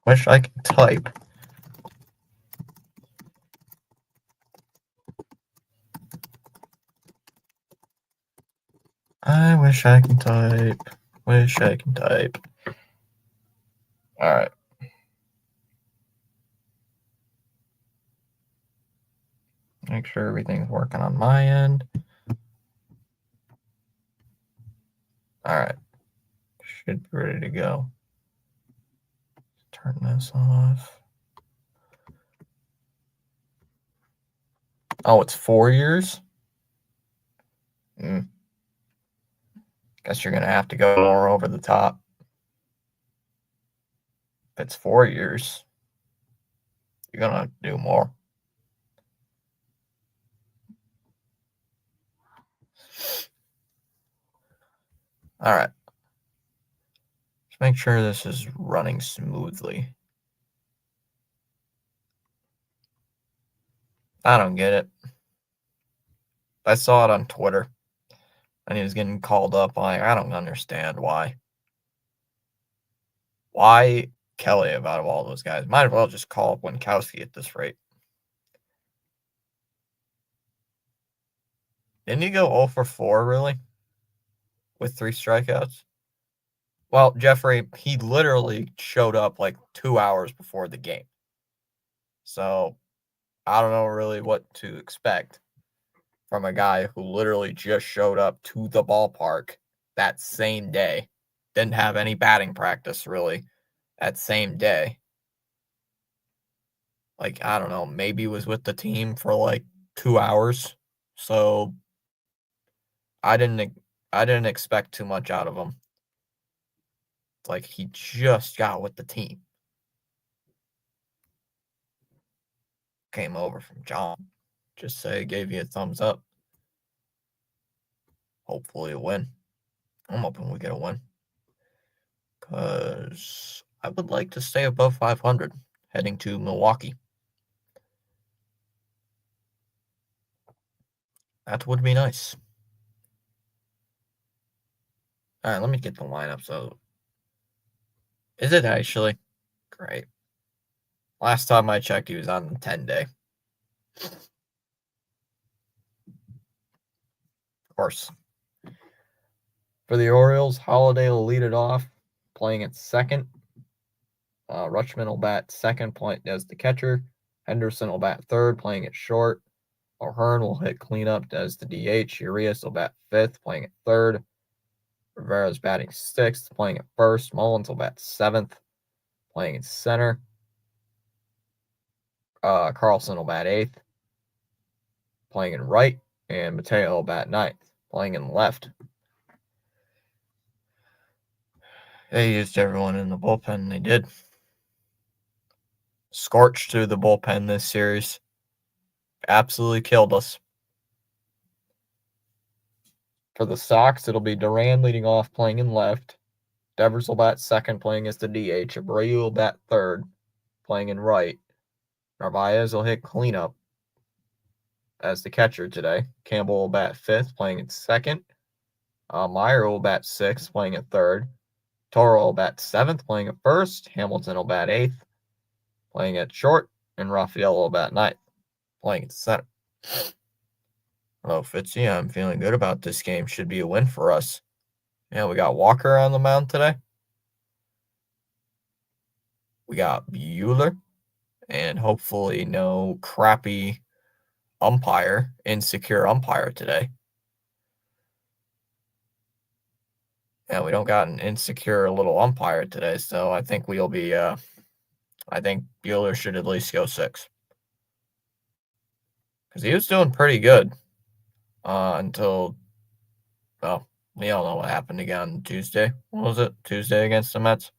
Wish I could type. I wish I can type. Wish I can type. All right. Make sure everything's working on my end. All right. Should be ready to go. Turn this off. Oh, it's 4 years? Guess you're going to have to go more over the top. If it's 4 years, you're going to have to do more. All right. Just make sure this is running smoothly. I don't get it. I saw it on Twitter, and he was getting called up. I don't understand why. Why Kelly out of all those guys? Might as well just call up Winkowski at this rate. Didn't he go 0 for 4, really? With 3 strikeouts? Well, Jeffrey, he literally showed up like 2 hours before the game. So, I don't know really what to expect from a guy who literally just showed up to the ballpark that same day. Didn't have any batting practice, really, that same day. Like, I don't know, maybe was with the team for like 2 hours. So, I didn't expect too much out of him. It's like he just got with the team. Came over from John. Just say gave you a thumbs up. Hopefully a win. I'm hoping we get a win. Because I would like to stay above 500 heading to Milwaukee. That would be nice. All right, let me get the lineup. So, is it actually? Great. Last time I checked, he was on the 10-day. Of course. For the Orioles, Holiday will lead it off, playing at second. Rutschman will bat second, playing as the catcher. Henderson will bat third, playing at short. O'Hearn will hit cleanup as the DH. Urias will bat fifth, playing at third. Rivera's batting sixth, playing at first. Mullins will bat seventh, playing in center. Carlson will bat eighth, playing in right. And Mateo will bat ninth, playing in left. They used everyone in the bullpen. They did. Scorched through the bullpen this series. Absolutely killed us. For the Sox, it'll be Duran leading off, playing in left. Devers will bat second, playing as the DH. Abreu will bat third, playing in right. Narvaez will hit cleanup as the catcher today. Campbell will bat fifth, playing in second. Meyer will bat sixth, playing at third. Toro will bat seventh, playing at first. Hamilton will bat eighth, playing at short. And Raphael will bat ninth, playing at center. Hello, Fitzy. I'm feeling good about this game. Should be a win for us. Yeah, we got Walker on the mound today. We got Bueller. And hopefully no crappy insecure umpire today. Yeah, we don't got an insecure little umpire today, so I think we'll be I think Bueller should at least go 6. Because he was doing pretty good until, well, we all know what happened again on Tuesday. What was it? Tuesday against the Mets?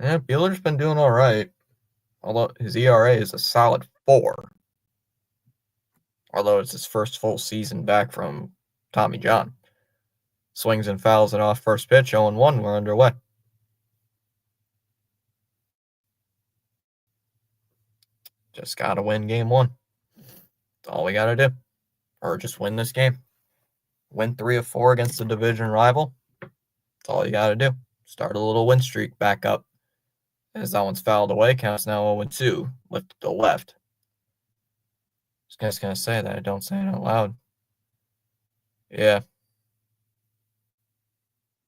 Yeah, Bueller's been doing all right. Although his ERA is a solid 4. Although it's his first full season back from Tommy John. Swings and fouls it off first pitch, 0-1, we're underway. Just got to win game 1. That's all we got to do. Or just win this game. win 3 of 4 against the division rival. That's all you got to do. Start a little win streak back up. As that one's fouled away, counts now 0-2. Lift to the left. I was just going to say that. I don't say it out loud. Yeah.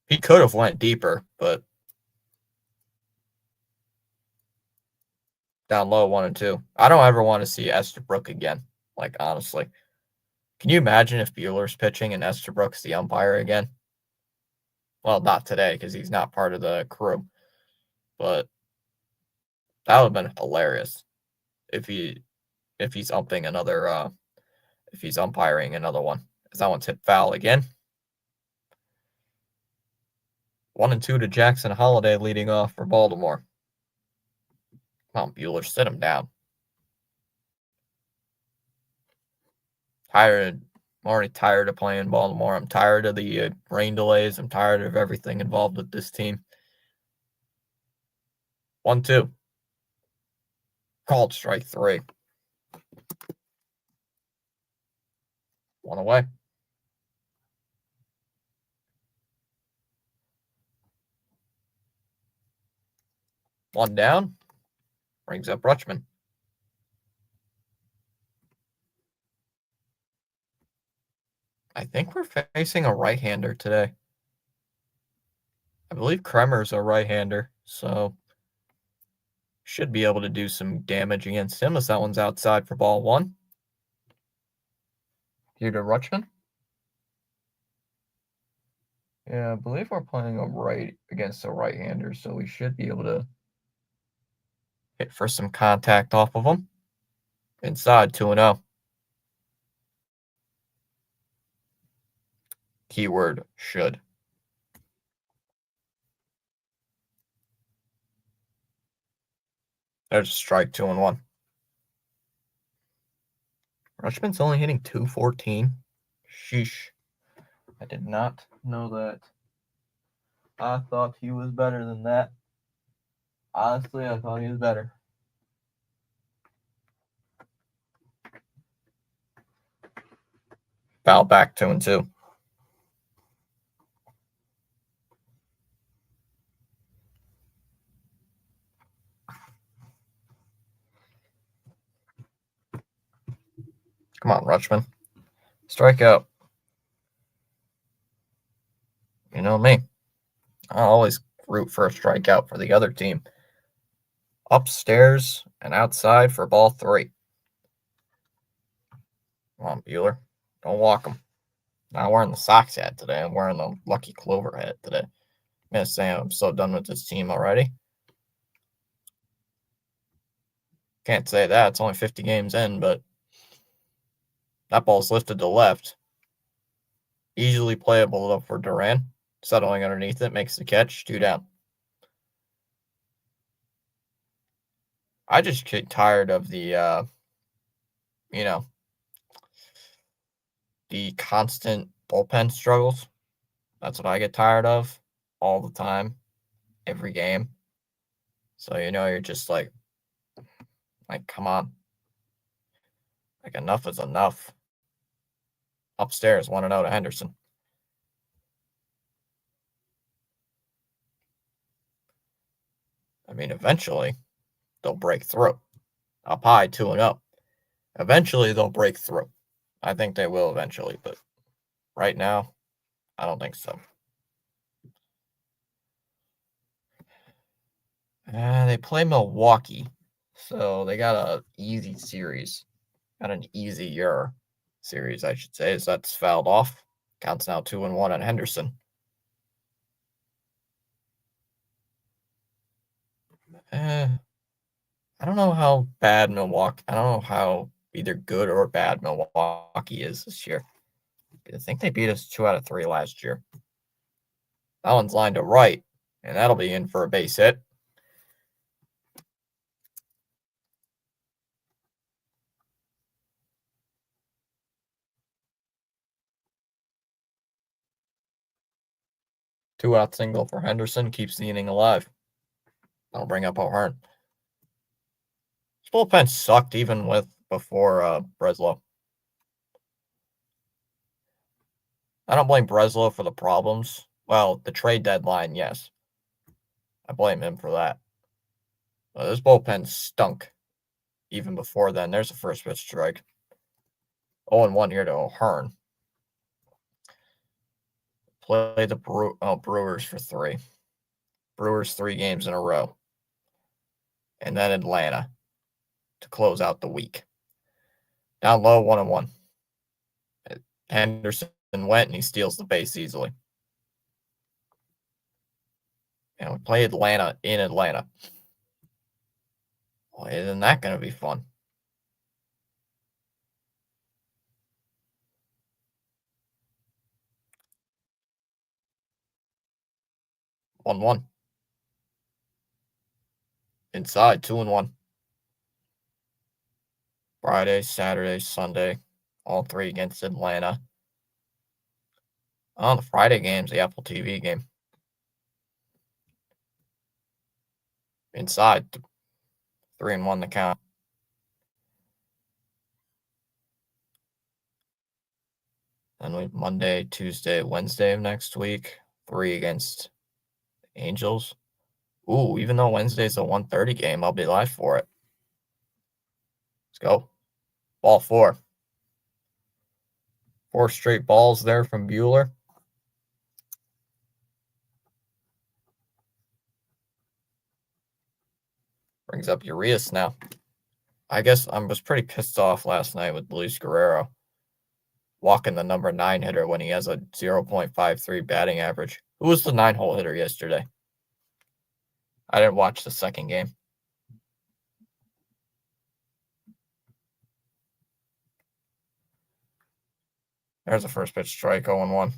He could have went deeper, but down low 1-2. I don't ever want to see Estabrook again. Like, honestly. Can you imagine if Buehler's pitching and Estabrook's the umpire again? Well, not today because he's not part of the crew. But that would have been hilarious if he's umpiring another one. Because that one's hit foul again. 1-2 to Jackson Holiday leading off for Baltimore. Come on, Buehler, sit him down. I'm already tired of playing Baltimore. I'm tired of the rain delays. I'm tired of everything involved with this team. 1-2. Called strike 3. 1 away. 1 down. Brings up Rutschman. I think we're facing a right-hander today. I believe Kremer's a right-hander, so should be able to do some damage against him as that one's outside for ball 1. Here to Rutschman. Yeah, I believe we're playing a right against a right-hander, so we should be able to hit for some contact off of him. Inside 2-0. Keyword should. There's a strike 2-1. Rutschman's only hitting .214. Sheesh. I did not know that. I thought he was better than that. Honestly, I thought he was better. Foul back 2-2. Come on, Rutschman. Strike out. You know me. I always root for a strikeout for the other team. Upstairs and outside for ball 3. Come on, Buehler. Don't walk him. Not wearing the Sox hat today. I'm wearing the Lucky Clover hat today. I'm going to say I'm so done with this team already. Can't say that. It's only 50 games in, but that ball's lifted to left. Easily playable for Duran. Settling underneath it, makes the catch. 2 down. I just get tired of the constant bullpen struggles. That's what I get tired of all the time, every game. So, you're just like, come on. Like, enough is enough. Upstairs, 1-0 to Henderson. I mean, eventually, they'll break through. Up high, 2-0. Eventually, they'll break through. I think they will eventually, but right now, I don't think so. They play Milwaukee, so they got an easy series. Got an easier series, I should say, as that's fouled off. Counts now 2-1 on Henderson. I don't know how bad Milwaukee. I don't know how either good or bad Milwaukee is this year. I think they beat us 2 out of 3 last year. That one's lined to right, and that'll be in for a base hit. Two-out single for Henderson keeps the inning alive. That'll bring up O'Hearn. His bullpen sucked even before Breslow. I don't blame Breslow for the problems. Well, the trade deadline, yes. I blame him for that. This bullpen stunk even before then. There's a first pitch strike. 0-1 here to O'Hearn. Play the Brewers for 3. Brewers 3 games in a row. And then Atlanta to close out the week. Down low, 1-1. Henderson went and he steals the base easily. And we play Atlanta in Atlanta. Well, isn't that going to be fun? One. Inside, 2-1. Friday, Saturday, Sunday, all 3 against Atlanta. On the Friday game's the Apple TV game. Inside, 3-1 the count. Then we have Monday, Tuesday, Wednesday of next week. 3 against Angels. Ooh, even though Wednesday's a 1:30 game, I'll be live for it. Let's go. Ball 4. 4 straight balls there from Buehler. Brings up Urias now. I guess I was pretty pissed off last night with Luis Guerrero walking the number 9 hitter when he has a 0.53 batting average. Who was the 9-hole hitter yesterday? I didn't watch the second game. There's a first pitch strike, 0-1.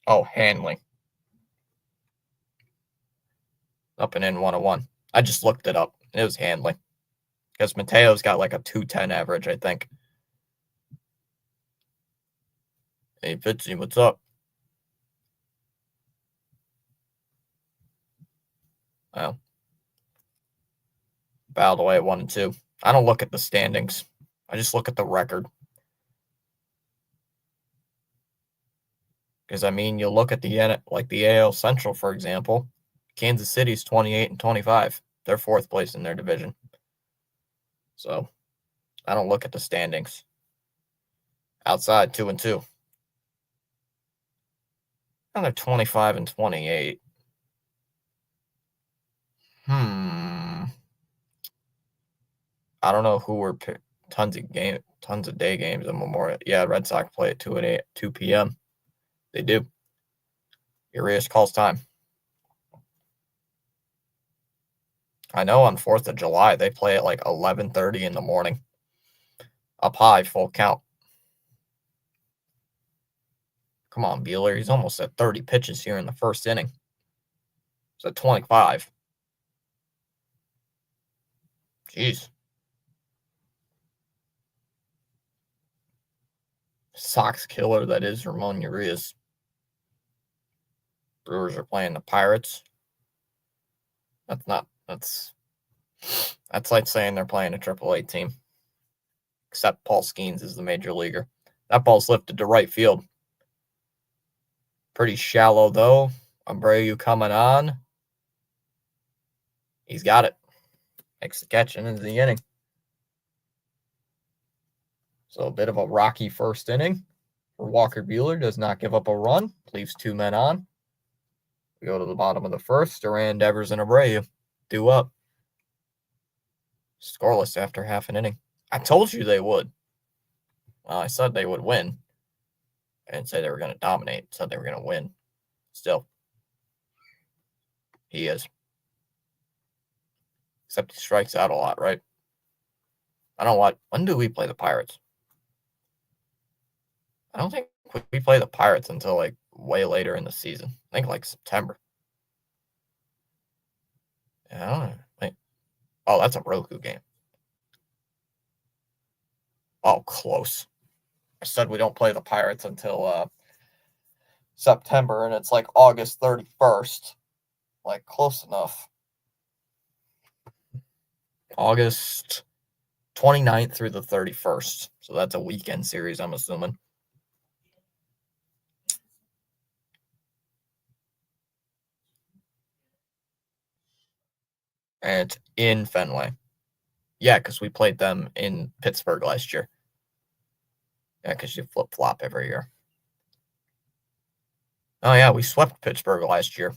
Oh, Hanley. Up and in, 1-1. I just looked it up. It was Hanley. Because Mateo's got like a 210 average, I think. Hey, Fitzy, what's up? Well, battled away at 1-2. I don't look at the standings. I just look at the record. Because, I mean, you look at the AL Central, for example. Kansas City's 28-25. They're 4th place in their division. So, I don't look at the standings. Outside, 2-2. And they're 25-28. I don't know who were tons of day games in Memorial. Yeah, Red Sox play at 2 p.m. They do. Urias calls time. I know on 4th of July they play at like 11:30 in the morning. Up high, full count. Come on, Buehler. He's almost at 30 pitches here in the first inning. It's at 25. Jeez. Sox killer that is Ramon Urias. Brewers are playing the Pirates. That's like saying they're playing a AAA team. Except Paul Skeens is the major leaguer. That ball's lifted to right field. Pretty shallow, though. Abreu coming on. He's got it. Makes the catch and ends the inning. So a bit of a rocky first inning for Walker Buehler. Does not give up a run. Leaves 2 men on. We go to the bottom of the first. Duran, Devers, and Abreu due up. Scoreless after half an inning. I told you they would. Well, I said they would win. I didn't say they were going to dominate. I said they were going to win. Still, he is. Except he strikes out a lot, right? I don't know what. When do we play the Pirates? I don't think we play the Pirates until like way later in the season. I think like September. Yeah, I don't know. Wait. Oh, that's a Roku game. Oh, close. I said we don't play the Pirates until September, and it's like August 31st. Like, close enough. August 29th through the 31st. So that's a weekend series, I'm assuming. And it's in Fenway. Yeah, because we played them in Pittsburgh last year. Yeah, because you flip-flop every year. Oh, yeah, we swept Pittsburgh last year.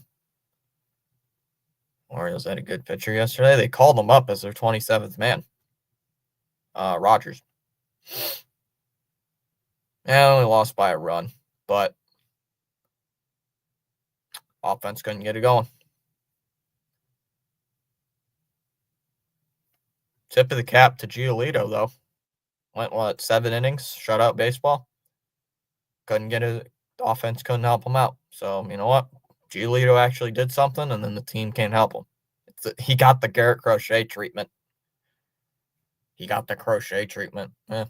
Orioles had a good pitcher yesterday. They called him up as their 27th man. Rogers. Yeah, only lost by a run, but offense couldn't get it going. Tip of the cap to Giolito, though. Went, 7 innings, shutout baseball. Couldn't get it. Offense couldn't help him out. So, you know what? Giolito actually did something, and then the team can't help him. He got the Garrett Crochet treatment. I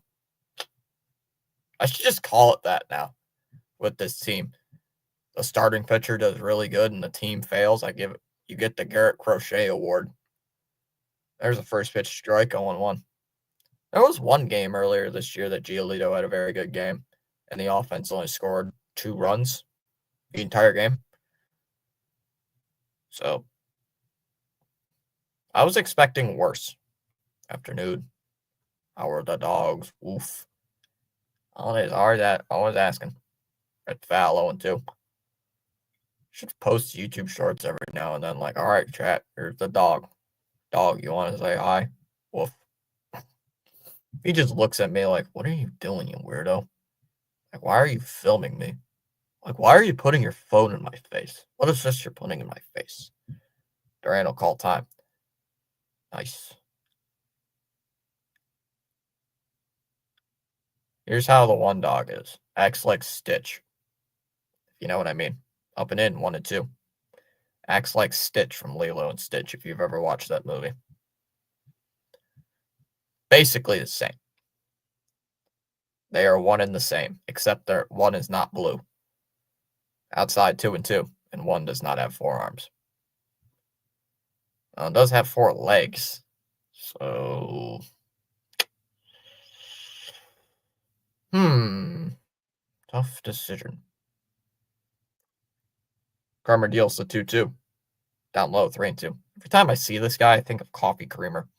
should just call it that now with this team. The starting pitcher does really good and the team fails. You get the Garrett Crochet award. There's a first pitch strike, 0-1. There was one game earlier this year that Giolito had a very good game, and the offense only scored 2 runs the entire game. So I was expecting worse. Afternoon. How are the dogs? Woof. Always asking. At foul 0-2. Should post YouTube shorts every now and then. Like, all right, chat, here's the dog. Dog, you want to say hi? Woof. He just looks at me like, what are you doing, you weirdo? Like, why are you filming me? Like, why are you putting your phone in my face? What is this you're putting in my face? Duran will call time. Nice. Here's how the one dog is. Acts like Stitch. If you know what I mean. Up and in, 1 and 2. Acts like Stitch from Lilo and Stitch, if you've ever watched that movie. Basically the same. They are one and the same, except one is not blue. Outside 2 and 2, and one does not have 4 arms. It does have 4 legs. So, tough decision. Karma deals the 2-2. Down low, 3 and 2. Every time I see this guy, I think of Coffee Creamer.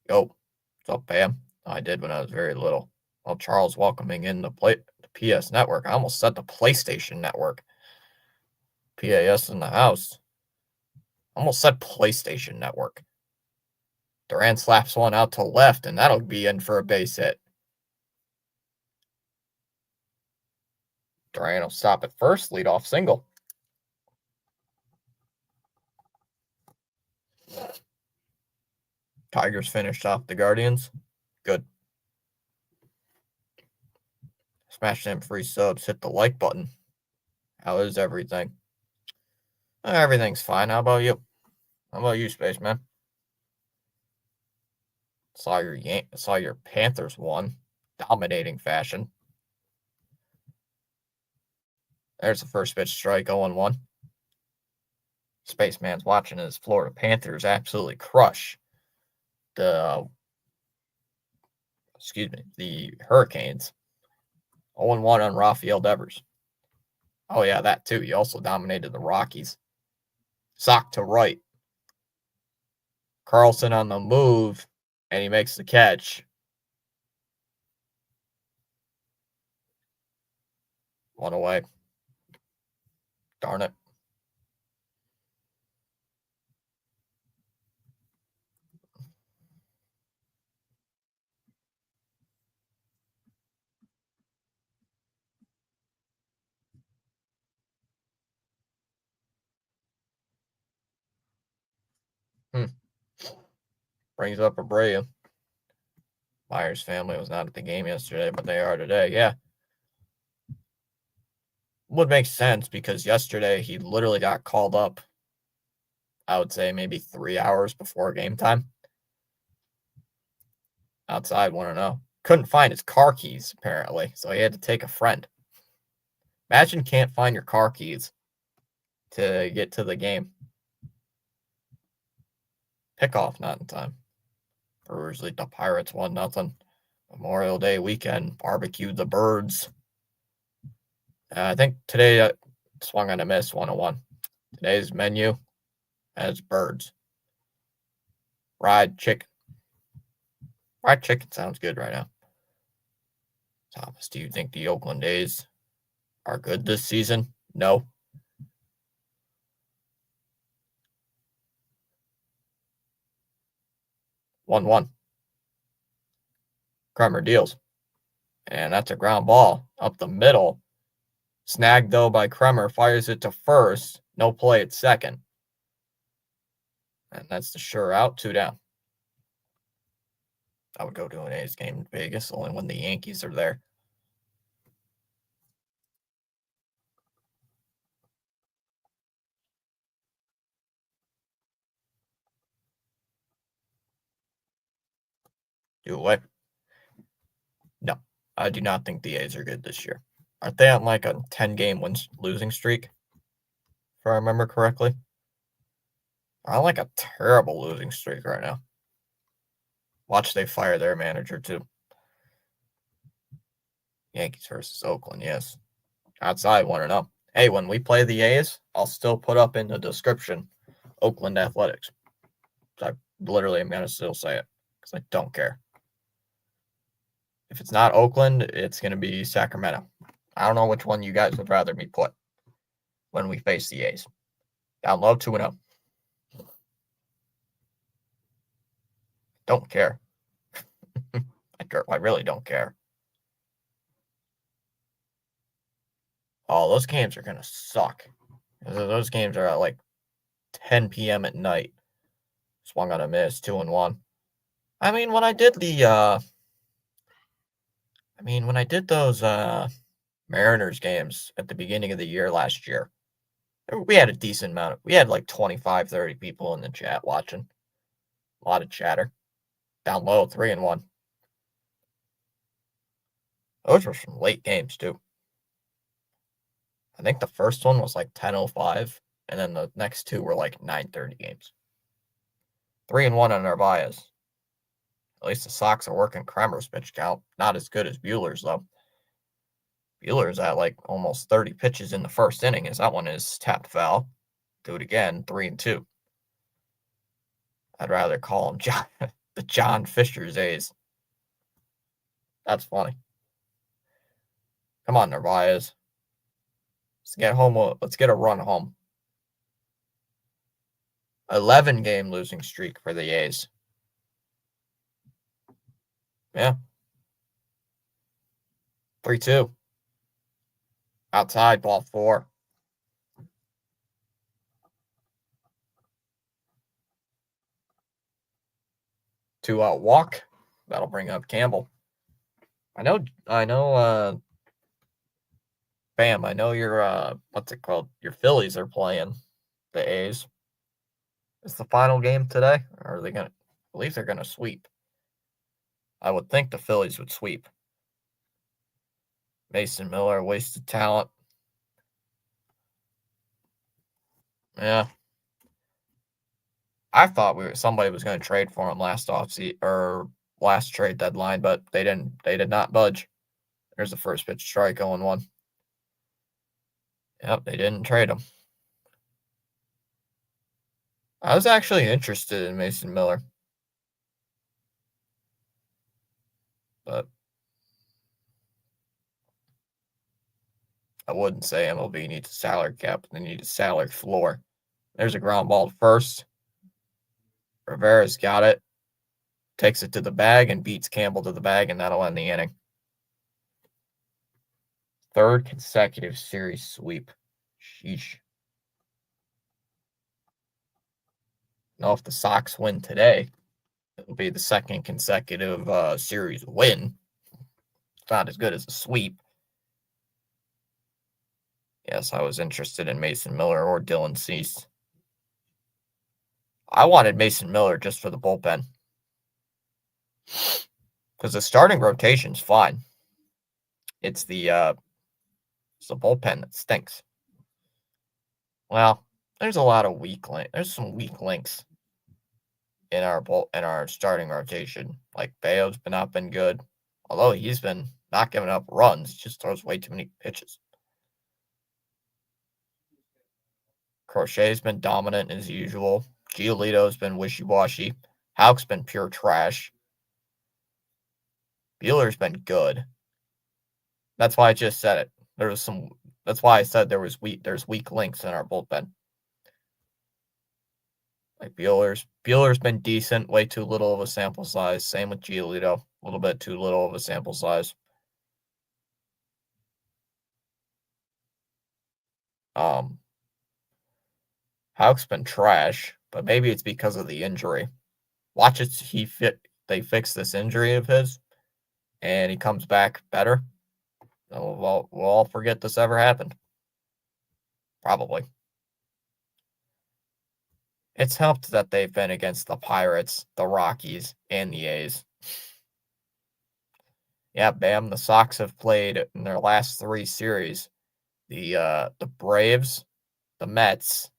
Yo, what's up, Pam? I did when I was very little. Well, Charles welcoming in the PS Network. I almost said the PlayStation Network. PAS in the house. Almost said PlayStation Network. Duran slaps one out to left, and that'll be in for a base hit. Duran will stop at first, lead off single. Tigers finished off the Guardians. Good. Smash them free subs, hit the like button. How is everything? Everything's fine. How about you? How about you, Spaceman? Saw your Panthers won. Dominating fashion. There's the first pitch strike, 0-1. Spaceman's watching his Florida Panthers absolutely crush the Hurricanes. 0-1 on Rafael Devers. Oh, yeah, that too. He also dominated the Rockies. Sock to right. Carlson on the move, and he makes the catch. One away. Darn it. Brings up Abreu. Myers' family was not at the game yesterday, but they are today. Yeah. Would make sense because yesterday he literally got called up, I would say maybe 3 hours before game time. Outside, 1-0. Couldn't find his car keys, apparently, so he had to take a friend. Imagine can't find your car keys to get to the game. Kickoff not in time. Brewers lead the Pirates 1-0. Memorial Day weekend, barbecue the birds. I think today swung on a miss 101. Today's menu has birds. Fried chicken. Fried chicken sounds good right now. Thomas, do you think the Oakland A's are good this season? No. 1-1. Kremer deals. And that's a ground ball up the middle. Snagged, though, by Kremer. Fires it to first. No play at second. And that's the sure out. 2 down. I would go to an A's game in Vegas only when the Yankees are there. Do away. No, I do not think the A's are good this year. Aren't they on like a 10-game losing streak? If I remember correctly. I like a terrible losing streak right now. Watch they fire their manager too. Yankees versus Oakland, yes. Outside 1-0. Hey, when we play the A's, I'll still put up in the description Oakland Athletics. I literally am going to still say it because I don't care. If it's not Oakland, it's going to be Sacramento. I don't know which one you guys would rather me put when we face the A's. Down low 2-0. Don't care. I really don't care. Oh, those games are going to suck. Those games are at like 10 p.m. at night. Swung on a miss, 2-1. I mean, when I did those Mariners games at the beginning of the year last year, we had a decent amount. We had like 25, 30 people in the chat watching. A lot of chatter. Down low, 3-1. Those were some late games too. I think the first one was like 10:05, and then the next two were like 9:30 games. 3-1 on Narvaez. At least the Sox are working Kremer's pitch count. Not as good as Bueller's, though. Bueller's at like almost 30 pitches in the first inning, as that one is tapped foul. Do it again, 3-2. I'd rather call him the John Fisher's A's. That's funny. Come on, Narvaez. Let's get home. Let's get a run home. 11-game losing streak for the A's. Yeah. 3-2. Outside, ball 4. Two-out walk. That'll bring up Campbell. I know, Bam, I know your, what's it called? Your Phillies are playing the A's. Is the final game today? Or are they going to, I believe they're going to sweep. I would think the Phillies would sweep. Mason Miller, wasted talent. Yeah. I thought somebody was going to trade for him last offseason or last trade deadline, but they didn't. They did not budge. There's the first pitch strike, 0-1. Yep, they didn't trade him. I was actually interested in Mason Miller, but I wouldn't say MLB needs a salary cap. They need a salary floor. There's a ground ball to first. Rivera's got it. Takes it to the bag and beats Campbell to the bag, and that'll end the inning. Third consecutive series sweep. Sheesh. Now, if the Sox win today, it'll be the second consecutive series win. It's not as good as a sweep. Yes, I was interested in Mason Miller or Dylan Cease. I wanted Mason Miller just for the bullpen. Because the starting rotation's fine. It's the bullpen that stinks. Well, there's a lot of weak links. There's some weak links. in our starting rotation. Like Bayo's not been good, although he's been not giving up runs. He just throws way too many pitches. Crochet's been dominant as usual. Giolito's been wishy-washy. Houck's been pure trash. Bueller's been good. That's why I just said it. That's why I said there's weak links in our bullpen. Like Bueller's been decent, way too little of a sample size. Same with Giolito, a little bit too little of a sample size. Houck's been trash, but maybe it's because of the injury. Watch it. They fix this injury of his, and he comes back better. We'll all forget this ever happened. Probably. It's helped that they've been against the Pirates, the Rockies, and the A's. Yeah, bam. The Sox have played in their last 3 series the Braves, the Mets,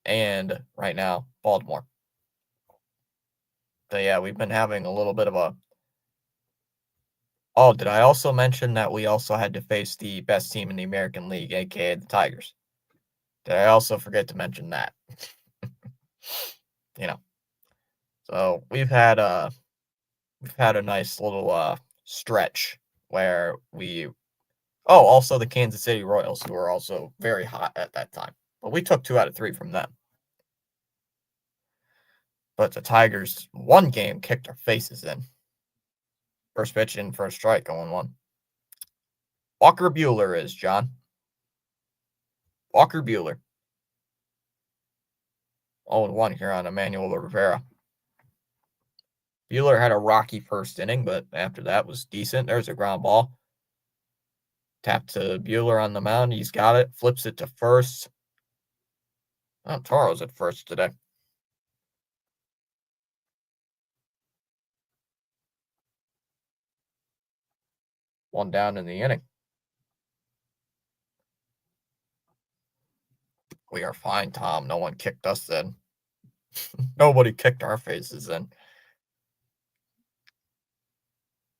and right now Baltimore. So yeah, we've been having a little bit of a. Oh, did I also mention that we also had to face the best team in the American League, aka the Tigers? Did I also forget to mention that? you know, so we've had a nice little stretch where we. Oh, also the Kansas City Royals, who were also very hot at that time, but we took 2 out of 3 from them. But the Tigers, one game kicked our faces in. First pitch in, first strike, 0-1. Walker Buehler is, John. Walker Buehler. 0-1 here on Emmanuel Rivera. Buehler had a rocky first inning, but after that was decent. There's a ground ball. Tap to Buehler on the mound. He's got it. Flips it to first. Oh, Toro's at first today. One down in the inning. We are fine, Tom. No one kicked us in. Nobody kicked our faces in.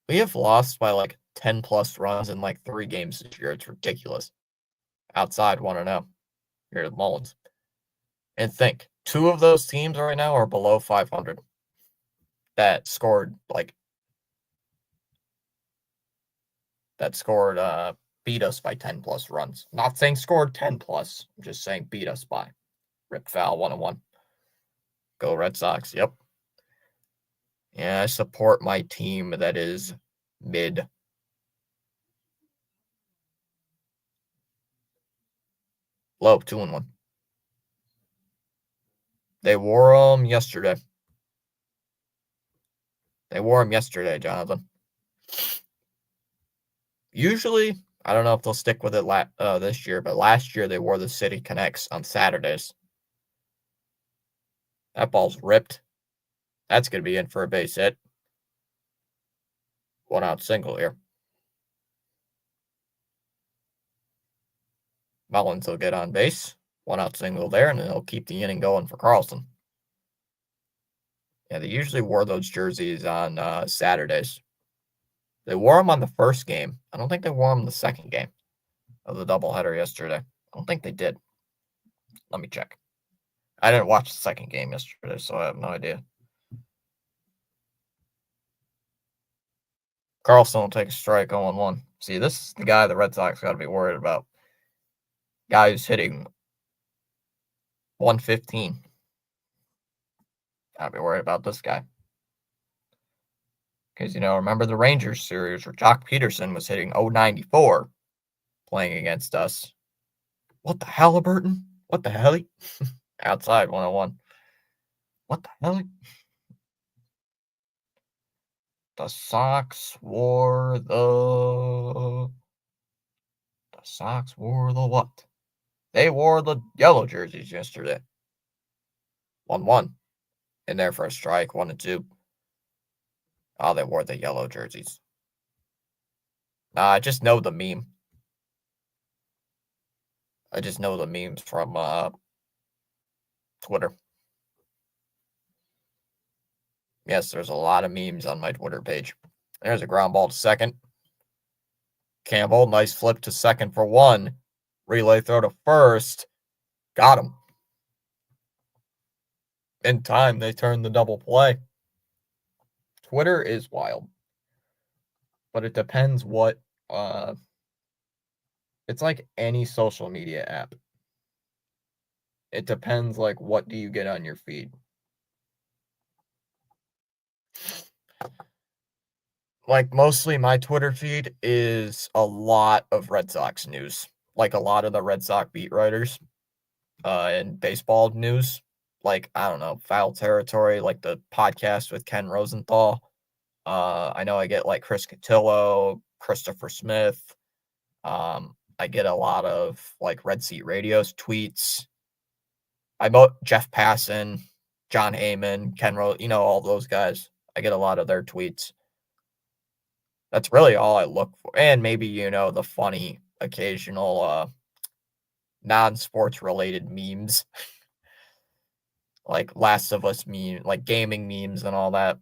We have lost by like 10 plus runs in like 3 games this year. It's ridiculous. Outside 1-0 here at Mullins. And think, 2 of those teams right now are below 500 that scored beat us by 10 plus runs. Not saying scored 10 plus. I'm just saying beat us by. Rip foul 1-1. Go Red Sox. Yep. Yeah, I support my team that is mid. Low 2-1. They wore them yesterday. Jonathan. Usually, I don't know if they'll stick with it this year, but last year they wore the City Connects on Saturdays. That ball's ripped. That's going to be in for a base hit. 1 out single here. Mullins will get on base. 1 out single there, and they'll keep the inning going for Carlson. Yeah, they usually wore those jerseys on Saturdays. They wore them on the first game. I don't think they wore them the second game of the doubleheader yesterday. I don't think they did. Let me check. I didn't watch the second game yesterday, so I have no idea. Carlson will take a strike 0-1. See, this is the guy the Red Sox got to be worried about. Guy who's hitting 115. Got to be worried about this guy. Because, remember the Rangers series where Jock Peterson was hitting 094 playing against us. What the Halliburton? What the hell? Outside 101. What the hell? The Sox wore the what? They wore the yellow jerseys yesterday. 1-1. In there for a strike, 1-2. Oh, they wore the yellow jerseys. I just know the meme. I just know the memes from Twitter. Yes, there's a lot of memes on my Twitter page. There's a ground ball to second. Campbell, nice flip to second for one. Relay throw to first. Got him. In time, they turned the double play. Twitter is wild. But it depends what it's like any social media app. It depends like what do you get on your feed. Like mostly my Twitter feed is a lot of Red Sox news. Like a lot of the Red Sox beat writers and baseball news. Like I don't know, Foul Territory, like the podcast with Ken Rosenthal. I know I get like Chris Cotillo, Christopher Smith. I get a lot of like Red Seat Radio's tweets. I know Jeff Passan, John Heyman, Ken Rose, all those guys. I get a lot of their tweets. That's really all I look for. And maybe, the funny occasional non-sports related memes like Last of Us meme, like gaming memes and all that.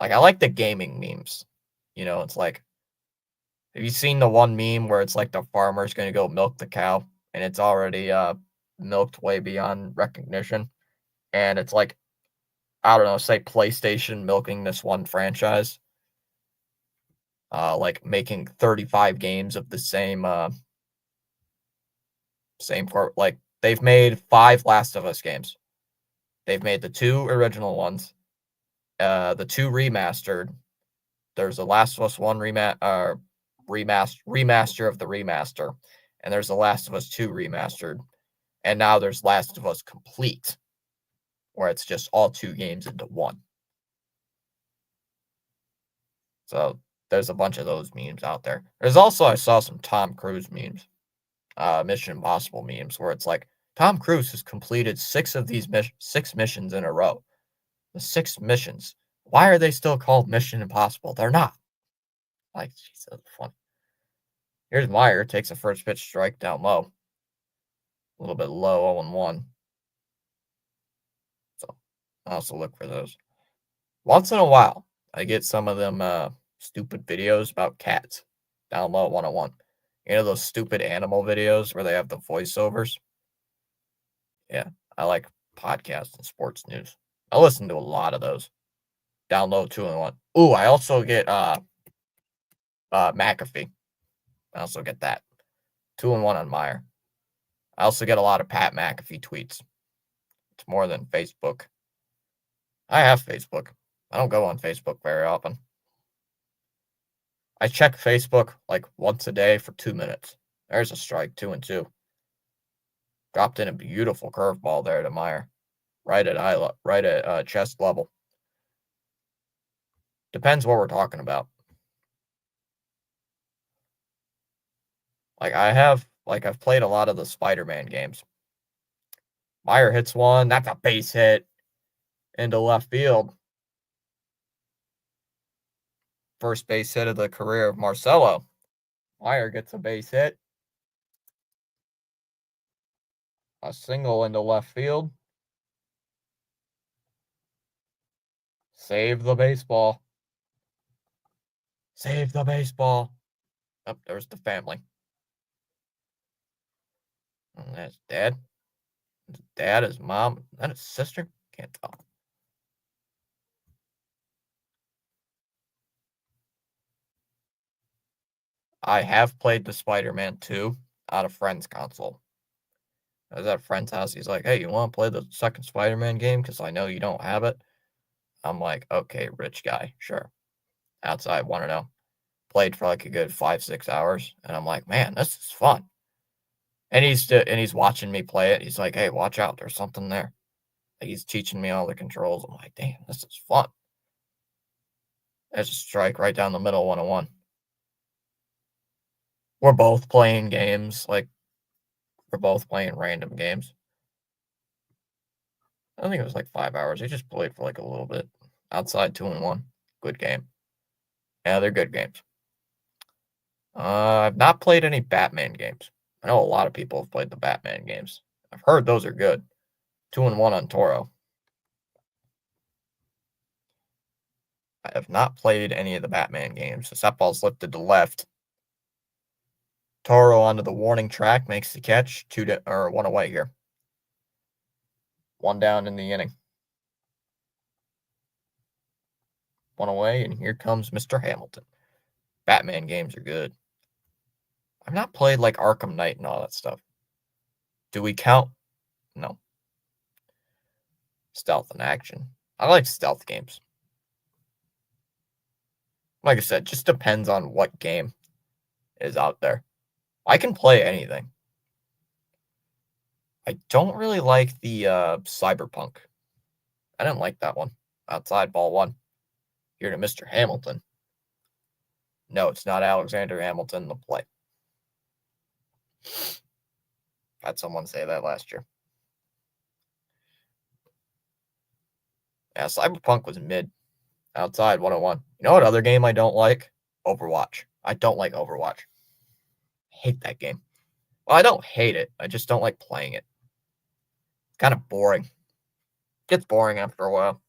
Like I like the gaming memes. It's like have you seen the one meme where it's like the farmer's going to go milk the cow and it's already milked way beyond recognition and it's like I don't know, say PlayStation milking this one franchise, like making 35 games of the same for like they've made 5 Last of Us games. They've made the 2 original ones, the 2 remastered. There's a Last of Us 1 remaster of the remaster, and there's the Last of Us 2 remastered, and now there's Last of Us Complete, where it's just all 2 games into one. So there's a bunch of those memes out there. There's also I saw some Tom Cruise memes, Mission Impossible memes, where it's like Tom Cruise has completed 6 missions in a row. The 6 missions. Why are they still called Mission Impossible? They're not. Like, geez, that's funny. Here's Meyer takes a first pitch strike down low, a little bit low, 0-1. So I also look for those. Once in a while, I get some of them stupid videos about cats. Down low 101. Those stupid animal videos where they have the voiceovers? Yeah, I like podcasts and sports news. I listen to a lot of those. Down low 2-1. Ooh, I also get McAfee. I also get that. 2-1 on Meyer. I also get a lot of Pat McAfee tweets. It's more than Facebook. I have Facebook. I don't go on Facebook very often. I check Facebook like once a day for 2 minutes. There's a strike, 2-2. Dropped in a beautiful curveball there to Meyer, right at chest level. Depends what we're talking about. Like I've played a lot of the Spider-Man games. Meyer hits one. That's a base hit into left field. First base hit of the career of Marcelo. Meyer gets a base hit. A single into left field. Save the baseball. Save the baseball. Oh, there's the family. And that's dad. His dad, his mom, is that his sister? Can't tell. I have played the Spider-Man 2 on a friend's console. I was at a friend's house. He's like, hey, you want to play the second Spider-Man game? Because I know you don't have it. I'm like, okay, rich guy, sure. Outside, want to know. Played for like a good 5-6 hours. And I'm like, man, this is fun. And he's watching me play it. He's like, hey, watch out. There's something there. Like, he's teaching me all the controls. I'm like, damn, this is fun. There's a strike right down the middle, 101. We're both playing games. Like, we're both playing random games. I think it was like 5 hours. We just played for like a little bit. Outside 2-1. Good game. Yeah, they're good games. I've not played any Batman games. I know a lot of people have played the Batman games. I've heard those are good. 2-1 on Toro. I have not played any of the Batman games. The set ball's lifted to left. Toro onto the warning track makes the catch. One away here. One down in the inning. One away, and here comes Mr. Hamilton. Batman games are good. I've not played like Arkham Knight and all that stuff. Do we count? No. Stealth and action. I like stealth games. Like I said, just depends on what game is out there. I can play anything. I don't really like the Cyberpunk. I didn't like that one. Outside ball one. Here to Mr. Hamilton. No, it's not Alexander Hamilton, the play. Had someone say that last year. Yeah, Cyberpunk was mid. Outside 101. You know what other game I don't like? Overwatch. I don't like Overwatch. Hate that game. Well, I don't hate it. I just don't like playing it. Kind of boring. Gets boring after a while.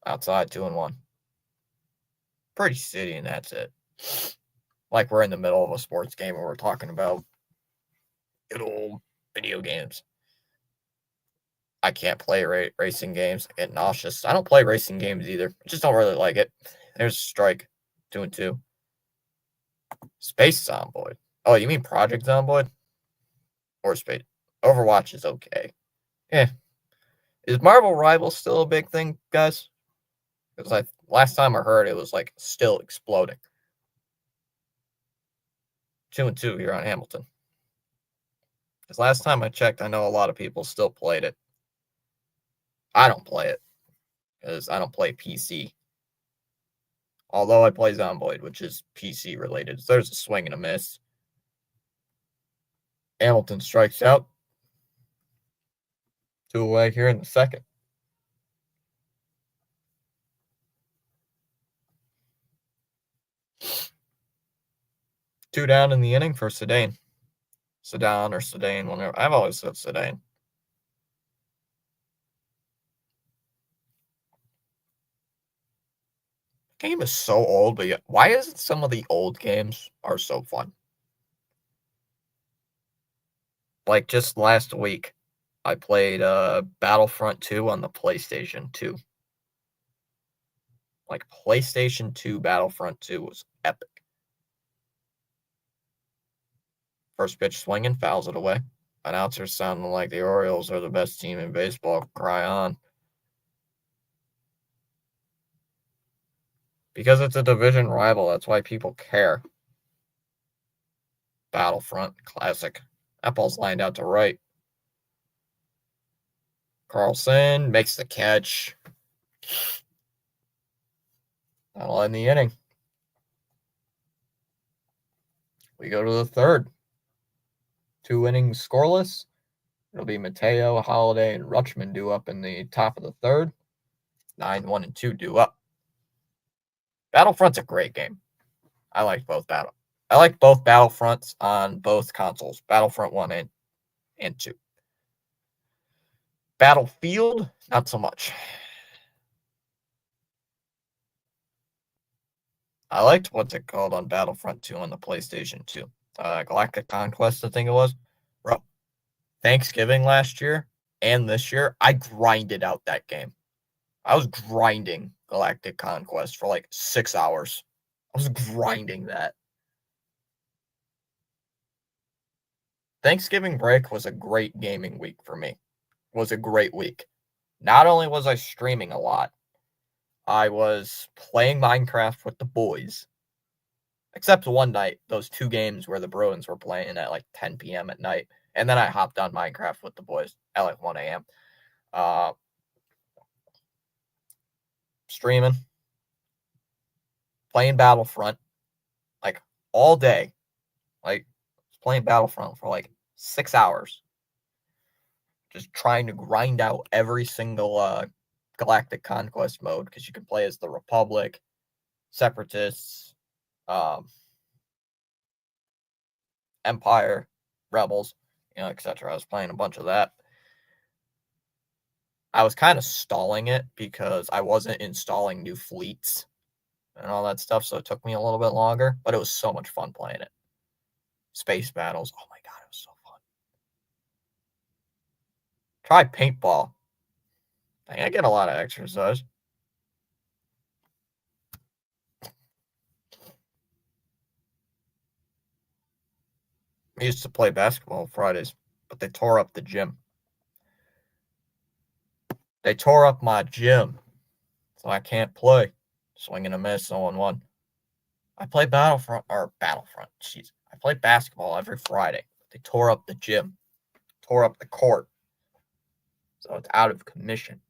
Outside 2-1. Pretty city, and that's it. Like we're in the middle of a sports game and we're talking about good old video games. I can't play racing games. I get nauseous. I don't play racing games either. I just don't really like it. There's a strike. 2-2. Space Zomboid. Oh, you mean Project Zomboid? Or Space? Overwatch is okay. Yeah. Is Marvel Rivals still a big thing, guys? Because last time I heard it was like still exploding. 2-2 here on Hamilton. Because last time I checked, I know a lot of people still played it. I don't play it because I don't play PC. Although I play Zomboid, which is PC related. So there's a swing and a miss. Hamilton strikes out. 2 away here in the second. Two down in the inning for Sedan. Sedan or Sedan, whatever. I've always said Sedan. Game is so old, but yet, why is it some of the old games are so fun? Like just last week, I played Battlefront 2 on the PlayStation 2. Like PlayStation 2 Battlefront 2 was epic. First pitch swinging, fouls it away. Announcers sounding like the Orioles are the best team in baseball. Cry on. Because it's a division rival, that's why people care. Battlefront, classic. That ball's lined out to right. Carlson makes the catch. That'll end the inning. We go to the third. 2 innings scoreless. It'll be Mateo, Holiday, and Rutschman due up in the top of the third. 9-1 and 2 due up. Battlefront's a great game. I like both Battlefronts on both consoles, Battlefront 1 and 2. Battlefield, not so much. I liked what's it called on Battlefront 2 on the PlayStation 2. Galactic Conquest, I think it was. Bro, Thanksgiving last year and this year, I grinded out that game. I was grinding Galactic Conquest for like 6 hours. I was grinding that. Thanksgiving break was a great gaming week for me. It was a great week. Not only was I streaming a lot, I was playing Minecraft with the boys. Except one night, those 2 games where the Bruins were playing at like 10 p.m. at night. And then I hopped on Minecraft with the boys at like 1 a.m. Streaming, playing Battlefront, like all day. Like playing Battlefront for like 6 hours. Just trying to grind out every single Galactic Conquest mode because you can play as the Republic, Separatists, Empire, Rebels, etc. I was playing a bunch of that. I was kind of stalling it because I wasn't installing new fleets and all that stuff, so it took me a little bit longer, but it was so much fun playing it. Space battles. Oh my god, it was so fun. Try paintball. I get a lot of exercise. I used to play basketball Fridays, but they tore up the gym. They tore up my gym, so I can't play. Swing and a miss, 0-1. I play Battlefront. Jeez. I play basketball every Friday. They tore up the gym, tore up the court, so it's out of commission.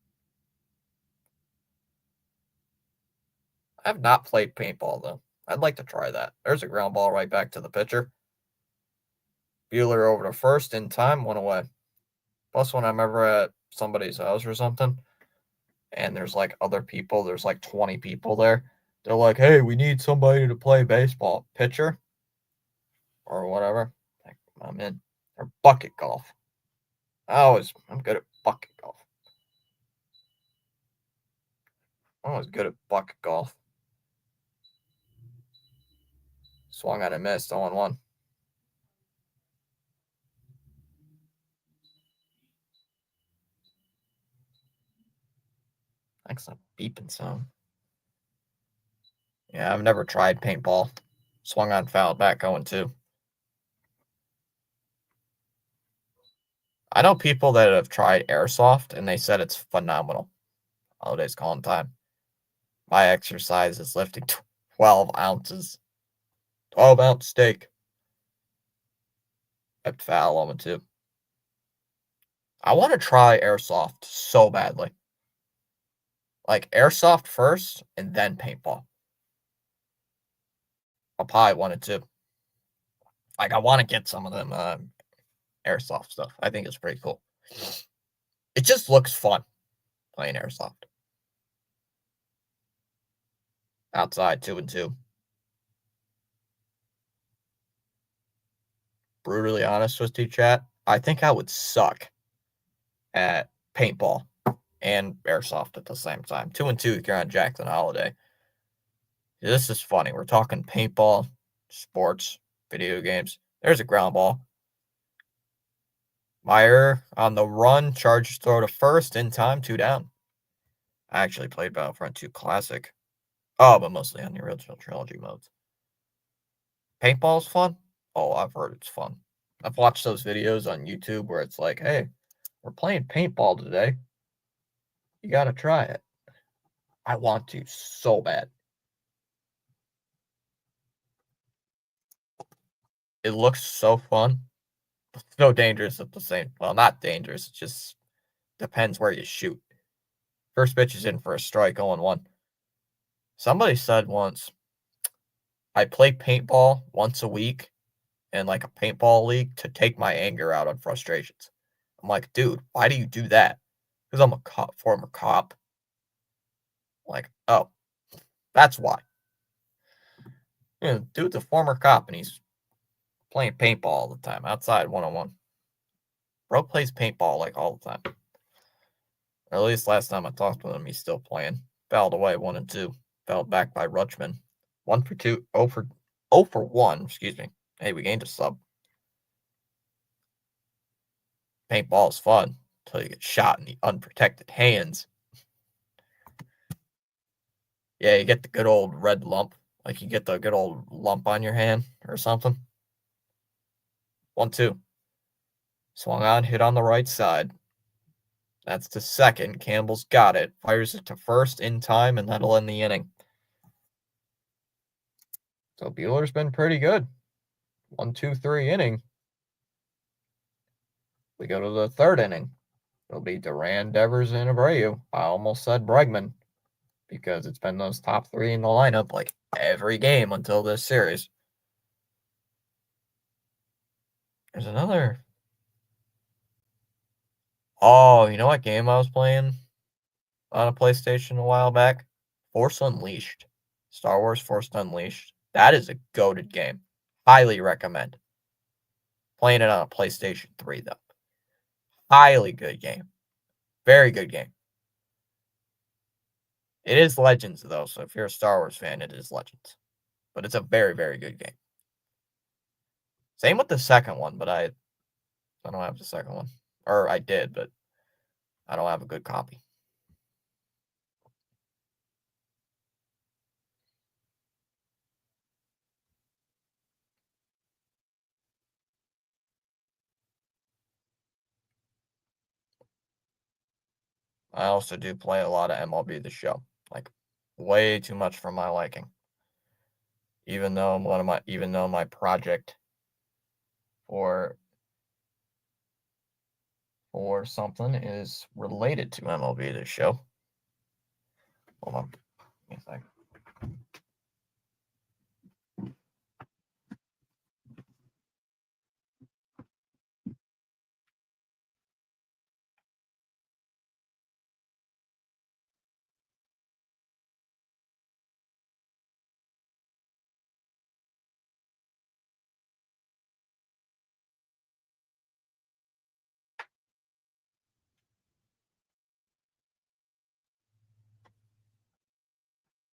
I have not played paintball, though. I'd like to try that. There's a ground ball right back to the pitcher. Bueller over to first in time, one away. Plus, when I'm ever at somebody's house or something, and there's like other people, there's like 20 people there. They're like, hey, we need somebody to play baseball. Pitcher or whatever. Like, I'm in. Or bucket golf. I'm good at bucket golf. I'm always good at bucket golf. Swung on and missed, 0-1. Thanks, a beeping sound. Yeah, I've never tried paintball. Swung on, foul, back 0-2. I know people that have tried airsoft and they said it's phenomenal. Holidays calling time. My exercise is lifting 12 ounces. 12-ounce steak. At foul 0-2. I want to try airsoft so badly. Like airsoft first and then paintball. I'll probably want it too. Like I want to get some of them airsoft stuff. I think it's pretty cool. It just looks fun playing airsoft. Outside 2-2. Brutally honest with you, chat. I think I would suck at paintball and airsoft at the same time. 2-2 if you're on Jackson Holiday. This is funny. We're talking paintball, sports, video games. There's a ground ball. Meyer on the run, Chargers throw to first in time, 2 down. I actually played Battlefront 2 Classic. Oh, but mostly on the original trilogy modes. Paintball's fun? Oh, I've heard it's fun. I've watched those videos on YouTube where it's like, hey, we're playing paintball today. You gotta try it. I want to so bad. It looks so fun. So dangerous at the same. Well, not dangerous. It just depends where you shoot. First pitch is in for a strike, 0-1. Somebody said once, I play paintball once a week in like a paintball league to take my anger out on frustrations. I'm like, dude, why do you do that? Because I'm a former cop. Like, oh, that's why. You know, dude's a former cop and he's playing paintball all the time outside 1-on-1. Bro plays paintball like all the time. Or at least last time I talked with him, he's still playing. Fouled away 1-2. Fouled back by Rutschman. 1 for 2. 0 for 1. Excuse me. Hey, we gained a sub. Paintball is fun until you get shot in the unprotected hands. Yeah, you get the good old red lump. Like you get the good old lump on your hand or something. 1-2. Swung on, hit on the right side. That's to second. Campbell's got it. Fires it to first in time, and that'll end the inning. So Bueller's been pretty good. 1-2-3 inning. We go to the third inning. It'll be Duran, Devers, and Abreu. I almost said Bregman because it's been those top three in the lineup like every game until this series. There's another. Oh, you know what game I was playing on a PlayStation a while back? Force Unleashed. Star Wars Force Unleashed. That is a goated game. Highly recommend. Playing it on a PlayStation 3, though. Highly good game. Very good game. It is Legends, though, so if you're a Star Wars fan, it is Legends. But it's a very, very good game. Same with the second one, but I don't have the second one. Or I did, but I don't have a good copy. I also do play a lot of MLB The Show, like way too much for my liking. Even though my project for something is related to MLB The Show. Hold on, give me a second.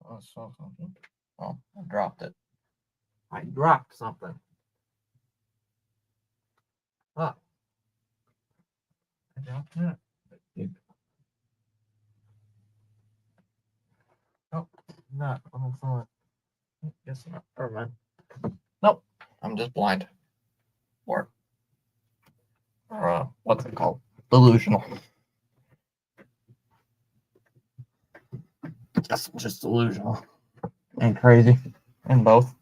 Oh, so something. Oh, I dropped it. I dropped something. Ah, I dropped it. Oh, not on the phone. Guess not. Never mind. Nope. I'm just blind. Or what's it called? Delusional. Just delusional. And crazy. And both.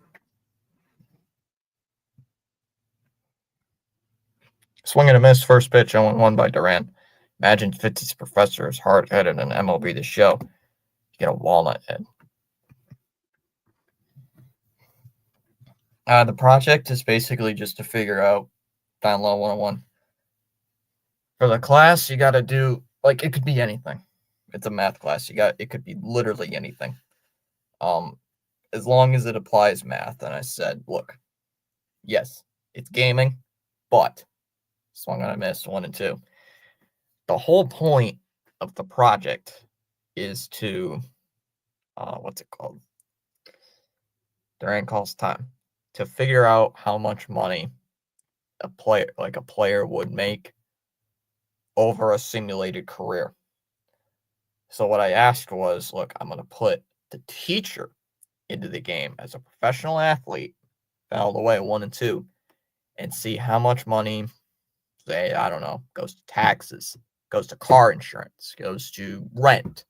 Swing and a miss, first pitch, 0-1 by Duran. Imagine Fitzy's professor is hard headed in MLB The Show. You get a walnut head. The project is basically just to figure out down low 101. For the class, you got to do, like, it could be anything. It's a math class. It could be literally anything. As long as it applies math. And I said, look, yes, it's gaming, but swung on a miss, 1 and 2. The whole point of the project is to, what's it called? Duran calls time to figure out how much money a player would make over a simulated career. So what I asked was, look, I'm going to put the teacher into the game as a professional athlete, all the way 1 and 2, and see how much money, say, I don't know, goes to taxes, goes to car insurance, goes to rent,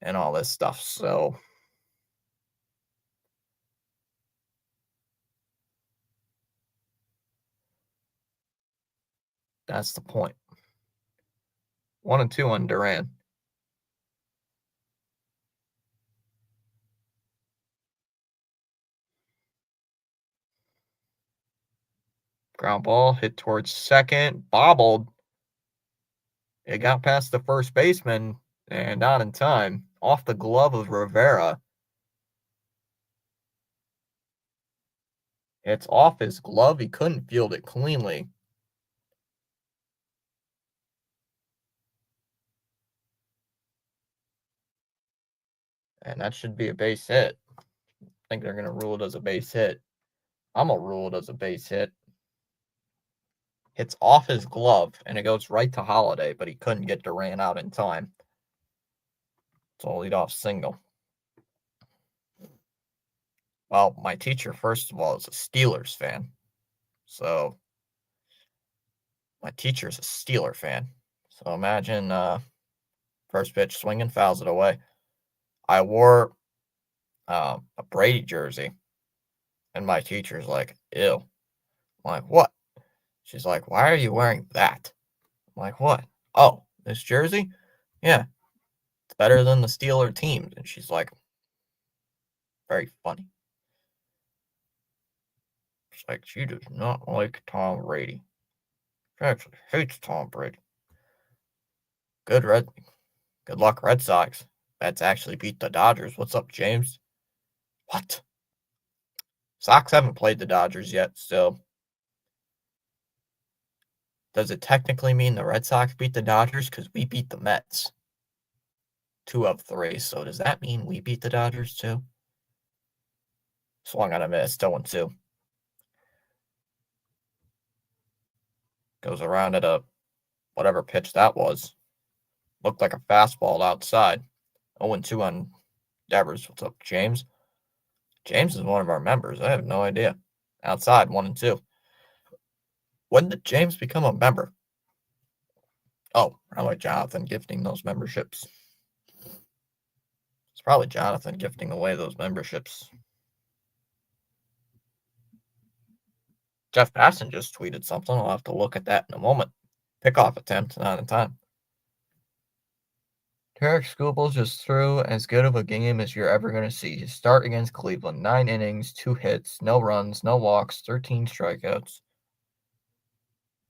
and all this stuff. So that's the point. 1 and 2 on Duran. Ground ball hit towards second, bobbled. It got past the first baseman and not in time. Off the glove of Rivera. It's off his glove. He couldn't field it cleanly. And that should be a base hit. I think they're going to rule it as a base hit. I'm going to rule it as a base hit. It's off his glove, and it goes right to Holiday, but he couldn't get Duran out in time. It's a leadoff single. Well, my teacher, first of all, is a Steelers fan. So my teacher's a Steeler fan. So imagine first pitch, swinging, fouls it away. I wore a Brady jersey, and my teacher's like, ew. I'm like, what? She's like, why are you wearing that? I'm like, what? Oh, this jersey? Yeah, it's better than the Steeler team. And she's like, very funny. She's like, she does not like Tom Brady. She actually hates Tom Brady. Good luck, Red Sox. Mets actually beat the Dodgers. What's up, James? What? Sox haven't played the Dodgers yet, so Does it technically mean the Red Sox beat the Dodgers? Because we beat the Mets. 2 of 3. So does that mean we beat the Dodgers too? Swung on a miss. 0-2. Goes around at a whatever pitch that was. Looked like a fastball outside. 0-2 on Devers. What's up, James? James is one of our members. I have no idea. Outside, 1-2. When did James become a member? Oh, probably Jonathan gifting those memberships. It's probably Jonathan gifting away those memberships. Jeff Passan just tweeted something. I'll have to look at that in a moment. Pickoff attempt, not in time. Tarek Skubal just threw as good of a game as you're ever going to see. His start against Cleveland, 9 innings, 2 hits, no runs, no walks, 13 strikeouts.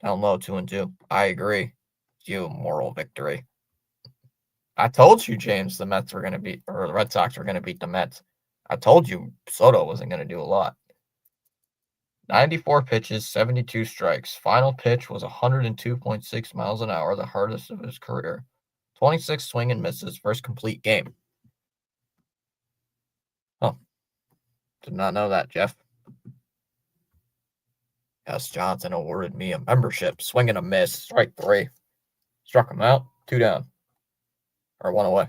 Down low, 2-2. I agree. You moral victory. I told you, James, the Mets were going to beat, or the Red Sox were going to beat the Mets. I told you Soto wasn't going to do a lot. 94 pitches, 72 strikes. Final pitch was 102.6 miles an hour, the hardest of his career. 26 swing and misses, first complete game. Oh, did not know that, Jeff. Yes, Johnson awarded me a membership. Swing and a miss, strike 3. Struck him out, 2 down. Or 1 away.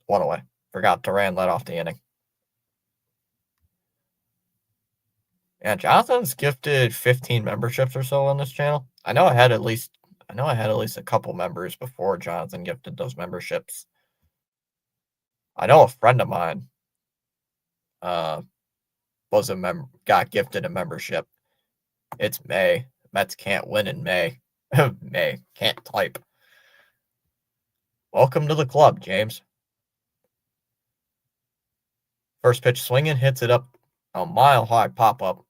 1 away. Forgot Duran led off the inning. Yeah, Jonathan's gifted 15 memberships or so on this channel. I know I had at least a couple members before Jonathan gifted those memberships. I know a friend of mine got gifted a membership. It's May. Mets can't win in May. May. Can't type. Welcome to the club, James. First pitch swinging, hits it up a mile-high pop-up.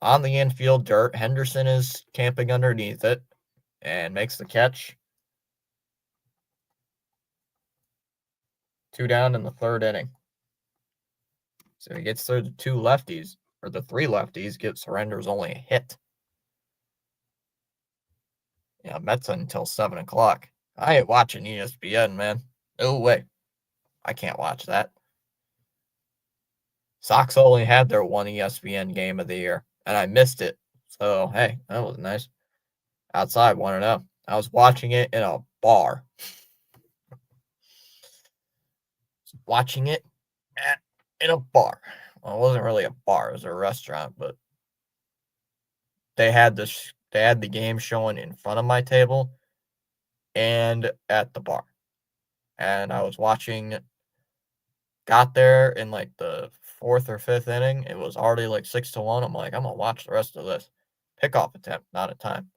On the infield dirt, Henderson is camping underneath it and makes the catch. 2 down in the 3rd inning. So he gets through the 2 lefties, or the 3 lefties, surrenders only a hit. Yeah, Mets until 7 o'clock. I ain't watching ESPN, man. No way. I can't watch that. Sox only had their 1 ESPN game of the year, and I missed it. So, hey, that was nice. Outside, 1-0. I was watching it in a bar. Watching it in a bar. Well, it wasn't really a bar. It was a restaurant, but they had the game showing in front of my table and at the bar. And I was watching, got there in like the 4th or 5th inning. It was already like 6-1. I'm like, I'm going to watch the rest of this. Pickoff attempt, not a time.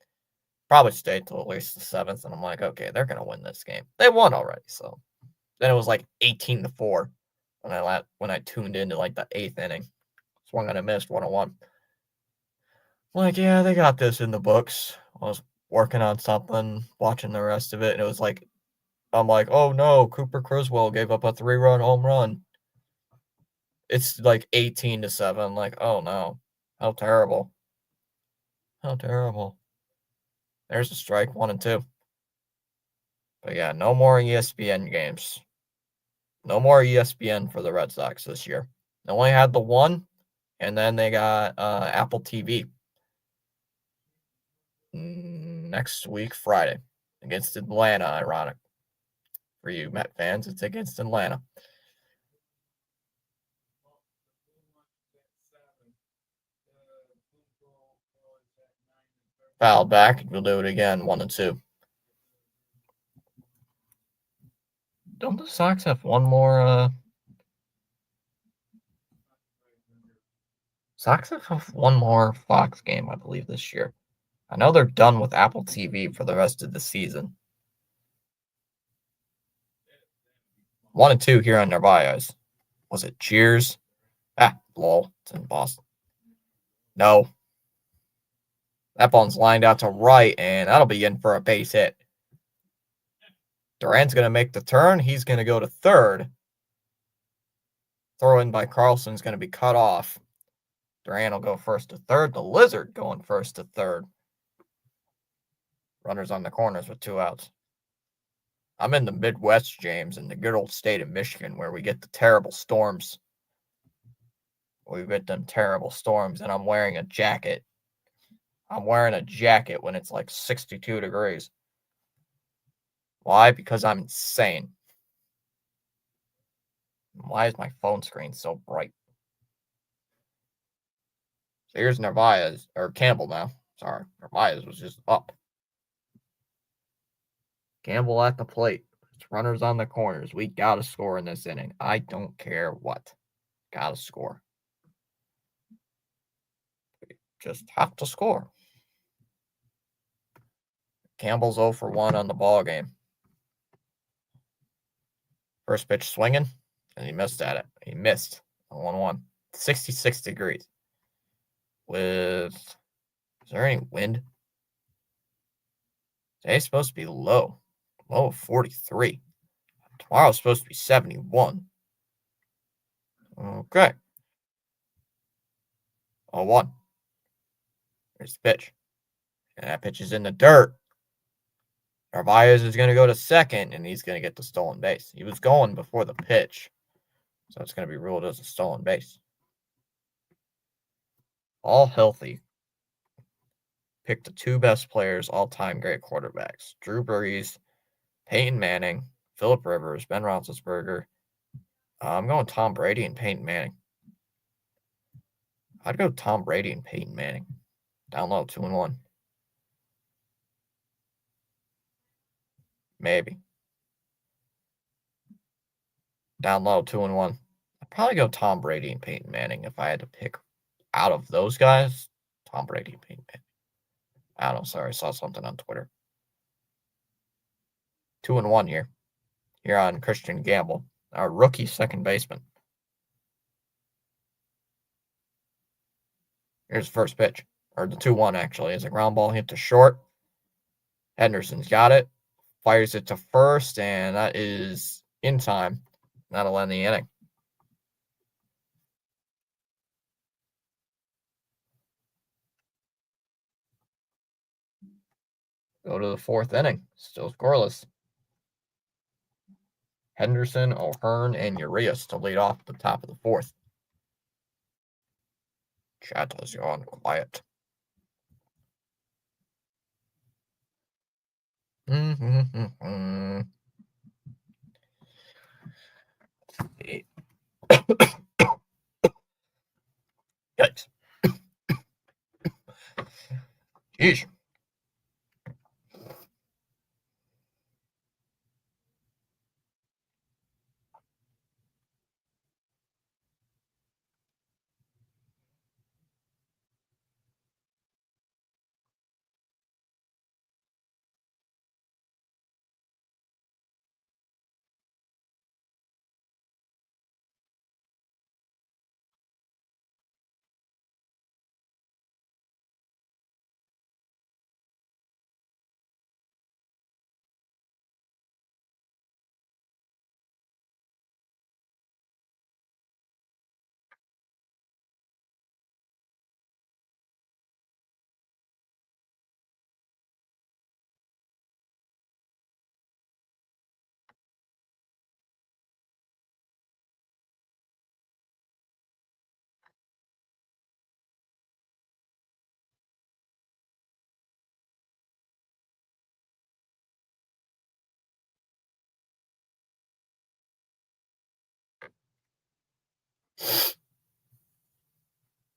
Probably stayed till at least the 7th. And I'm like, okay, they're going to win this game. They won already. So then it was like 18-4 when I tuned into like the 8th inning. Swung on a miss, 1-1. Like, yeah, they got this in the books. I was working on something, watching the rest of it, and it was like, I'm like, oh no, Cooper Criswell gave up a 3-run home run. It's like 18-7. Like, oh no, how terrible. How terrible. There's a strike, 1-2. But yeah, no more ESPN games. No more ESPN for the Red Sox this year. They only had the 1, and then they got Apple TV. Next week, Friday, against Atlanta, ironic. For you Met fans, it's against Atlanta. Foul back. We'll do it again, 1-2. Don't the Sox have one more? Sox have one more Fox game, I believe, this year. I know they're done with Apple TV for the rest of the season. 1-2 here on Narvaez. Was it Cheers? Lol. It's in Boston. No. That ball's lined out to right, and that'll be in for a base hit. Duran's going to make the turn. He's going to go to 3rd. Throw in by Carlson's going to be cut off. Duran will go 1st to 3rd. The Lizard going 1st to 3rd. Runners on the corners with 2 outs. I'm in the Midwest, James, in the good old state of Michigan, where we get the terrible storms. We get them terrible storms, and I'm wearing a jacket. I'm wearing a jacket when it's like 62 degrees. Why? Because I'm insane. Why is my phone screen so bright? So here's Narvaez, or Campbell now. Sorry, Narvaez was just up. Campbell at the plate. It's runners on the corners. We gotta score in this inning. I don't care what. Gotta score. We just have to score. Campbell's 0 for 1 on the ball game. First pitch swinging, and he missed at it. He missed on 1-1. 66 degrees. Is there any wind? Today's supposed to be low of 43. Tomorrow's supposed to be 71. Okay. 0-1. There's the pitch. And that pitch is in the dirt. Narvaez is going to go to second, and he's going to get the stolen base. He was going before the pitch, so it's going to be ruled as a stolen base. All healthy. Pick the 2 best players, all-time great quarterbacks. Drew Brees, Peyton Manning, Phillip Rivers, Ben Roethlisberger. I'm going Tom Brady and Peyton Manning. I'd go Tom Brady and Peyton Manning. Down low, 2-1. Maybe. Down low, 2-1. I'd probably go Tom Brady and Peyton Manning if I had to pick out of those guys. Tom Brady and Peyton Manning. I don't know. Sorry, I saw something on Twitter. 2-1 here. Here on Christian Gamble, our rookie second baseman. Here's the first pitch, or the 2-1 actually. It's a ground ball hit to short. Henderson's got it, fires it to first, and that is in time. That'll end the inning. Go to the 4th inning. Still scoreless. Henderson, O'Hearn, and Urias to lead off the top of the 4th. Chat has gone quiet. Yikes. Jeez.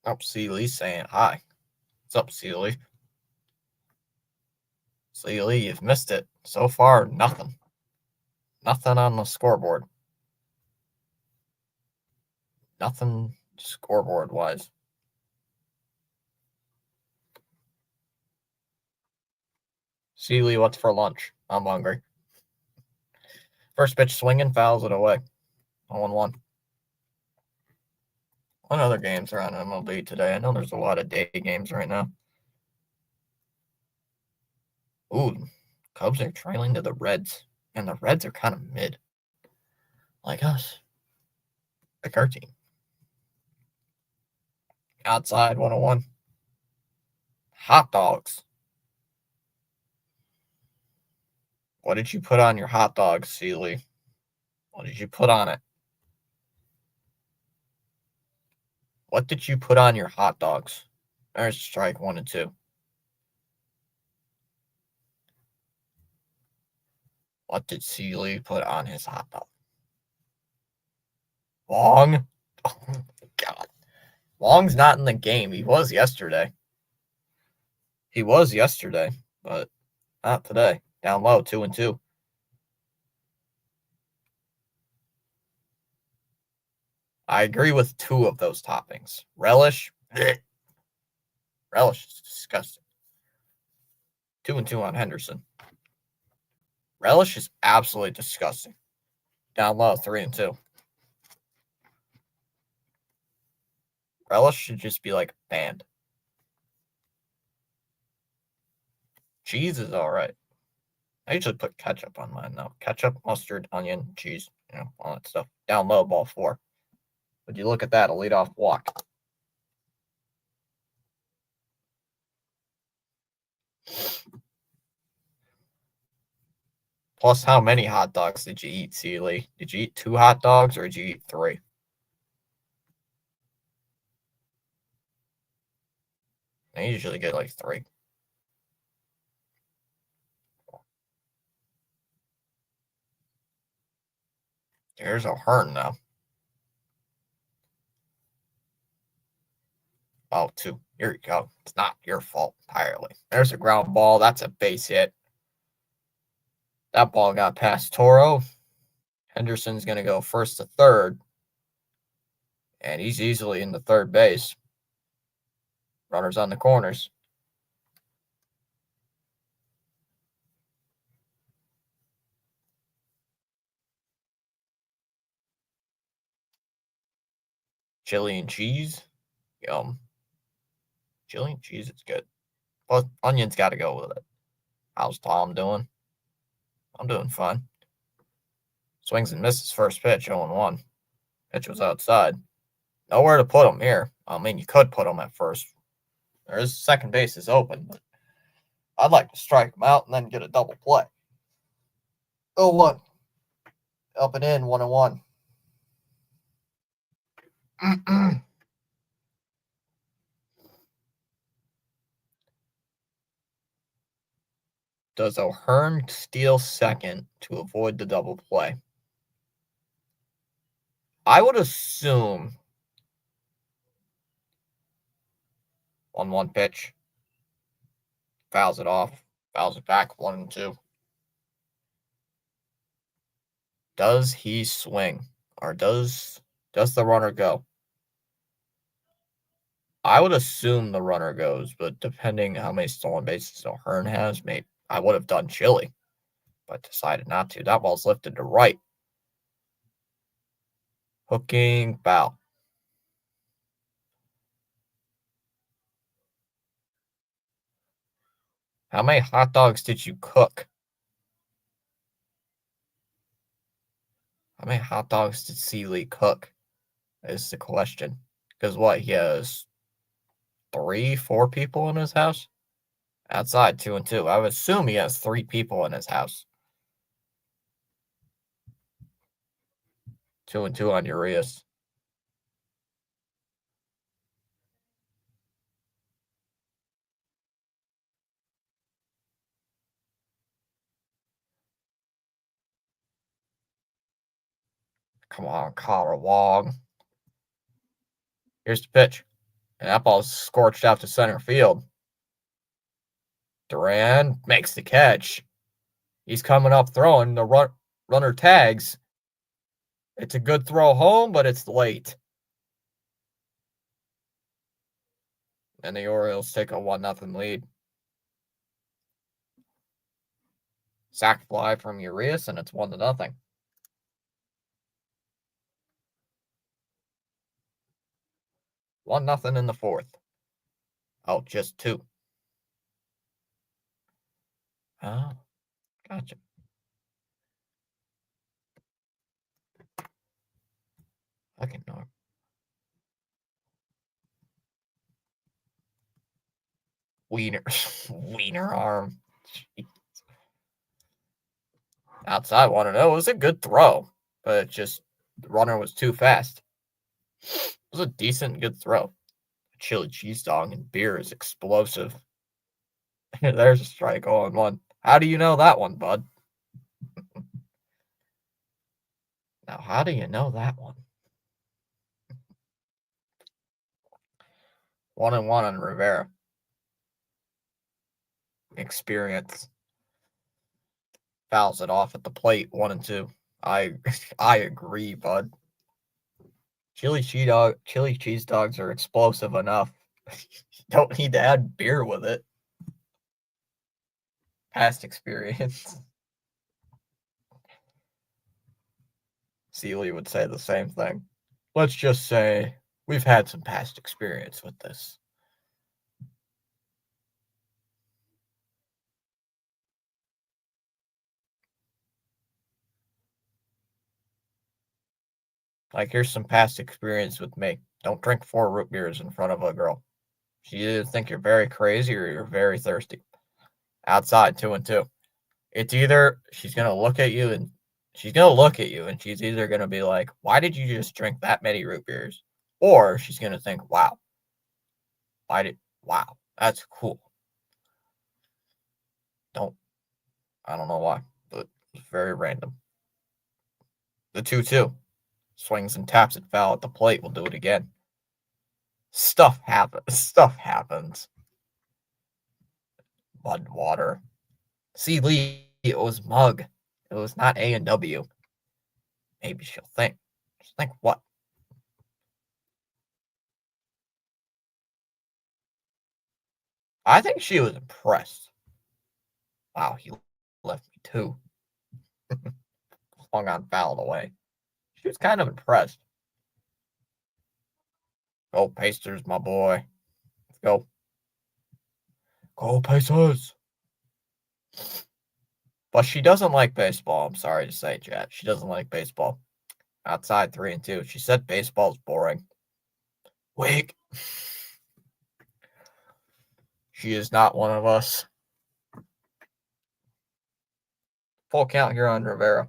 Oh, Seeley's saying hi. What's up, Seeley? Seeley, you've missed it. So far, nothing. Nothing on the scoreboard. Nothing scoreboard-wise. Seeley, what's for lunch? I'm hungry. First pitch swinging, fouls it away. 0-1. What other games are on MLB today? I know there's a lot of day games right now. Ooh, Cubs are trailing to the Reds, and the Reds are kind of mid. Like us. Like our team. Outside 101. Hot dogs. What did you put on your hot dog, Seeley? What did you put on it? What did you put on your hot dogs? There's strike 1 and 2. What did Seeley put on his hot dog? Long? Oh my God. Long's not in the game. He was yesterday. But not today. Down low, 2 and 2. I agree with 2 of those toppings. Relish. Bleh. Relish is disgusting. 2 and 2 on Henderson. Relish is absolutely disgusting. Down low, 3 and 2. Relish should just be like banned. Cheese is alright. I usually put ketchup on mine though. Ketchup, mustard, onion, cheese, all that stuff. Down low, ball 4. Would you look at that? A leadoff walk. Plus, how many hot dogs did you eat, Seeley? Did you eat 2 hot dogs or did you eat 3? I usually get like 3. There's O'Hearn now. Oh, 2. Here you go. It's not your fault entirely. There's a ground ball. That's a base hit. That ball got past Toro. Henderson's going to go first to third. And he's easily in the third base. Runners on the corners. Chili and cheese. Yum. Chili and cheese is good. But onion's got to go with it. How's Tom doing? I'm doing fine. Swings and misses first pitch, 0-1. Pitch was outside. Nowhere to put him here. I mean, you could put him at first. His second base is open, but I'd like to strike him out and then get a double play. 0-1. Up and in, 1-1. Does O'Hearn steal second to avoid the double play? I would assume 1-1 pitch. Fouls it off. Fouls it back, 1-2. Does he swing? Or does the runner go? I would assume the runner goes, but depending how many stolen bases O'Hearn has, maybe I would have done Chili, but decided not to. That ball's lifted to right. Hooking foul. How many hot dogs did you cook? How many hot dogs did Seeley cook? Is the question. Because what, he has 3, 4 people in his house? Outside, 2 and 2. I would assume he has 3 people in his house. 2 and 2 on Urias. Come on, Collar Wong. Here's the pitch. And that ball's scorched out to center field. Duran makes the catch. He's coming up throwing. The runner tags. It's a good throw home, but it's late. And the Orioles take a 1-0 lead. Sac fly from Urias, and it's 1-0. 1-0 in the fourth. Oh, just 2. Oh, gotcha. I can know. Wiener arm. Outside 1-0. It was a good throw, but just the runner was too fast. It was a decent, good throw. Chili cheese dog and beer is explosive. There's a strike 0-1. How do you know that one, bud? Now, how do you know that one? 1-1 on Rivera. Experience. Fouls it off at the plate. 1-2. I agree, bud. Chili cheese dogs are explosive enough. You don't need to add beer with it. Past experience. Seeley would say the same thing. Let's just say we've had some past experience with this. Like, here's some past experience with me. Don't drink 4 root beers in front of a girl. She either think you're very crazy or you're very thirsty. Outside, 2-2. It's either she's gonna look at you and she's either gonna be like, "Why did you just drink that many root beers?" Or she's gonna think, "Wow, wow, that's cool." I don't know why, but it's very random. The 2-2 swings and taps it foul at the plate. We'll do it again. Stuff happens. Stuff happens. Mud water. See, Lee, it was mug. It was not A&W. Maybe she'll think. She'll think what? I think she was impressed. Wow, he left me too. Swung on, fouled away. She was kind of impressed. Go Pacers, my boy. Let's go. Go Pacers. But she doesn't like baseball. I'm sorry to say, Chad. She doesn't like baseball. Outside 3-2. She said baseball's boring. Wake. She is not one of us. Full count here on Rivera.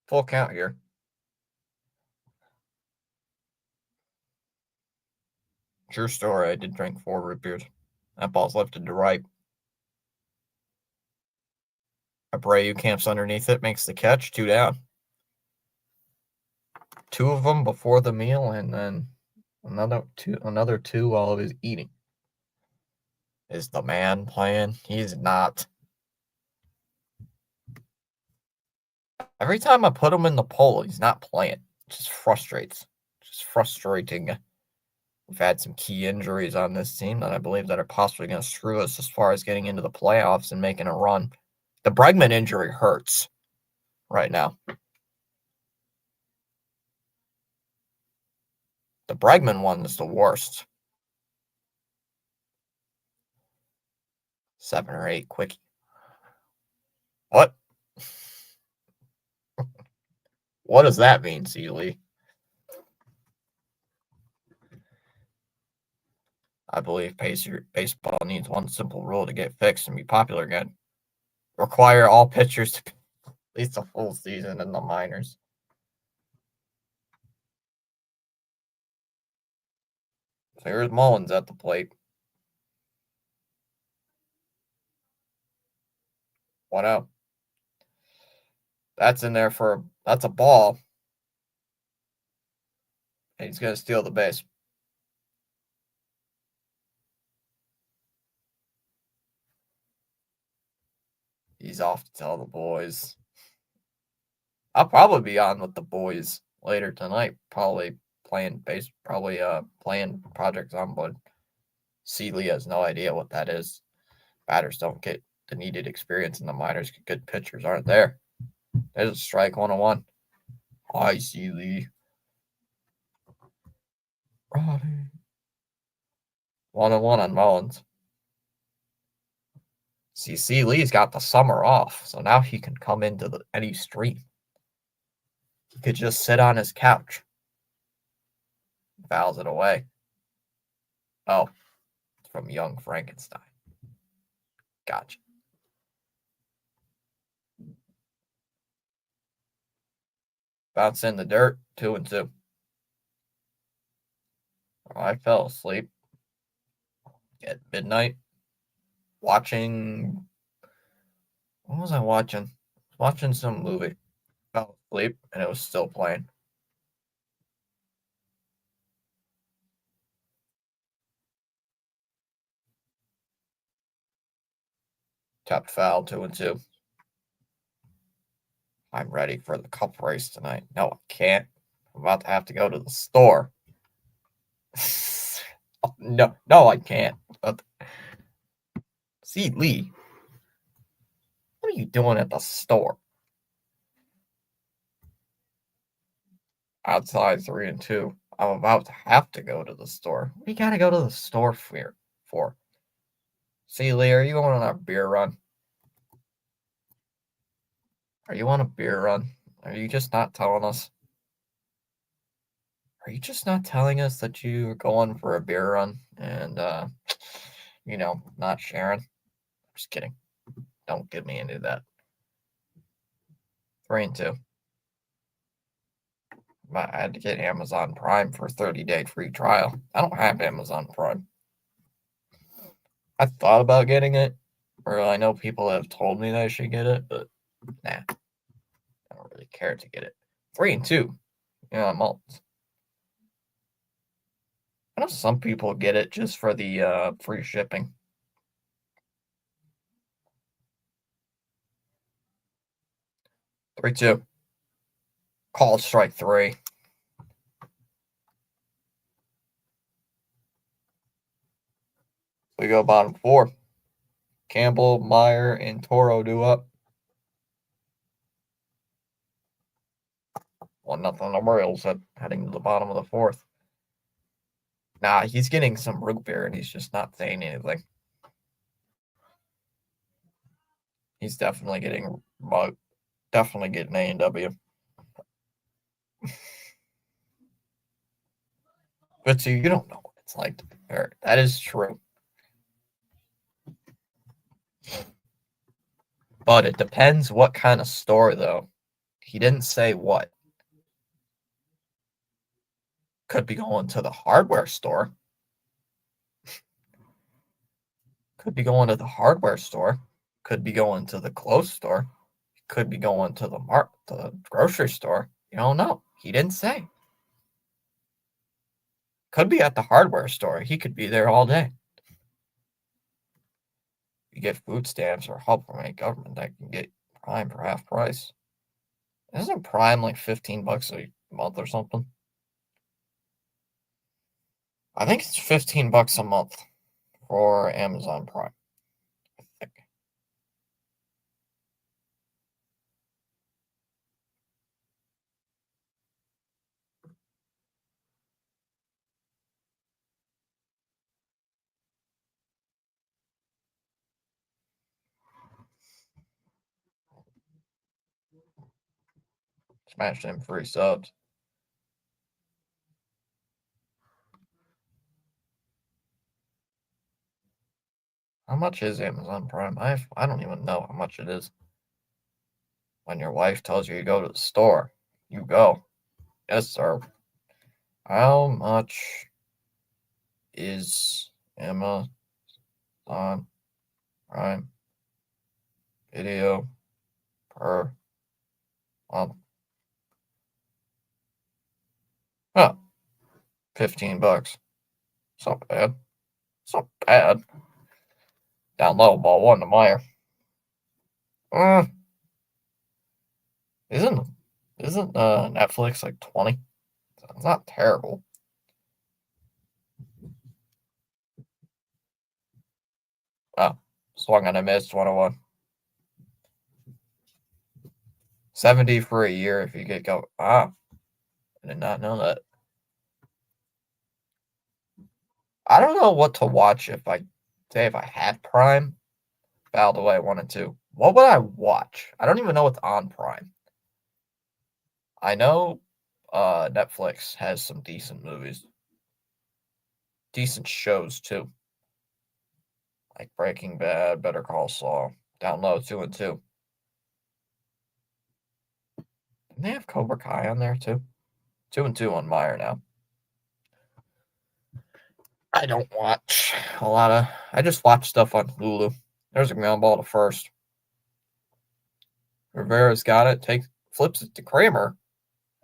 Full count here. True story. I did drink 4 root beers. That ball's lifted to right. Abreu camps underneath it, makes the catch. 2 down. 2 of them before the meal, and then another two while he was eating. Is the man playing? He's not. Every time I put him in the poll, he's not playing. It just frustrates. Just frustrating. We've had some key injuries on this team that I believe that are possibly going to screw us as far as getting into the playoffs and making a run. The Bregman injury hurts right now. The Bregman one is the worst. 7 or 8 quickie. What? What does that mean, Seeley? I believe baseball needs one simple rule to get fixed and be popular again. Require all pitchers to at least a full season in the minors. So here's Mullins at the plate. 1-0. That's in there that's a ball. And he's going to steal the base. He's off to tell the boys. I'll probably be on with the boys later tonight. Probably playing Project Zomboid. Seeley has no idea what that is. Batters don't get the needed experience in the minors. Good pitchers aren't there. There's a strike 1-1. Hi, Seeley. 1-1 on Mullins. See, Lee's got the summer off, so now he can come into any stream. He could just sit on his couch. Fouls it away. Oh. from Young Frankenstein. Gotcha. Bounce in the dirt, 2-2. I fell asleep at midnight watching. What was I watching? Watching some movie. Fell asleep and it was still playing. Tapped foul, 2-2. I'm ready for the cup race tonight. No, I can't. I'm about to have to go to the store. No, I can't. But see, Lee, what are you doing at the store? Outside 3-2. I'm about to have to go to the store. What do you gotta go to the store for? See, Lee, are you going on a beer run? Are you on a beer run? Are you just not telling us? Are you just not telling us that you're going for a beer run and not sharing? Just kidding. Don't get me into that. 3-2. I had to get Amazon Prime for a 30-day free trial. I don't have Amazon Prime. I thought about getting it, or I know people have told me that I should get it, but nah, I don't really care to get it. 3-2. Mults. I know some people get it just for the free shipping. 3-2. Call strike 3. We go bottom 4. Campbell, Meyer, and Toro do up. 1-0 Orioles heading to the bottom of the 4th. Nah, he's getting some root beer and he's just not saying anything. He's definitely getting mugged. Definitely getting A&W. But see, you don't know what it's like to be hurt. That is true. But it depends what kind of store, though. He didn't say what. Could be going to the hardware store. Could be going to the hardware store. Could be going to the clothes store. Could be going to the grocery store. You don't know. He didn't say. Could be at the hardware store. He could be there all day. You get food stamps or help from a government that can get Prime for half price. Isn't Prime like $15 a month or something? I think it's $15 a month for Amazon Prime. I think. Smash them free subs. How much is Amazon Prime? I don't even know how much it is. When your wife tells you to go to the store, you go. Yes, sir. How much is Amazon Prime Video per month? Huh, $15. It's not bad. It's not bad. Download ball 1 to Meyer. Uh, isn't Netflix like 20? It's not terrible. Oh, swung and I missed 101. 70 for a year if you get go. Ah, I did not know that. I don't know what to watch if I had Prime. Fouled away 1-2. What would I watch? I don't even know what's on Prime. I know Netflix has some decent movies. Decent shows too. Like Breaking Bad, Better Call Saul. Down low, 2-2. Didn't they have Cobra Kai on there too? 2-2 on Meyer now. I don't watch a lot of. I just watch stuff on Hulu. There's a ground ball to first. Rivera's got it. Flips it to Kramer,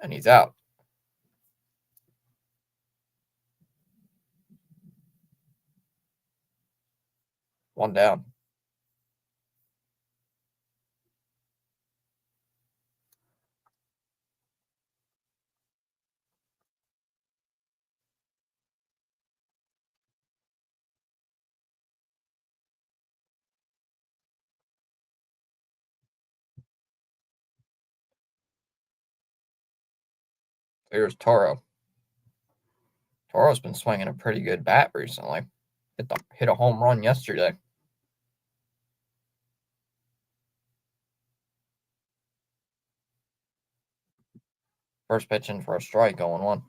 and he's out. One down. Here's Toro. Toro's been swinging a pretty good bat recently. Hit a home run yesterday. First pitch in for a strike, 0-1.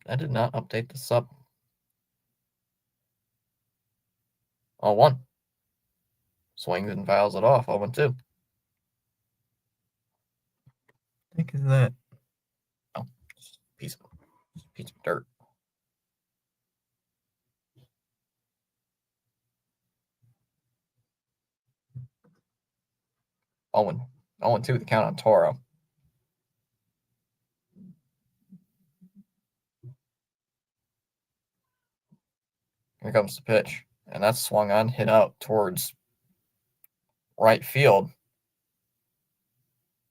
I did not update the sub. 0-1. Swings and fouls it off, 0-2. I think is that? Oh, piece of dirt. 0-2 the count on Toro. Here comes the pitch, and that's swung on, hit out towards right field,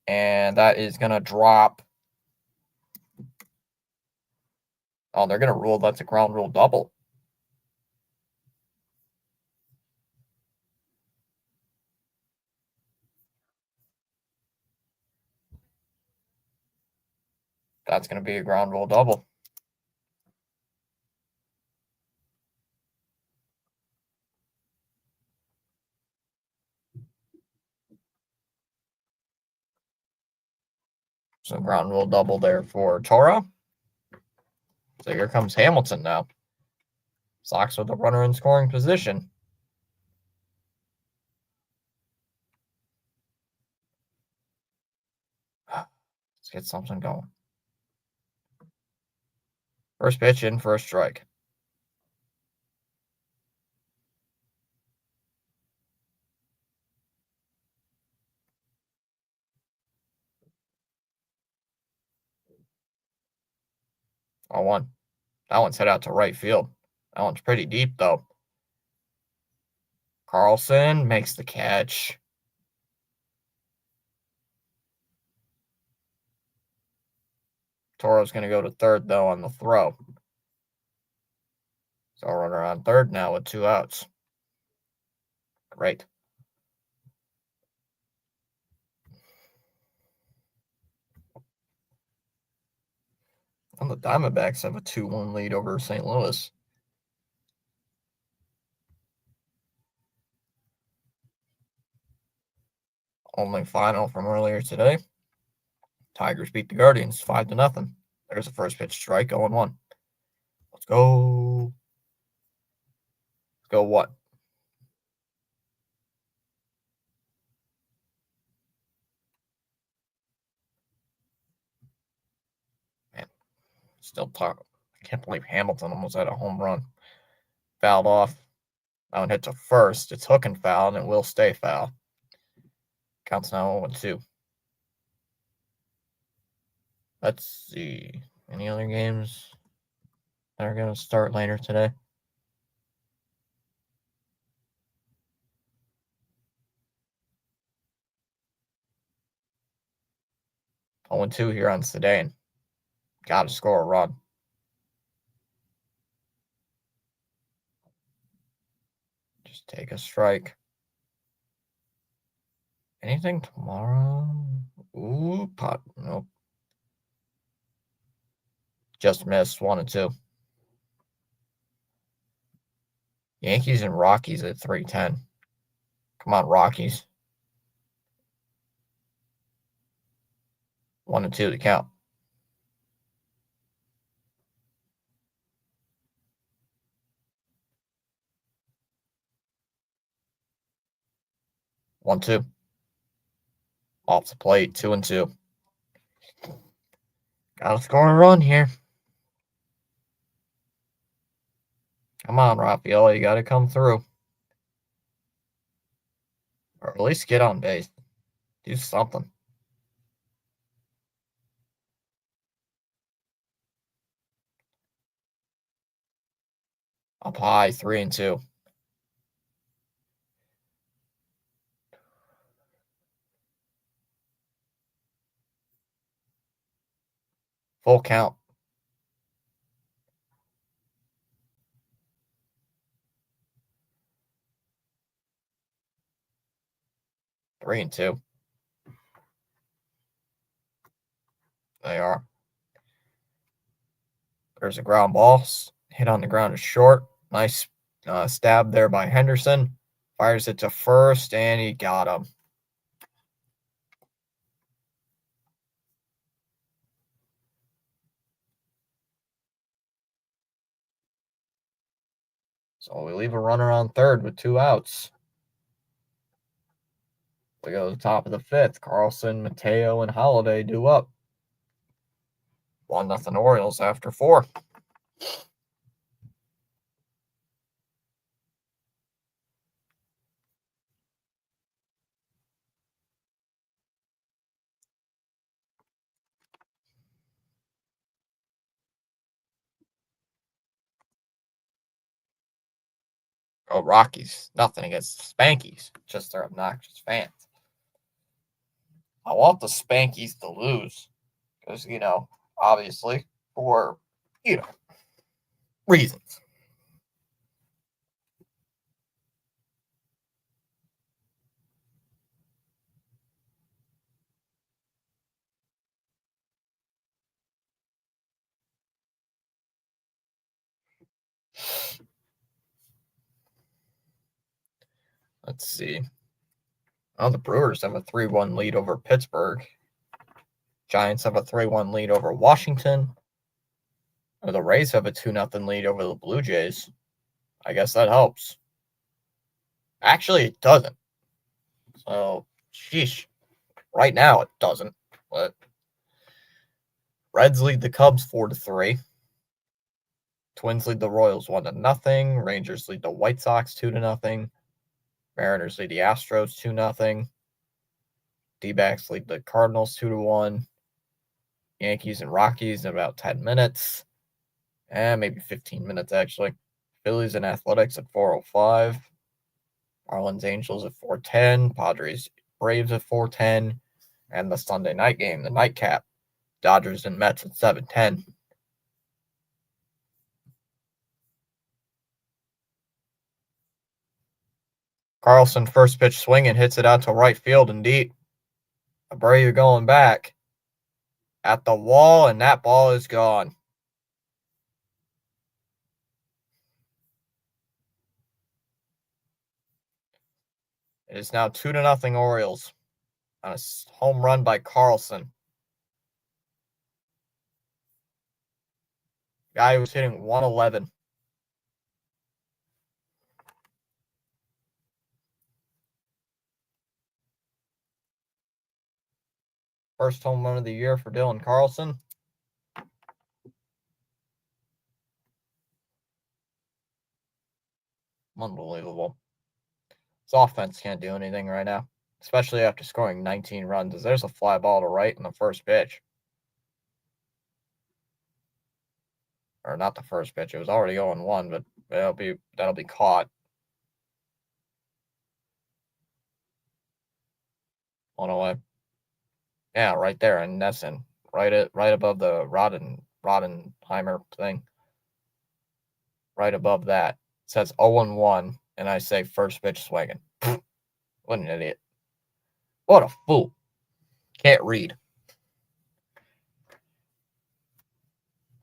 and that is going to drop. Oh, they're going to rule that's a ground rule double. That's going to be a ground rule double. So ground rule double there for Toro. So here comes Hamilton now. Sox with a runner in scoring position. Let's get something going. First pitch in for a strike. Oh, 1. That one's hit out to right field. That one's pretty deep, though. Carlson makes the catch. Toro's going to go to third, though, on the throw. So runner on third now with 2 outs. Great. And the Diamondbacks have a 2-1 lead over St. Louis. Only final from earlier today. Tigers beat the Guardians 5-0. There's a first pitch strike, 0-1. Let's go. Let's go what? Man, still talk. I can't believe Hamilton almost had a home run. Fouled off. That one hit to first. It's hook and foul, and it will stay foul. Counts now 0-2. Let's see. Any other games that are going to start later today? Oh, 0-2 here on Sedan. Got to score a run. Just take a strike. Anything tomorrow? Ooh, pot. Nope. Just missed 1-2. Yankees and Rockies at 3:10. Come on, Rockies. 1-2 to count. 1-2. Off the plate, 2-2. Gotta score a run here. Come on, Rafael, you gotta come through. Or at least get on base. Do something. Up high, 3-2. Full count. Three and two. They are. There's a ground ball. Hit on the ground is short. Nice stab there by Henderson. Fires it to first, and he got him. So we leave a runner on third with 2 outs. We go to the top of the fifth. Carlson, Mateo, and Holiday due up. 1-0 Orioles after 4. Oh, Rockies. Nothing against the Spankies. Just their obnoxious fans. I want the Spankies to lose. Because, obviously, for, reasons. Let's see. The Brewers have a 3-1 lead over Pittsburgh. Giants have a 3-1 lead over Washington. The Rays have a 2-0 lead over the Blue Jays. I guess that helps. Actually, it doesn't. So, sheesh. Right now, it doesn't. But Reds lead the Cubs 4-3. Twins lead the Royals 1-0. Rangers lead the White Sox 2-0. Mariners lead the Astros 2-0. D-backs lead the Cardinals 2-1. Yankees and Rockies in about 10 minutes. Maybe 15 minutes, actually. Phillies and Athletics at 4:05. Marlins Angels at 4:10. Padres Braves at 4:10. And the Sunday night game, the nightcap, Dodgers and Mets at 7:10. Carlson first pitch swinging, hits it out to right field and deep. Abreu going back at the wall, and that ball is gone. It is now 2-0 Orioles on a home run by Carlson. Guy who was hitting 111. First home run of the year for Dylan Carlson. Unbelievable. His offense can't do anything right now, especially after scoring 19 runs. As there's a fly ball to right in the first pitch. Or not the first pitch. It was already 0-1, but that'll be caught. One away. Yeah, right there in Nesson. Right above the Rodenheimer thing. Right above that. It says 0-1, and I say first pitch swinging. What an idiot. What a fool. Can't read.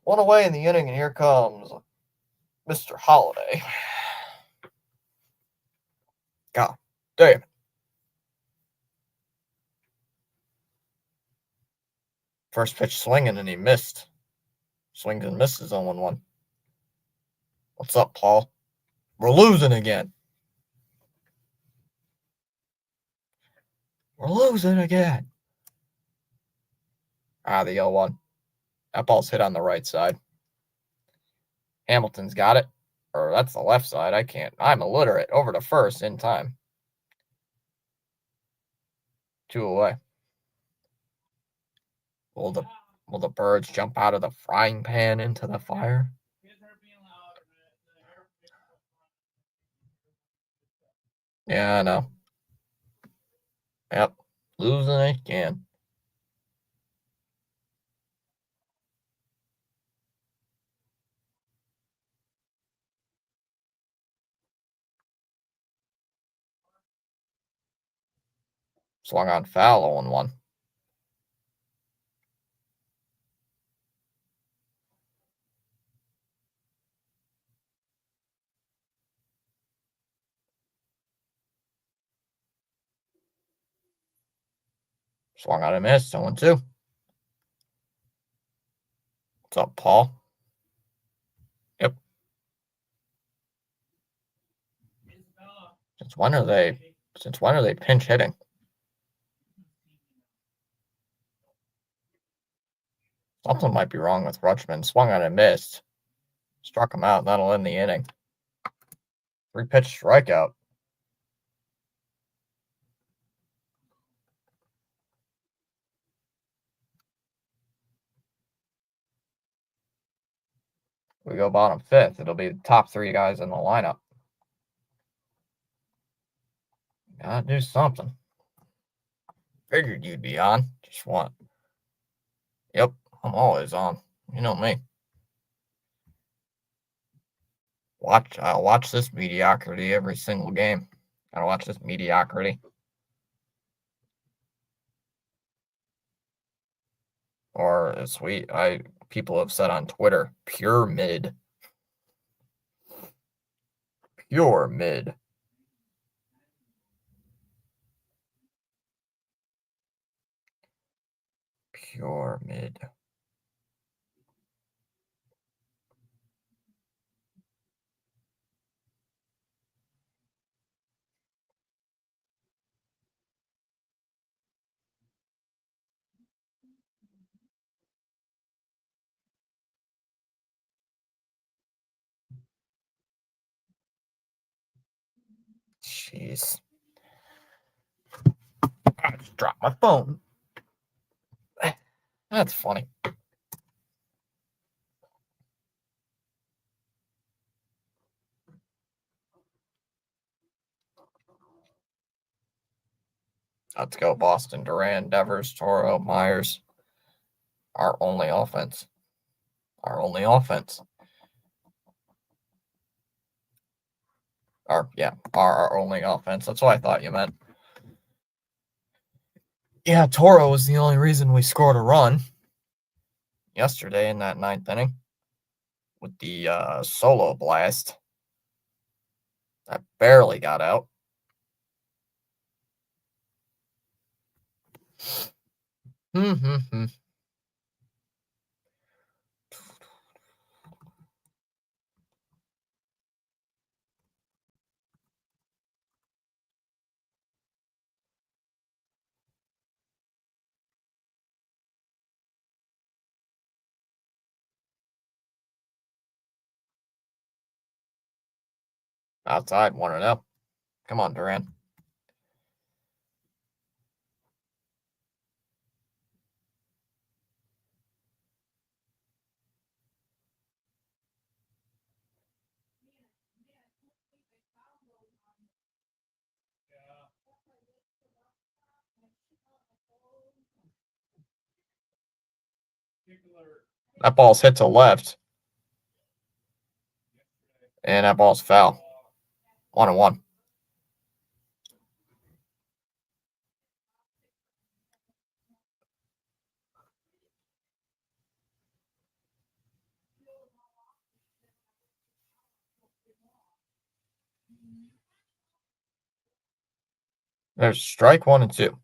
One away in the inning, and here comes Mr. Holiday. God damn it. First pitch swinging, and he missed. Swings and misses 0-1. What's up, Paul? We're losing again. We're losing again. The 0-1. That ball's hit on the right side. Hamilton's got it. Or that's the left side. I can't. I'm illiterate. Over to first in time. 2 away. Will the birds jump out of the frying pan into the fire? Yeah, I know. Yep. Losing again. Swung on foul 0-1. Swung on a miss 0-2. What's up, Paul? Yep. Since when are they pinch hitting? Something might be wrong with Rutschman. Swung on and missed. Struck him out. That'll end the inning. 3-pitch strikeout. We go bottom fifth. It'll be the top 3 guys in the lineup. Gotta do something. Figured you'd be on. Just want. Yep, I'm always on. You know me. I'll watch this mediocrity every single game. Gotta watch this mediocrity. Or as people have said on Twitter, pure mid. Pure mid. Pure mid. Jeez. I just dropped my phone. That's funny. Let's go Boston. Duran, Devers, Toro, Myers. Our only offense. Our only offense. Our only offense. That's what I thought you meant. Yeah, Toro was the only reason we scored a run yesterday in that 9th inning with the solo blast that barely got out. Outside, 1-0. Come on, Duran. That ball's hit to left. And that ball's foul. 1-1. There's strike 1 and 2.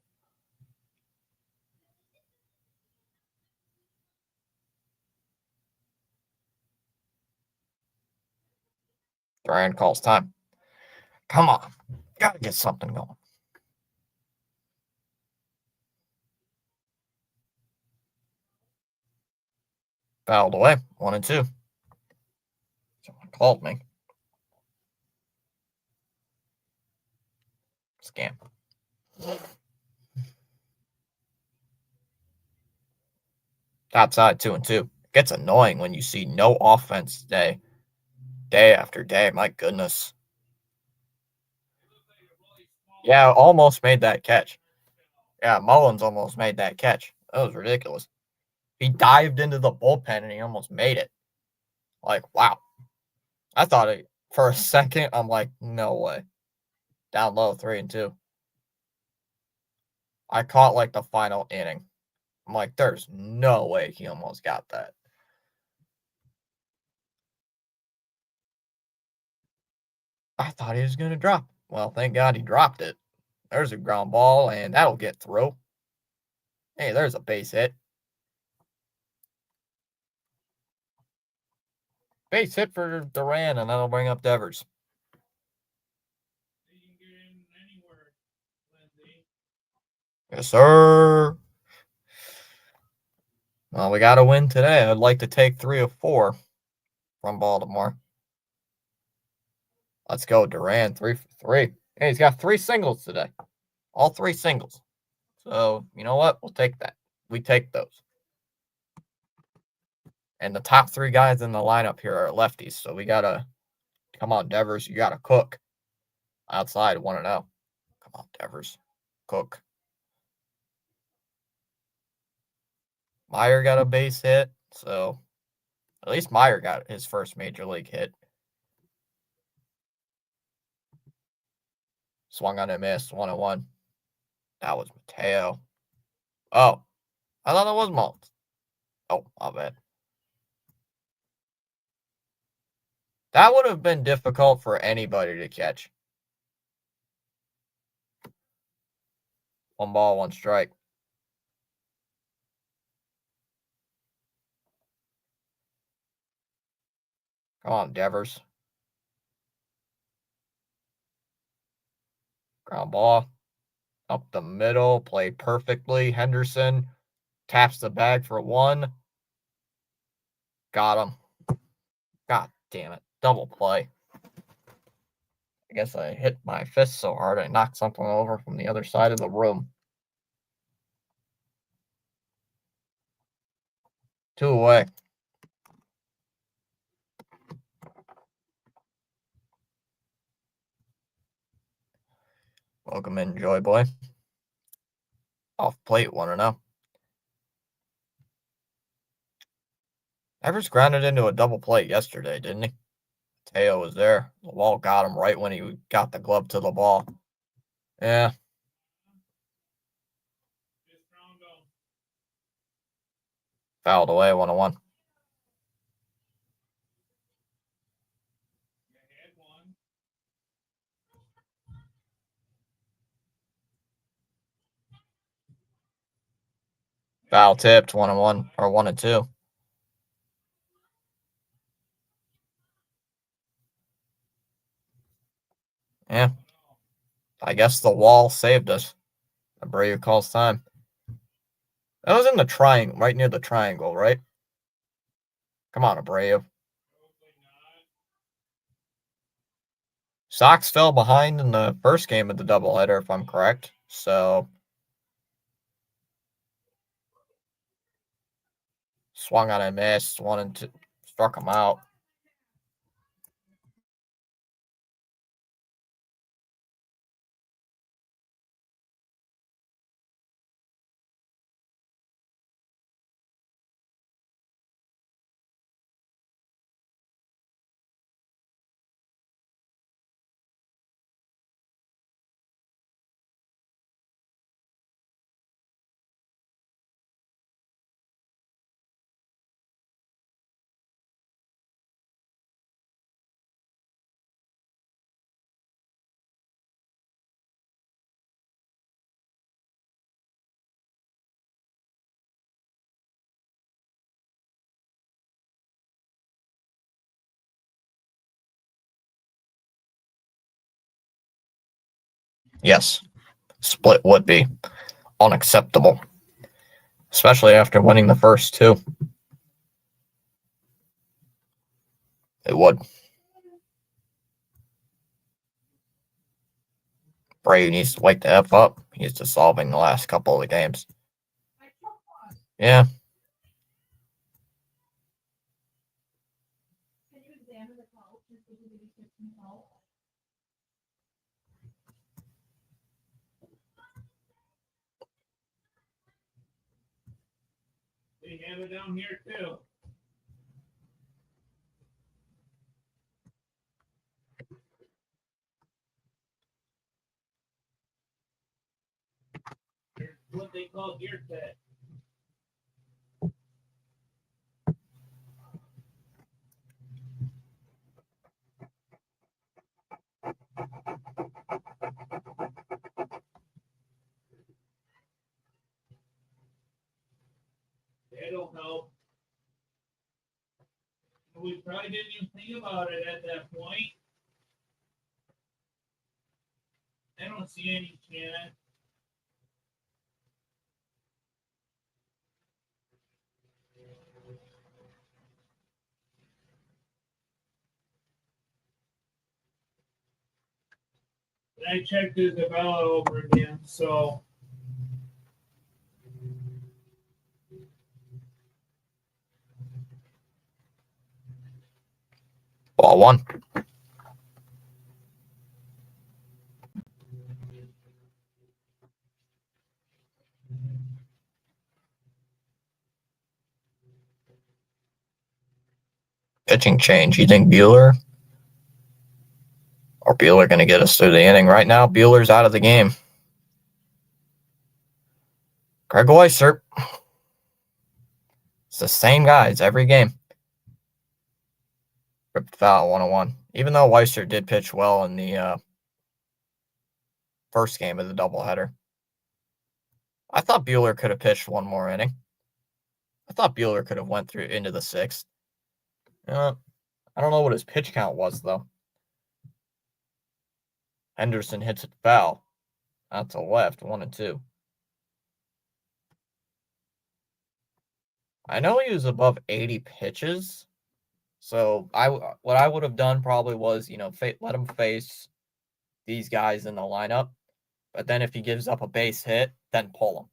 Duran calls time. Come on. Gotta get something going. Fouled away. 1-2. Someone called me. Scam. Outside 2-2. It gets annoying when you see no offense day after day. My goodness. Yeah, almost made that catch. Yeah, Mullins almost made that catch. That was ridiculous. He dived into the bullpen and he almost made it. Like, wow. I thought it for a second. I'm like, no way. Down low, 3-2. I caught like the final inning. I'm like, there's no way he almost got that. I thought he was going to drop. Well, thank God he dropped it. There's a ground ball, and that'll get through. Hey, there's a base hit. Base hit for Duran, and that'll bring up Devers. Yes, sir. Well, we got to win today. I'd like to take 3 of 4 from Baltimore. Let's go, Duran, 3 for 3. Hey, he's got 3 singles today. All 3 singles. So, you know what? We'll take that. We take those. And the top 3 guys in the lineup here are lefties. So we got to, come on, Devers, you got to cook. Outside, 1-0. Come on, Devers, cook. Meyer got a base hit. So at least Meyer got his first major league hit. Swung on and missed, 1-1. That was Mateo. Oh, I thought that was Mullins. Oh, my bad. That would have been difficult for anybody to catch. 1 ball, 1 strike. Come on, Devers. Ground ball. Up the middle. Played perfectly. Henderson taps the bag for 1. Got him. God damn it. Double play. I guess I hit my fist so hard I knocked something over from the other side of the room. 2 away. Welcome in, Joy Boy. Off plate, 1-0. Evers grounded into a double play yesterday, didn't he? Teo was there. The wall got him right when he got the glove to the ball. Yeah. Fouled away, 1-1. Foul tipped, 1-1 or 1-2. Yeah. I guess the wall saved us. Abreu calls time. That was in the triangle, right near the triangle, right? Come on, Abreu. Sox fell behind in the first game of the doubleheader, if I'm correct. So swung on and missed, 1-2, struck him out. Yes, split would be unacceptable, especially after winning the first 2. It would. Brady needs to wake the F up. He's just solving the last couple of the games. Yeah. They have it down here too. Here's what they call gear set. That'll help. We probably didn't even think about it at that point. I don't see any chance. And I checked Isabella over again, so Ball one. Pitching change. You think Bueller or Bueller going to get us through the inning? Right now, Bueller's out of the game. Greg Weissert. It's the same guys every game. Ripped foul 101. Even though Weissert did pitch well in the first game of the doubleheader. I thought Bueller could have pitched one more inning. I thought Bueller could have went through into the sixth. I don't know what his pitch count was, though. Henderson hits it foul. Out to left, 1-2. I know he was above 80 pitches. So what I would have done probably was, let him face these guys in the lineup. But then if he gives up a base hit, then pull him.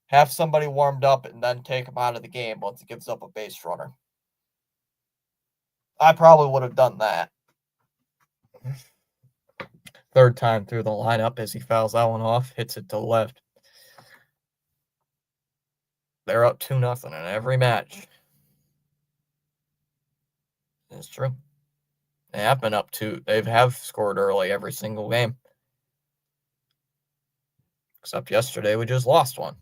Have somebody warmed up and then take him out of the game once he gives up a base runner. I probably would have done that. Third time through the lineup as he fouls that one off, hits it to left. They're up 2-0 in every match. It's true. They have been up 2. They have scored early every single game. Except yesterday we just lost one.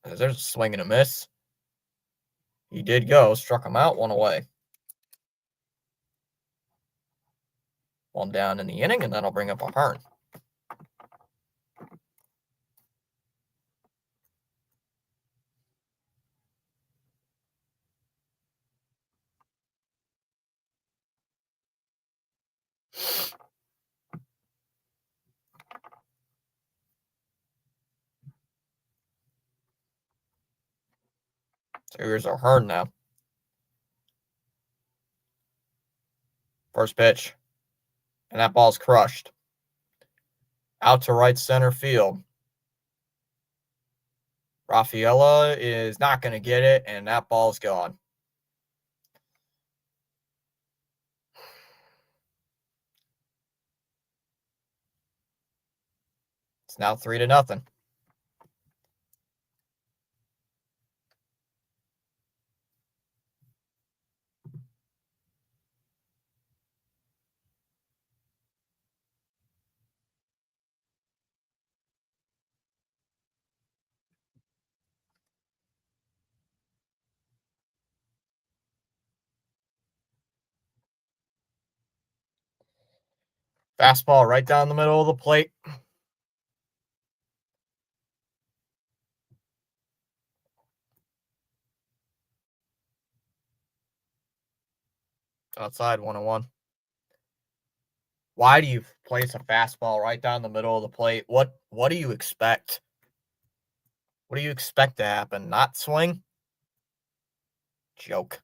There's a swing and a miss. He did go, struck him out, one away. One down in the inning, and that'll bring up a Hearn. So here's our Hearn now. First pitch. And that ball's crushed. Out to right center field. Rafaela is not going to get it, and that ball's gone. It's now 3-0. Fastball right down the middle of the plate. Outside, 1-1. Why do you place a fastball right down the middle of the plate? What do you expect? What do you expect to happen? Not swing? Joke.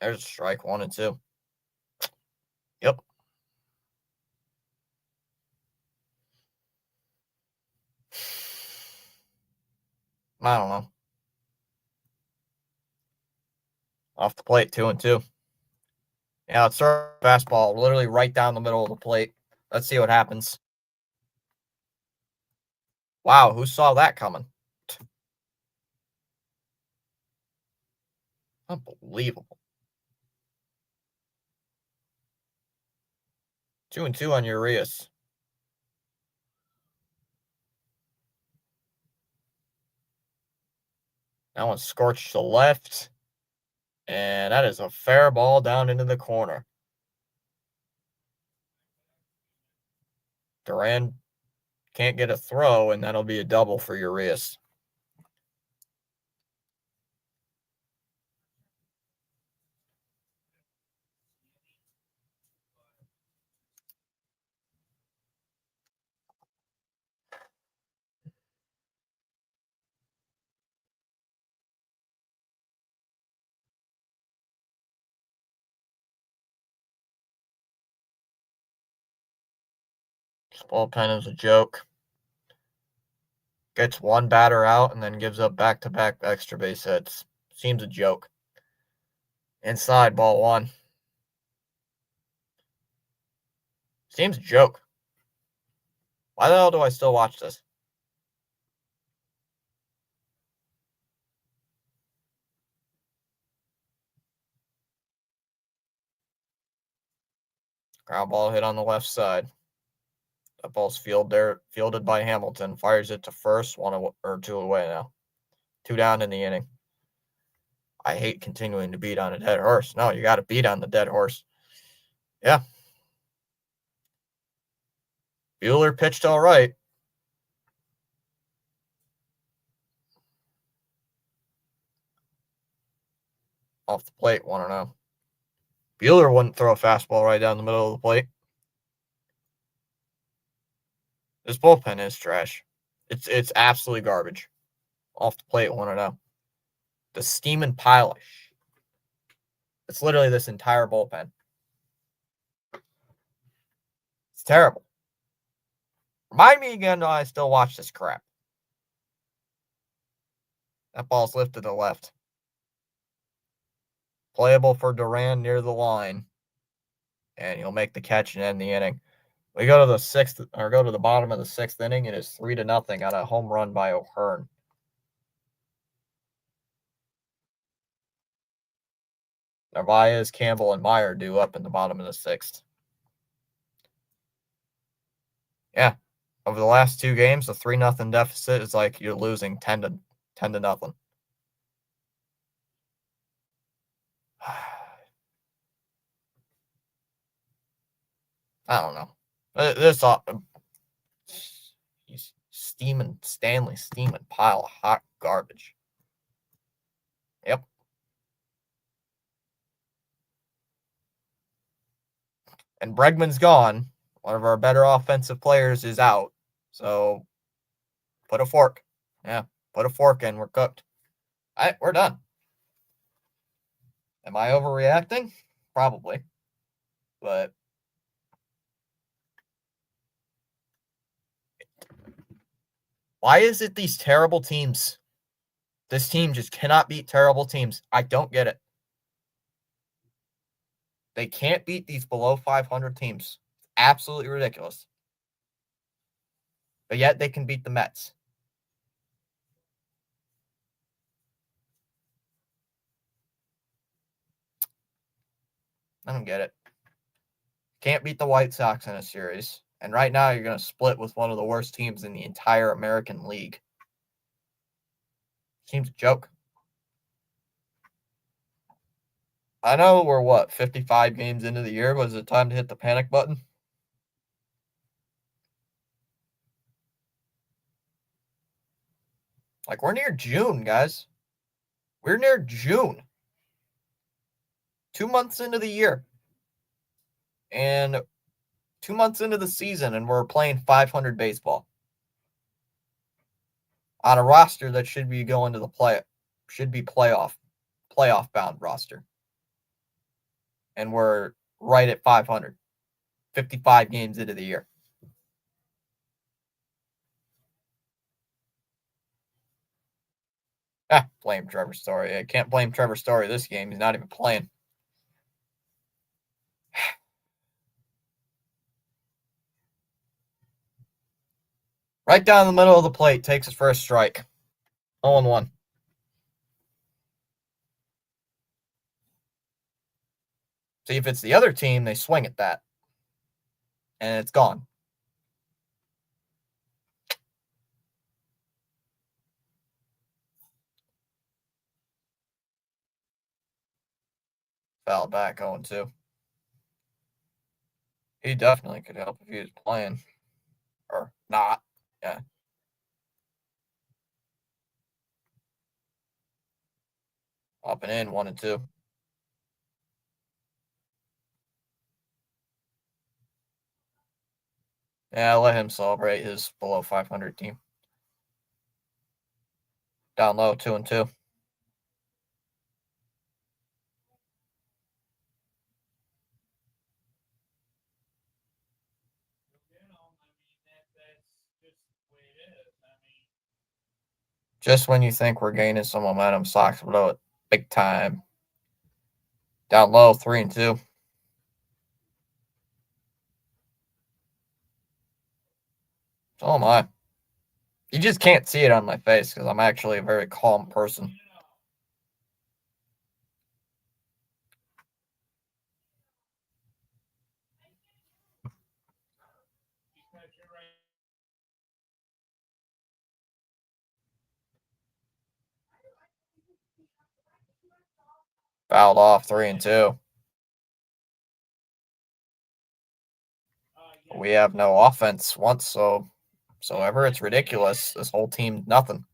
There's a strike, 1-2. Yep. I don't know. Off the plate, 2-2. Yeah, it's a fastball, literally right down the middle of the plate. Let's see what happens. Wow, who saw that coming? Unbelievable. 2-2 on Urias. That one scorched to left. And that is a fair ball down into the corner. Duran can't get a throw, and that'll be a double for Urias. This bullpen is a joke. Gets one batter out and then gives up back-to-back extra base hits. Seems a joke. Inside, ball one. Seems a joke. Why the hell do I still watch this? Ground ball hit on the left side. That ball's fielded by Hamilton. Fires it to first, 2 away now. 2 down in the inning. I hate continuing to beat on a dead horse. No, you got to beat on the dead horse. Yeah. Buehler pitched all right. Off the plate, 1-0. Buehler wouldn't throw a fastball right down the middle of the plate. This bullpen is trash. It's absolutely garbage. Off the plate, 1-0. The steaming pile. It's literally this entire bullpen. It's terrible. Remind me again that I still watch this crap. That ball's lifted to left. Playable for Duran near the line. And he'll make the catch and end the inning. We go to the bottom of the 6th inning. It is 3-0 on a home run by O'Hearn. Narvaez, Campbell, and Meyer due up in the bottom of the 6th. Yeah. Over the last 2 games, the 3-0 deficit is like you're losing 10-0. I don't know. This Stanley steaming pile of hot garbage. Yep. And Bregman's gone. One of our better offensive players is out. So put a fork. Yeah, put a fork in. We're cooked. All right, we're done. Am I overreacting? Probably. But why is it these terrible teams? This team just cannot beat terrible teams. I don't get it. They can't beat these below 500 teams. Absolutely ridiculous. But yet they can beat the Mets. I don't get it. Can't beat the White Sox in a series. And right now you're going to split with one of the worst teams in the entire American League. Seems a joke. I know we're 55 games into the year. Was it time to hit the panic button? Like, we're near June, guys. We're near June. 2 months into the year. And 2 months into the season, and we're playing 500 baseball. On a roster that should be going to the playoff bound roster. and we're right at 500, 55 games into the year. Blame Trevor Story. I can't blame Trevor Story this game. He's not even playing. Right down the middle of the plate, takes his first strike. 0-1. See, if it's the other team, they swing at that. And it's gone. Foul back 0-2. He definitely could help if he was playing. Or not. Yeah. Up and in, 1-2. Yeah, let him celebrate his below 500 team. Down low, 2-2. Just when you think we're gaining some momentum, Sox blow it big time. Down low, 3-2. So am I. You just can't see it on my face because I'm actually a very calm person. Fouled off, 3-2. We have no offense once, so ever it's ridiculous. This whole team, nothing.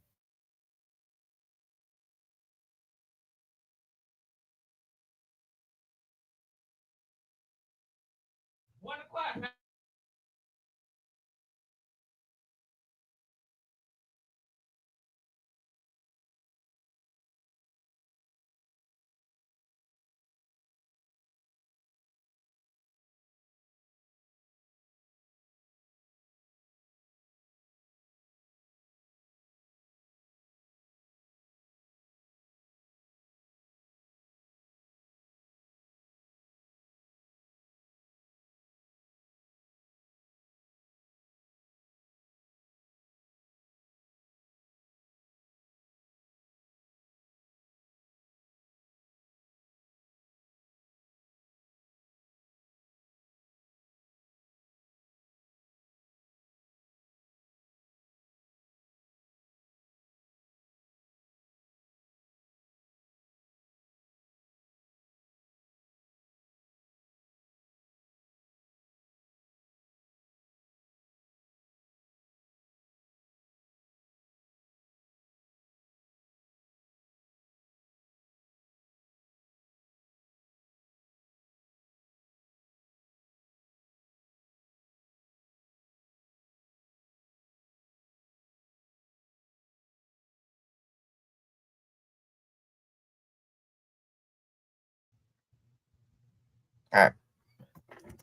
All right.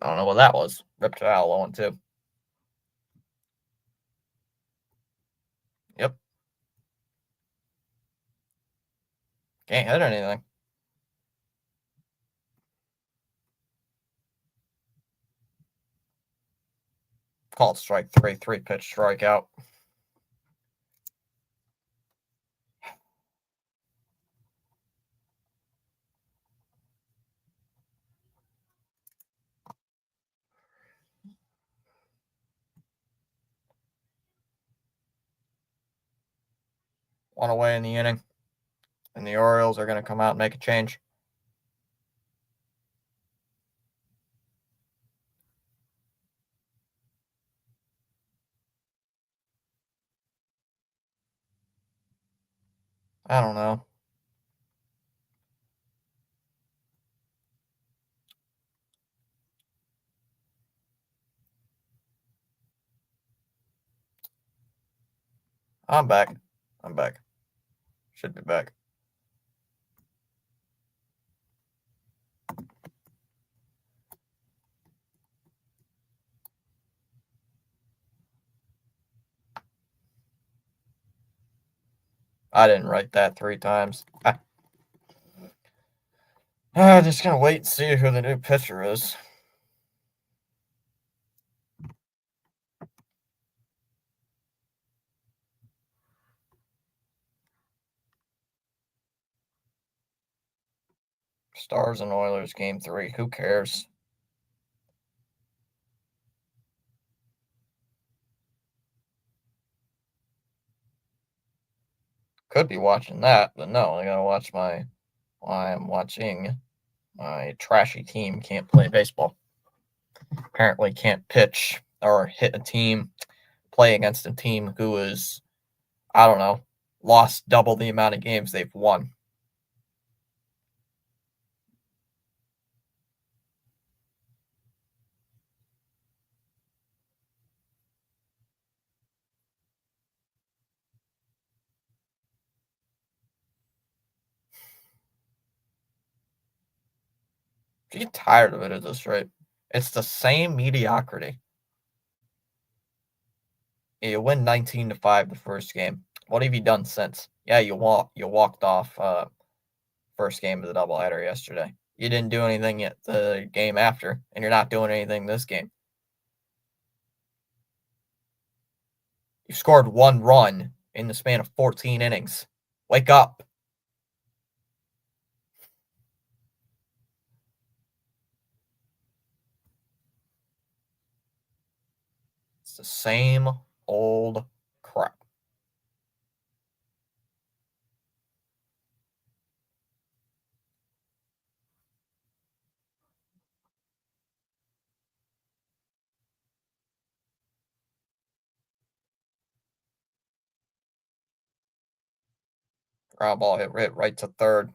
I don't know what that was. Ripped foul, 0-2. Yep. Can't hit anything. Called strike 3, 3-pitch strikeout. One away in the inning. And the Orioles are going to come out and make a change. I don't know. I'm back. Should be back. I didn't write that 3 times. I'm just gonna wait and see who the new pitcher is. Stars and Oilers game 3. Who cares? Could be watching that, but no, I gotta watch I am watching my trashy team can't play baseball. Apparently can't pitch or hit a team, play against a team who is, I don't know, lost double the amount of games they've won. You get tired of it at this rate. It's the same mediocrity. You win 19-5 the first game. What have you done since? Yeah, you walked off first game of the doubleheader yesterday. You didn't do anything yet the game after, and you're not doing anything this game. You scored 1 run in the span of 14 innings. Wake up. It's the same old crap. Ground ball hit right to third.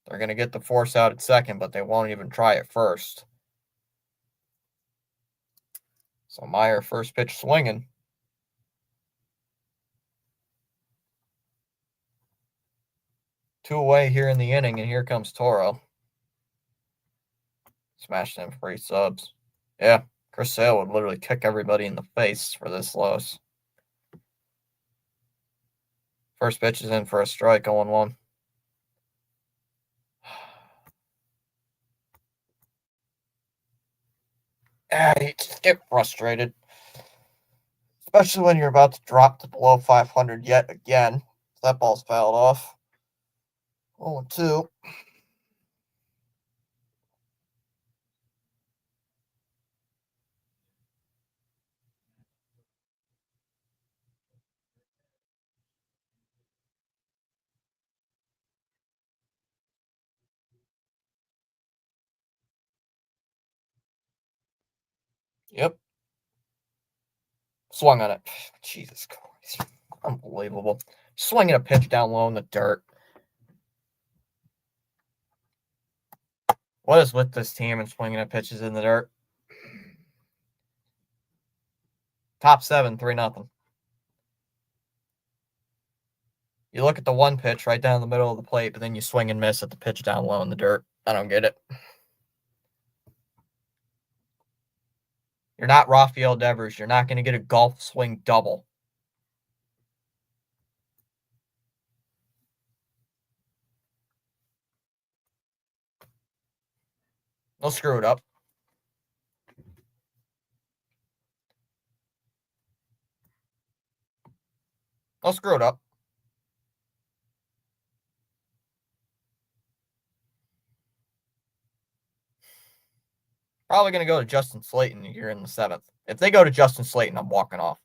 They're going to get the force out at second, but they won't even try it first. So Meyer first pitch swinging. 2 away here in the inning, and here comes Toro. Smashed in 3 subs. Yeah, Chris Sale would literally kick everybody in the face for this loss. First pitch is in for a strike, 0-1. You just get frustrated. Especially when you're about to drop to below 500 yet again. That ball's fouled off. 0-2. Yep. Swung on it. Jesus Christ. Unbelievable. Swinging a pitch down low in the dirt. What is with this team and swinging at pitches in the dirt? Top 7, 3-0. You look at the one pitch right down the middle of the plate, but then you swing and miss at the pitch down low in the dirt. I don't get it. You're not Rafael Devers. You're not going to get a golf swing double. They'll screw it up. They'll screw it up. Probably going to go to Justin Slayton here in the 7th. If they go to Justin Slayton, I'm walking off.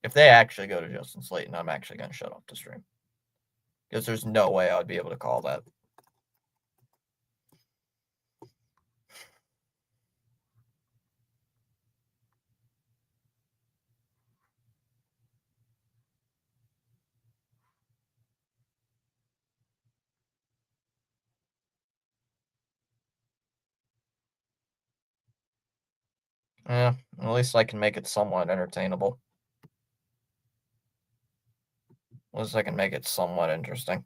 If they actually go to Justin Slayton, I'm actually going to shut off the stream. Because there's no way I would be able to call that. Yeah, at least I can make it somewhat entertainable. At least I can make it somewhat interesting.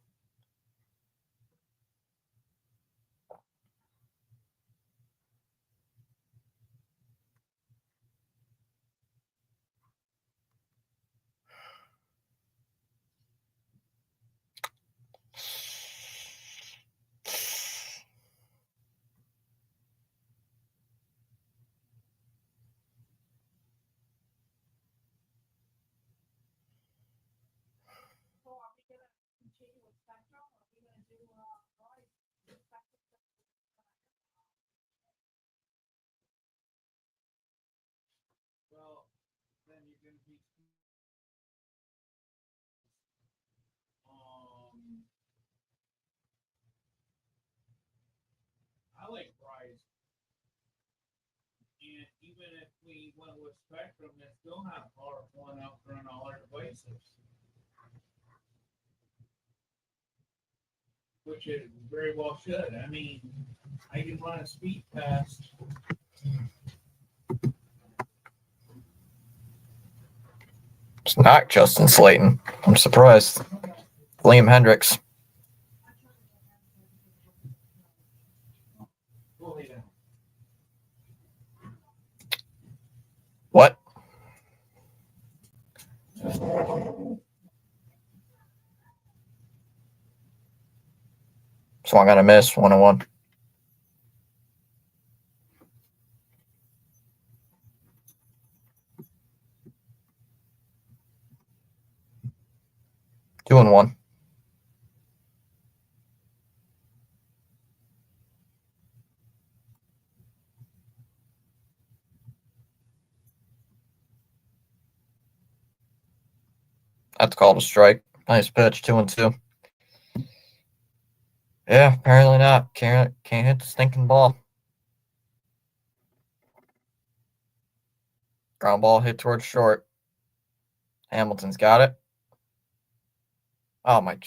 Well, then you're going to be. I like Bryce. And even if we went with Spectrum, they still have one up on all our devices. Which it very well should. I mean, I can run a speed test. It's not Justin Slayton. I'm surprised. Liam Hendricks. What? Swung on a miss, 1-1. 2-1. That's called a strike. Nice pitch, 2-2. Yeah, apparently not. Can't hit the stinking ball. Ground ball hit towards short. Hamilton's got it. Oh my!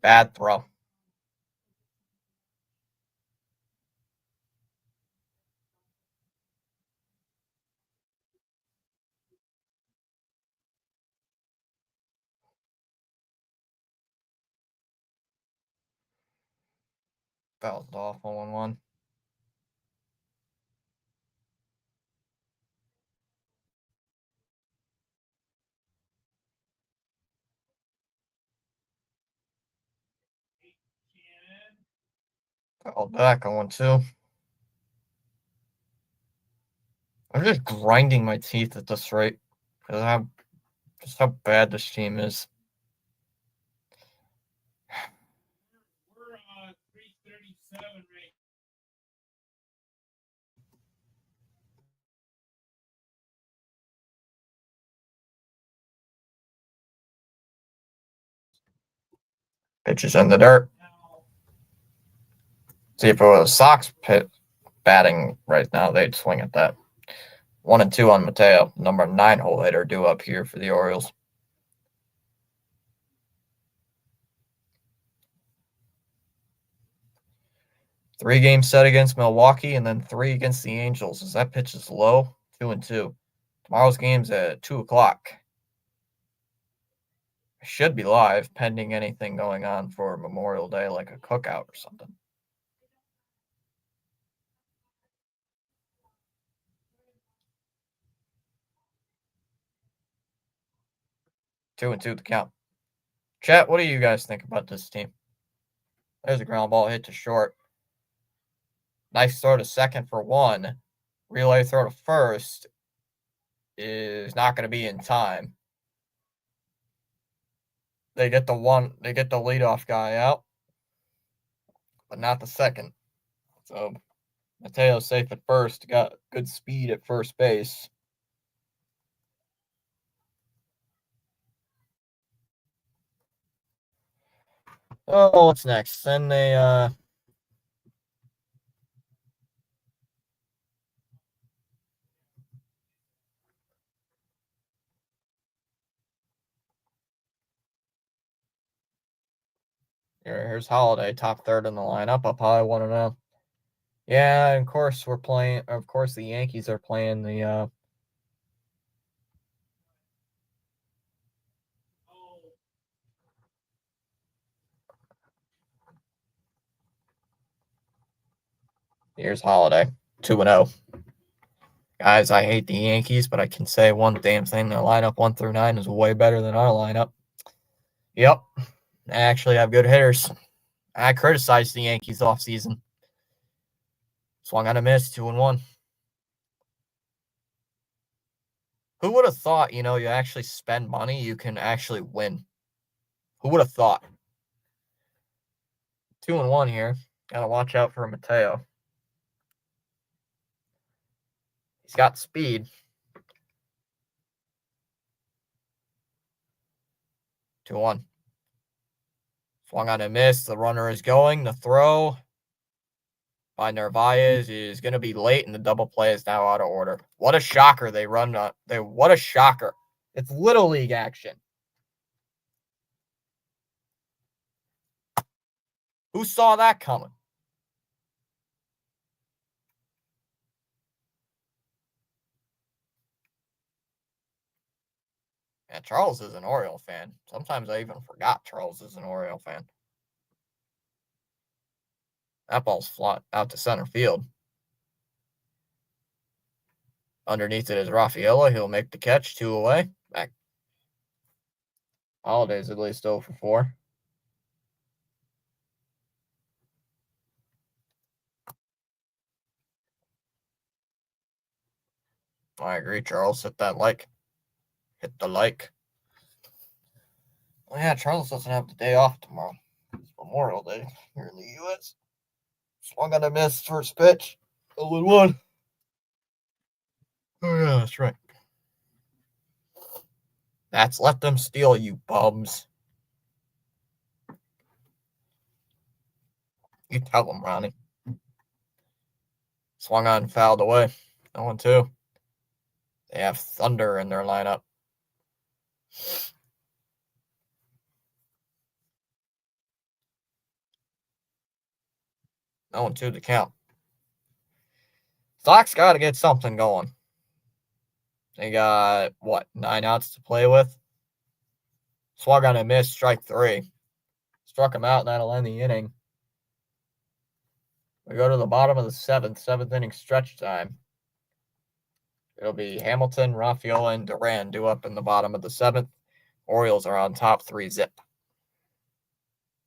Bad throw. Bounced off 1-1. Fouled back 0-2. I'm just grinding my teeth at this rate because just how bad this team is. We're 337 right. Pitches in the dirt. See, if it was Sox batting right now, they'd swing at that. 1-2 on Mateo, number 9 hole hitter, due up here for the Orioles. Three games set against Milwaukee and then 3 against the Angels. As that pitch is low, 2-2. Tomorrow's game's at 2:00. Should be live, pending anything going on for Memorial Day, like a cookout or something. Two and two the count. Chat, what do you guys think about this team? There's a ground ball hit to short. Nice throw to second for 1. Relay throw to first is not going to be in time. They get the leadoff guy out, but not the second. So Mateo's safe at first. Got good speed at first base. Oh, what's next? Then they here's Holiday, top third in the lineup. I probably want to know. Yeah, and of course the Yankees are playing the here's Holiday, 2-0. Guys, I hate the Yankees, but I can say one damn thing. Their lineup 1 through 9 is way better than our lineup. Yep. They actually have good hitters. I criticized the Yankees off season. Swung on a miss, 2-1. Who would have thought, you actually spend money, you can actually win? Who would have thought? 2-1 here. Gotta watch out for Mateo. He's got speed. 2-1. Swung on a miss. The runner is going. The throw by Narvaez is going to be late, and the double play is now out of order. What a shocker they run. What a shocker. It's Little League action. Who saw that coming? Yeah, Charles is an Oriole fan. Sometimes I even forgot Charles is an Oriole fan. That ball's flat out to center field. Underneath it is Rafaela. He'll make the catch. 2 away. Back. Holiday's at least 0 for 4. I agree, Charles. Hit that like. Hit the like. Well, yeah, Charles doesn't have the day off tomorrow. It's Memorial Day here in the U.S. Swung on a miss, first pitch. 0-1. Oh, yeah, that's right. That's let them steal, you bums. You tell them, Ronnie. Swung on, fouled away. 0-2. They have Thunder in their lineup. 0-2 to count. Sox got to get something going. They got, 9 outs to play with? Swung on a miss, strike 3. Struck him out, that'll end the inning. We go to the bottom of the seventh inning stretch time. It'll be Hamilton, Rafaela, and Duran due up in the bottom of the 7th. Orioles are on top 3-0.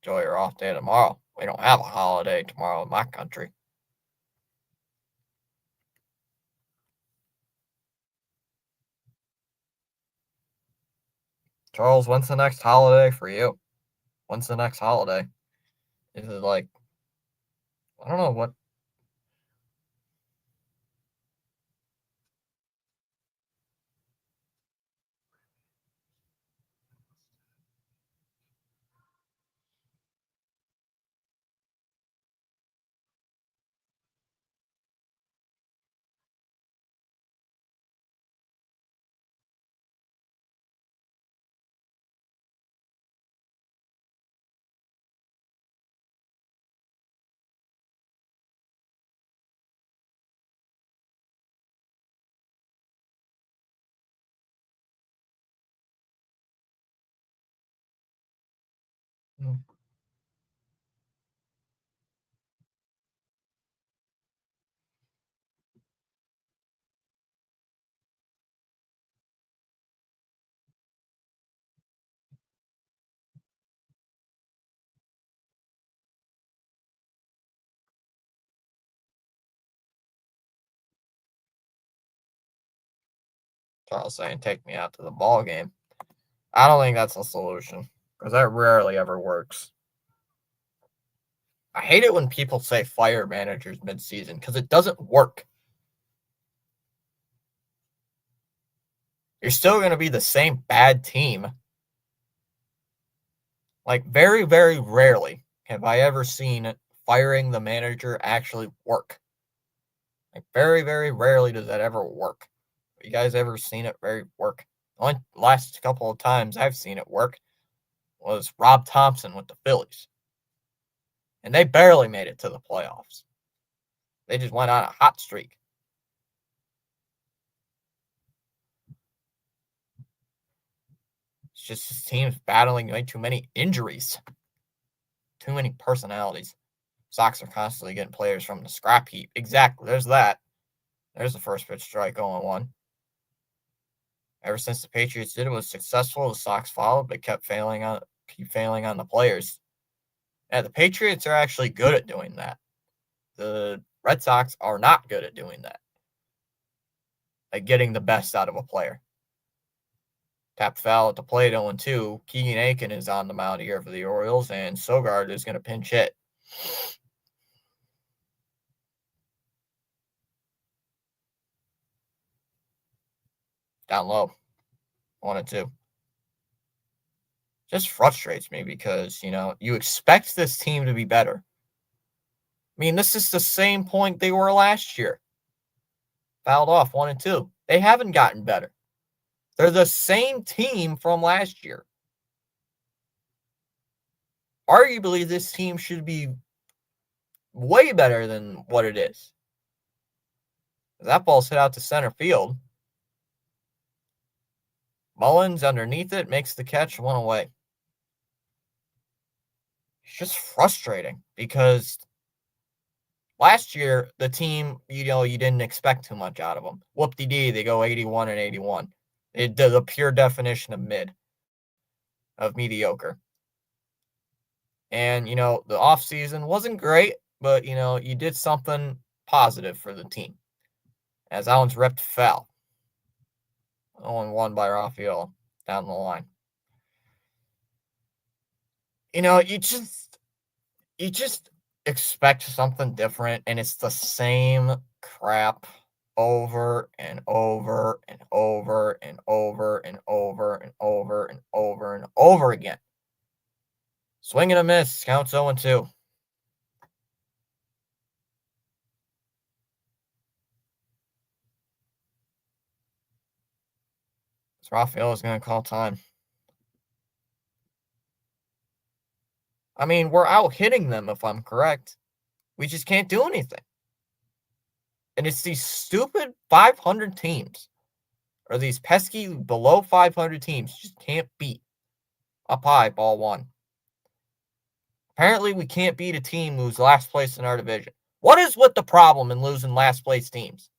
Enjoy your off day tomorrow. We don't have a holiday tomorrow in my country. Charles, when's the next holiday for you? When's the next holiday? Is it like, I don't know what. Charles saying, take me out to the ball game. I don't think that's a solution because that rarely ever works. I hate it when people say fire managers mid-season because it doesn't work. You're still going to be the same bad team. Like, very, very rarely have I ever seen firing the manager actually work. Like, very, very rarely does that ever work. Have you guys ever seen it work? The only last couple of times I've seen it work was Rob Thompson with the Phillies. And they barely made it to the playoffs. They just went on a hot streak. It's just this team's battling way too many injuries. Too many personalities. Sox are constantly getting players from the scrap heap. Exactly. There's that. There's the first pitch strike 0-1. Ever since the Patriots did it was successful, the Sox followed, but keep failing on the players. Yeah, the Patriots are actually good at doing that. The Red Sox are not good at doing that. Like getting the best out of a player. Tap foul at the plate 0-2. Keegan Aiken is on the mound here for the Orioles, and Sogard is going to pinch hit. Down low. 1-2. Just frustrates me because, you expect this team to be better. I mean, this is the same point they were last year. Fouled off 1-2. They haven't gotten better. They're the same team from last year. Arguably, this team should be way better than what it is. That ball's hit out to center field. Mullins underneath it makes the catch, 1 away. It's just frustrating because last year, the team, you didn't expect too much out of them. Whoop-de-dee, they go 81-81. The pure definition of mediocre. And, the offseason wasn't great, but, you did something positive for the team. As that one's ripped foul. 0-1 by Rafael down the line. You just expect something different, and it's the same crap over and over and over and over and over and over and over and over again. Swing and a miss. Counts 0-2. So Rafael is going to call time. I mean, we're out hitting them if I'm correct. We just can't do anything. And it's these stupid 500 teams, or these pesky below 500 teams, just can't beat. Up high, ball 1. Apparently, we can't beat a team who's last place in our division. What is with the problem in losing last place teams?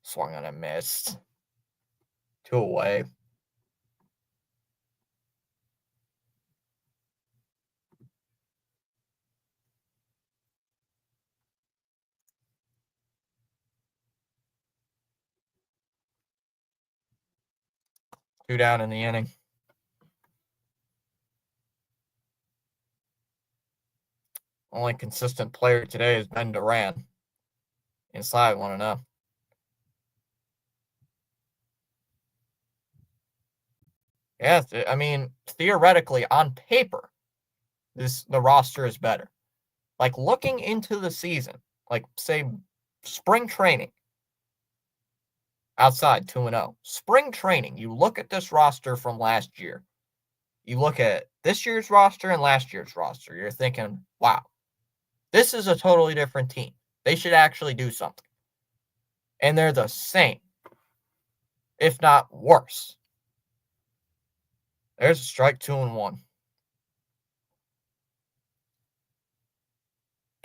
Swung on a missed. 2 away. Two down in the inning. Only consistent player today has been Duran. Inside 1-0. Yeah, I mean, theoretically, on paper, the roster is better. Like, looking into the season, like, say, spring training, outside 2-0. Spring training, you look at this roster from last year. You look at this year's roster and last year's roster. You're thinking, wow, this is a totally different team. They should actually do something. And they're the same, if not worse. There's a strike, 2-1.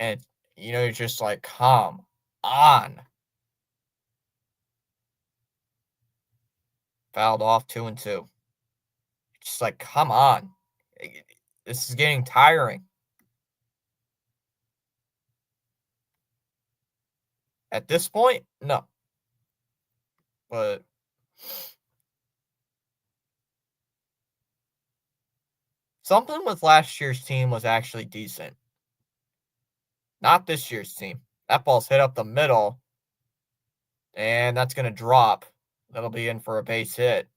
And, you're just like, come on. Fouled off, 2-2. Just like, come on. This is getting tiring. At this point, no. But something with last year's team was actually decent. Not this year's team. That ball's hit up the middle, and that's going to drop. That'll be in for a base hit.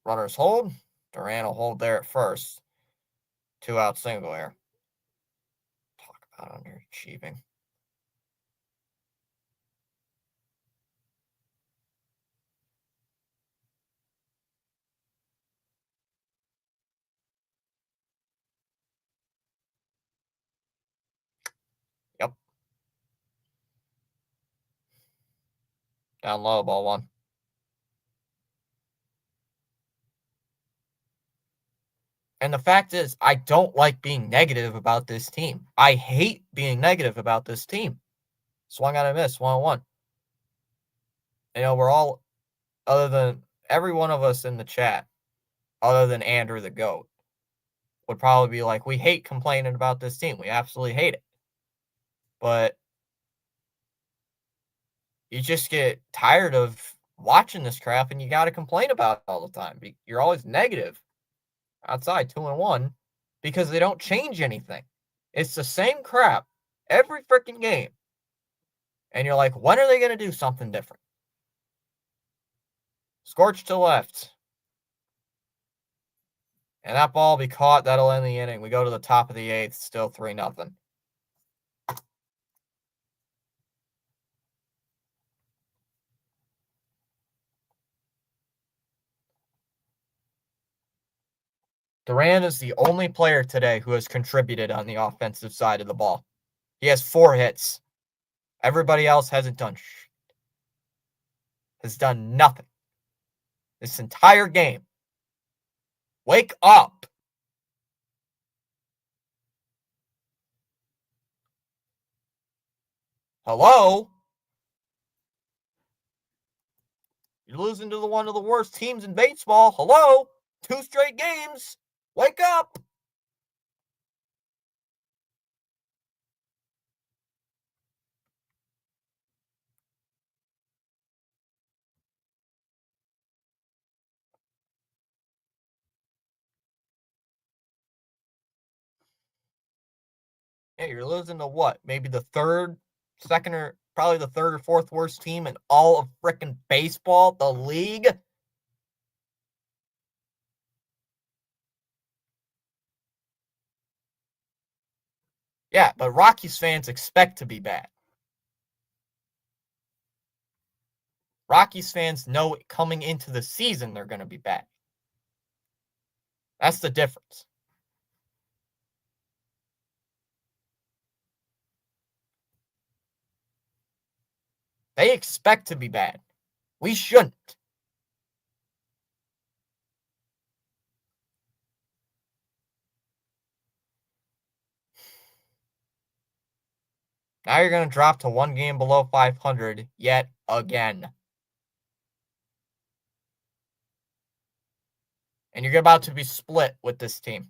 Runners hold. Duran will hold there at first. 2 out single here. Talk about underachieving. Yep. Down low, ball 1. And the fact is, I don't like being negative about this team. I hate being negative about this team. Swung on a miss, 1-1. We're all, other than every one of us in the chat, other than Andrew the GOAT, would probably be like, we hate complaining about this team. We absolutely hate it. But you just get tired of watching this crap and you got to complain about it all the time. You're always negative outside 2-1 because they don't change anything. It's the same crap every freaking game. And you're like, when are they going to do something different? Scorch to left. And that ball will be caught. That'll end the inning. We go to the top of the 8th, still 3-0. Duran is the only player today who has contributed on the offensive side of the ball. He has 4 hits. Everybody else hasn't done has done nothing this entire game. Wake up. Hello? You're losing to one of the worst teams in baseball. Hello? 2 straight games. Wake up. Yeah, you're losing to what? Maybe the second or probably the third or fourth worst team in all of frickin' baseball, the league. Yeah, but Rockies fans expect to be bad. Rockies fans know coming into the season they're going to be bad. That's the difference. They expect to be bad. We shouldn't. Now you're going to drop to 1 game below 500 yet again. And you're about to be split with this team.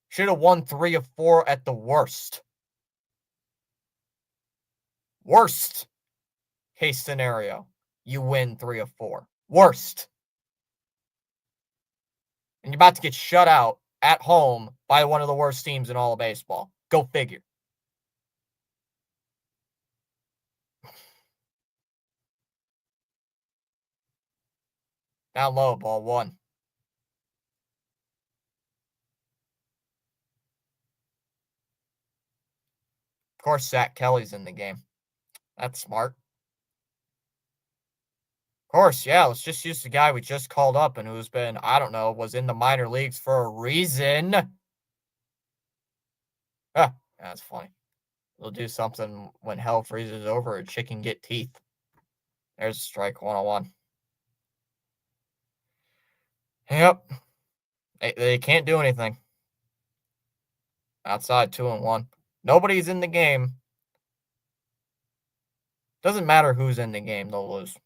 Should have won 3 of 4 at the worst. Worst case scenario, you win 3 of 4. Worst. And you're about to get shut out at home by one of the worst teams in all of baseball. Go figure. Down low, ball 1. Of course, Zach Kelly's in the game. That's smart. Of course, yeah, let's just use the guy we just called up and who's been, I don't know, was in the minor leagues for a reason. Ah, that's funny. We'll do something when hell freezes over a chicken get teeth. There's strike 101. Yep. They can't do anything. Outside 2-1. Nobody's in the game. Doesn't matter who's in the game, they'll lose.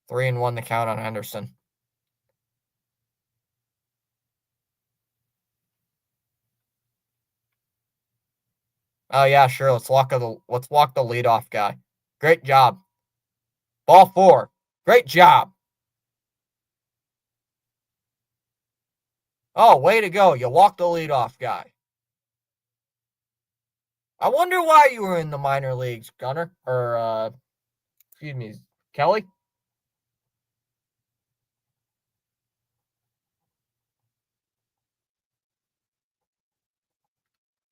Three and 1 the count on Henderson. Oh yeah, sure. Let's walk the leadoff guy. Great job. Ball 4. Great job. Oh, way to go. You walked the leadoff guy. I wonder why you were in the minor leagues, Gunner. Or, excuse me, Kelly?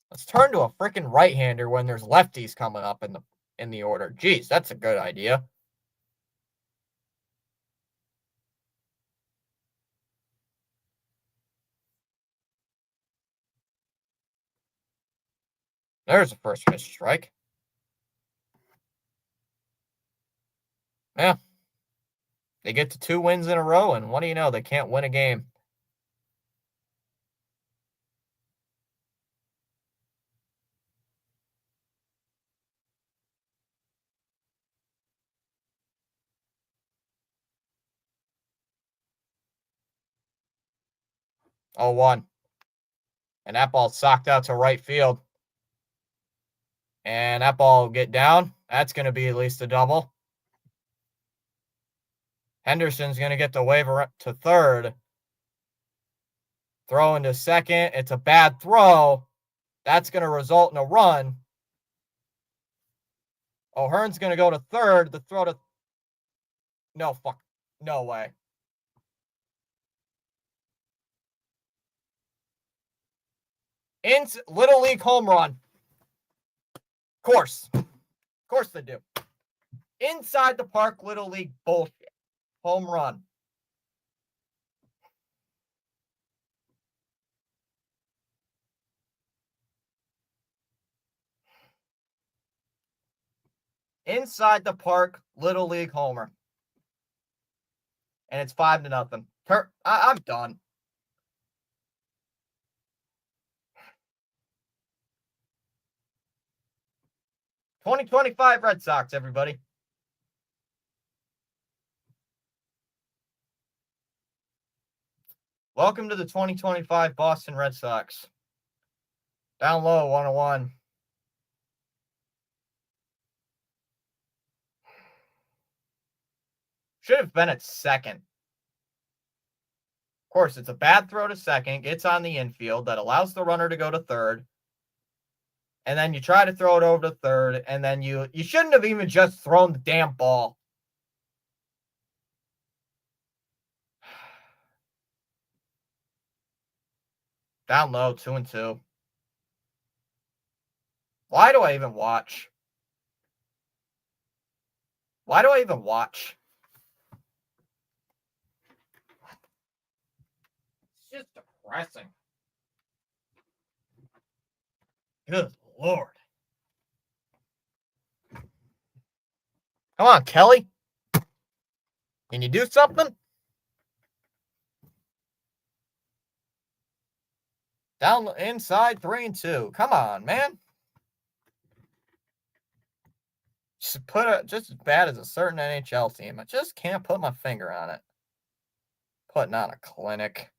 Let's turn to a freaking right-hander when there's lefties coming up in the order. Jeez, that's a good idea. There's a first pitch strike. Yeah. They get to 2 wins in a row, and what do you know? They can't win a game. 0-1. And that ball socked out to right field. And that ball will get down. That's going to be at least a double. Henderson's going to get the waiver to third. Throw into second. It's a bad throw. That's going to result in a run. O'Hearn's going to go to third. The throw to... No, fuck. No way. Little League home run. Of course. Of course they do. Inside the park, Little League bullshit. Home run. Inside the park, Little League homer. And it's 5-0. I'm done. '25 Red Sox, everybody. Welcome to the 2025 Boston Red Sox. Down low, 1-1. Should have been at second. Of course, it's a bad throw to second. Gets on the infield. That allows the runner to go to third. And then you try to throw it over to third. And then you shouldn't have even just thrown the damn ball. Down low, 2-2. Why do I even watch? Why do I even watch? It's just depressing. Good Lord. Come on, Kelly. Can you do something? Down inside, 3-2. Come on, man. Just as bad as a certain NHL team. I just can't put my finger on it. Putting on a clinic.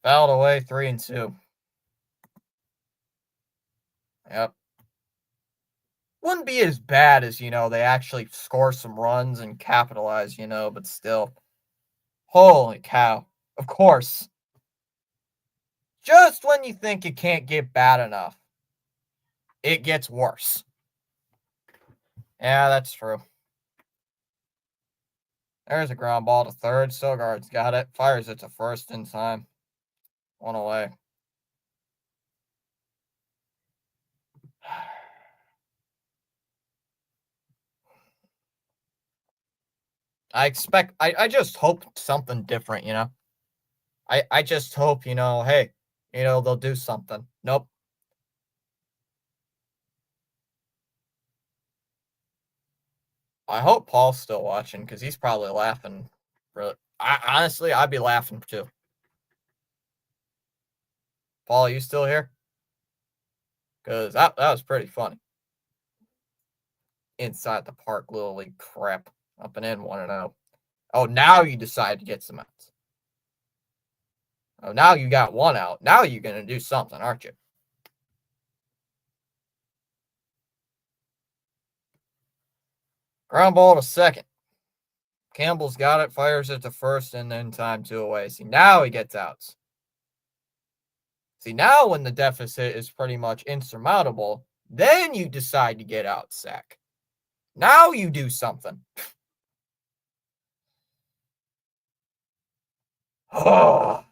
Fouled away, 3-2. Yep. Wouldn't be as bad as, they actually score some runs and capitalize, but still. Holy cow. Of course. Just when you think it can't get bad enough, it gets worse. Yeah, that's true. There's a ground ball to third. Sogard's got it. Fires it to first in time. 1 away. I just hope something different, I just hope, hey, they'll do something. Nope. I hope Paul's still watching because he's probably laughing. Honestly, I'd be laughing too. Paul, are you still here? Because that was pretty funny. Inside the park, Little League crap. Up and in, 1-0. Oh, now you decide to get some outs. Oh, now you got one out. Now you're going to do something, aren't you? Ground ball to second. Campbell's got it, fires it to first, and then time 2 away. See, now he gets outs. See, now when the deficit is pretty much insurmountable, then you decide to get out, Sack. Now you do something. Oh.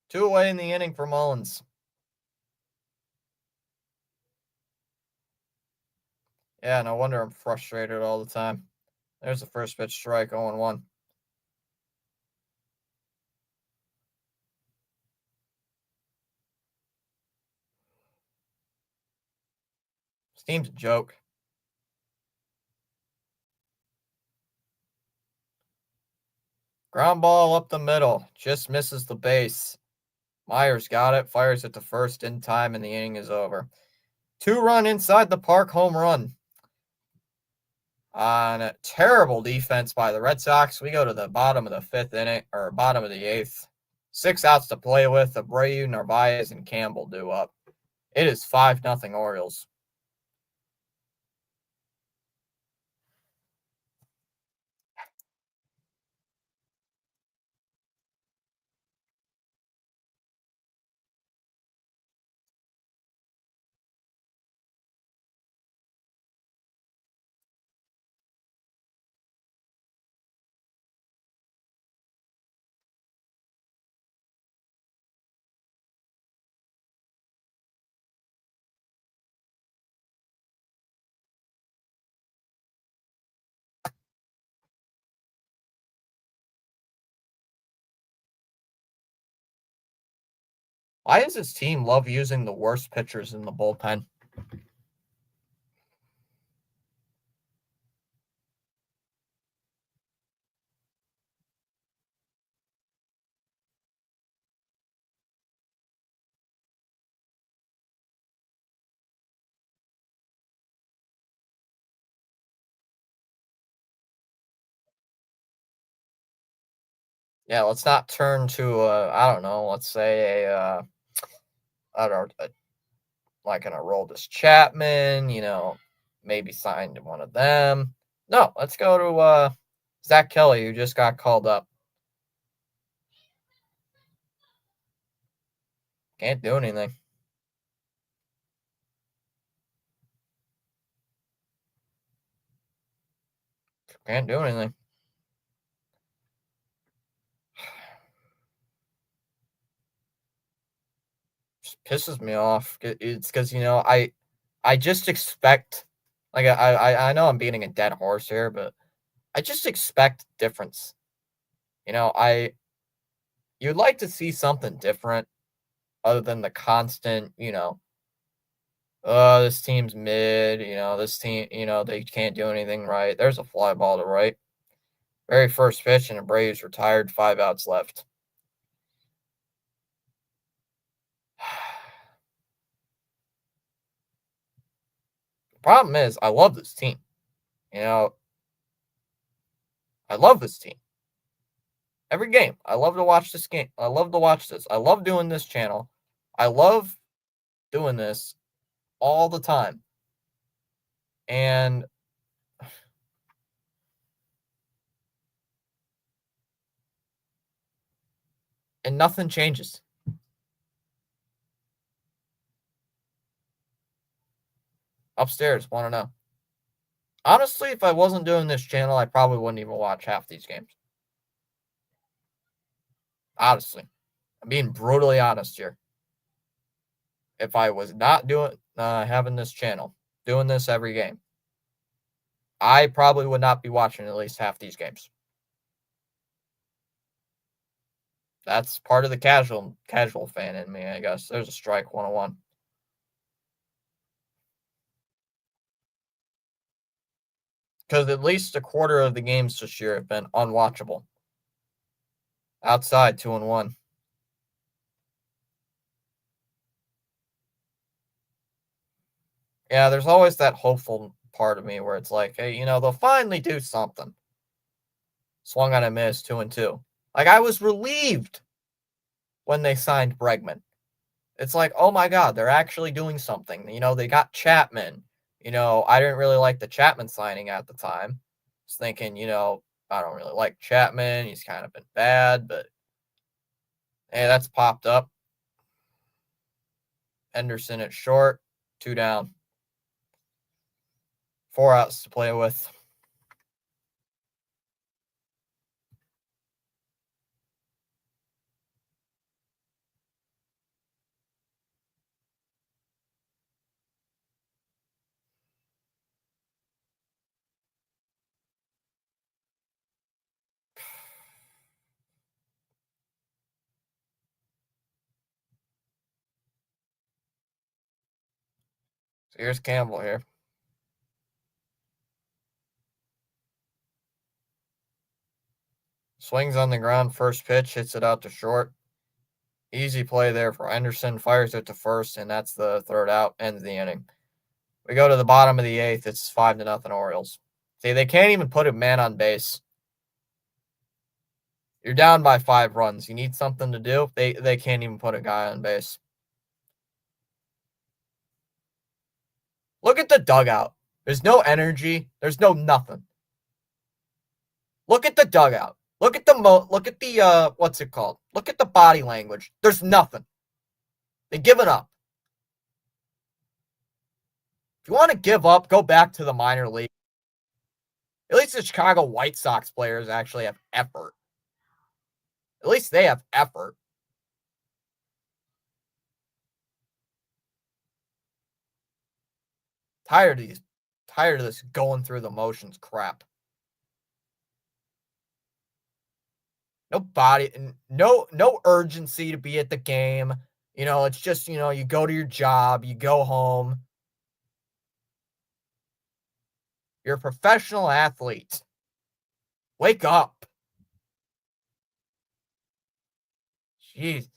Two away in the inning for Mullins. Yeah, no wonder I'm frustrated all the time. There's the first pitch strike, 0-1. This team's a joke. Ground ball up the middle. Just misses the base. Myers got it. Fires it to first in time, and the inning is over. 2-run inside the park home run. On a terrible defense by the Red Sox, we go to the bottom of the fifth inning, or bottom of the eighth. 6 outs to play with. Abreu, Narvaez, and Campbell due up. It is 5-0 Orioles. Why does this team love using the worst pitchers in the bullpen? Yeah, let's not turn to I don't know, let's say I don't know, like an Aroldis Chapman, maybe signed one of them. No, let's go to Zach Kelly, who just got called up. Can't do anything. Can't do anything. Just pisses me off. It's because I just expect, like I know I'm beating a dead horse here, but I just expect difference. I you'd like to see something different other than the constant, this team's mid, this team, they can't do anything right. There's a fly ball to right. Very first pitch, and the Braves retired, 5 outs left. The problem is, I love this team. I love this team. Every game. I love to watch this game. I love to watch this. I love doing this channel. I love doing this all the time. And nothing changes. Upstairs, want to know. Honestly, if I wasn't doing this channel, I probably wouldn't even watch half these games. Honestly. I'm being brutally honest here. If I was not doing having this channel, doing this every game, I probably would not be watching at least half these games. That's part of the casual fan in me, I guess. There's a strike 101. Because at least a quarter of the games this year have been unwatchable. Outside 2-1. Yeah, there's always that hopeful part of me where it's like, hey, they'll finally do something. Swung on a miss, 2-2. Like, I was relieved when they signed Bregman. It's like, oh my God, they're actually doing something. They got Chapman. I didn't really like the Chapman signing at the time. I was thinking, I don't really like Chapman. He's kind of been bad, but hey, that's popped up. Henderson at short, 2 down. 4 outs to play with. So here's Campbell here. Swings on the ground, first pitch, hits it out to short. Easy play there for Henderson, fires it to first, and that's the third out, ends the inning. We go to the bottom of the eighth. It's 5-0 Orioles. See, they can't even put a man on base. You're down by 5 runs. You need something to do. They can't even put a guy on base. Look at the dugout. There's no energy. There's no nothing. Look at the dugout. Look at the what's it called? Look at the body language. There's nothing. They give it up. If you want to give up, go back to the minor league. At least the Chicago White Sox players actually have effort. At least they have effort. Tired of this going through the motions crap. No urgency to be at the game. It's just, you go to your job, you go home. You're a professional athlete. Wake up. Jeez.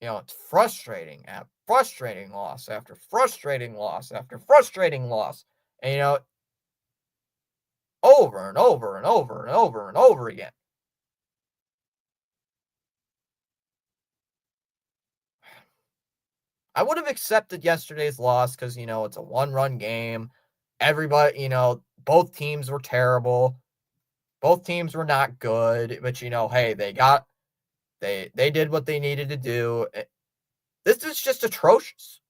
It's frustrating. Frustrating loss after frustrating loss after frustrating loss. And, over and over and over and over and over again. I would have accepted yesterday's loss because, it's a 1-run game. Everybody, both teams were terrible. Both teams were not good. But, hey, they did what they needed to do. This is just atrocious.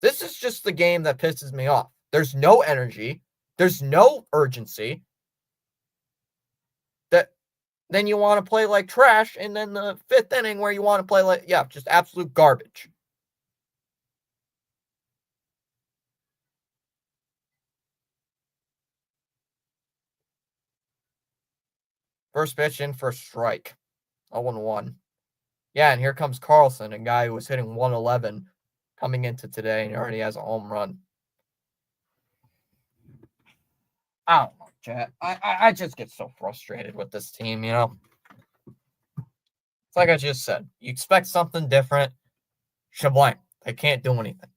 This is just the game that pisses me off. There's no energy. There's no urgency. Then you want to play like trash, and then the 5th inning where you want to play like, just absolute garbage. First pitch in for a strike. 0-1. Yeah, and here comes Carlson, a guy who was hitting 111 coming into today, and he already has a home run. I don't know, chat. I just get so frustrated with this team, It's like I just said. You expect something different. Shablank. They can't do anything.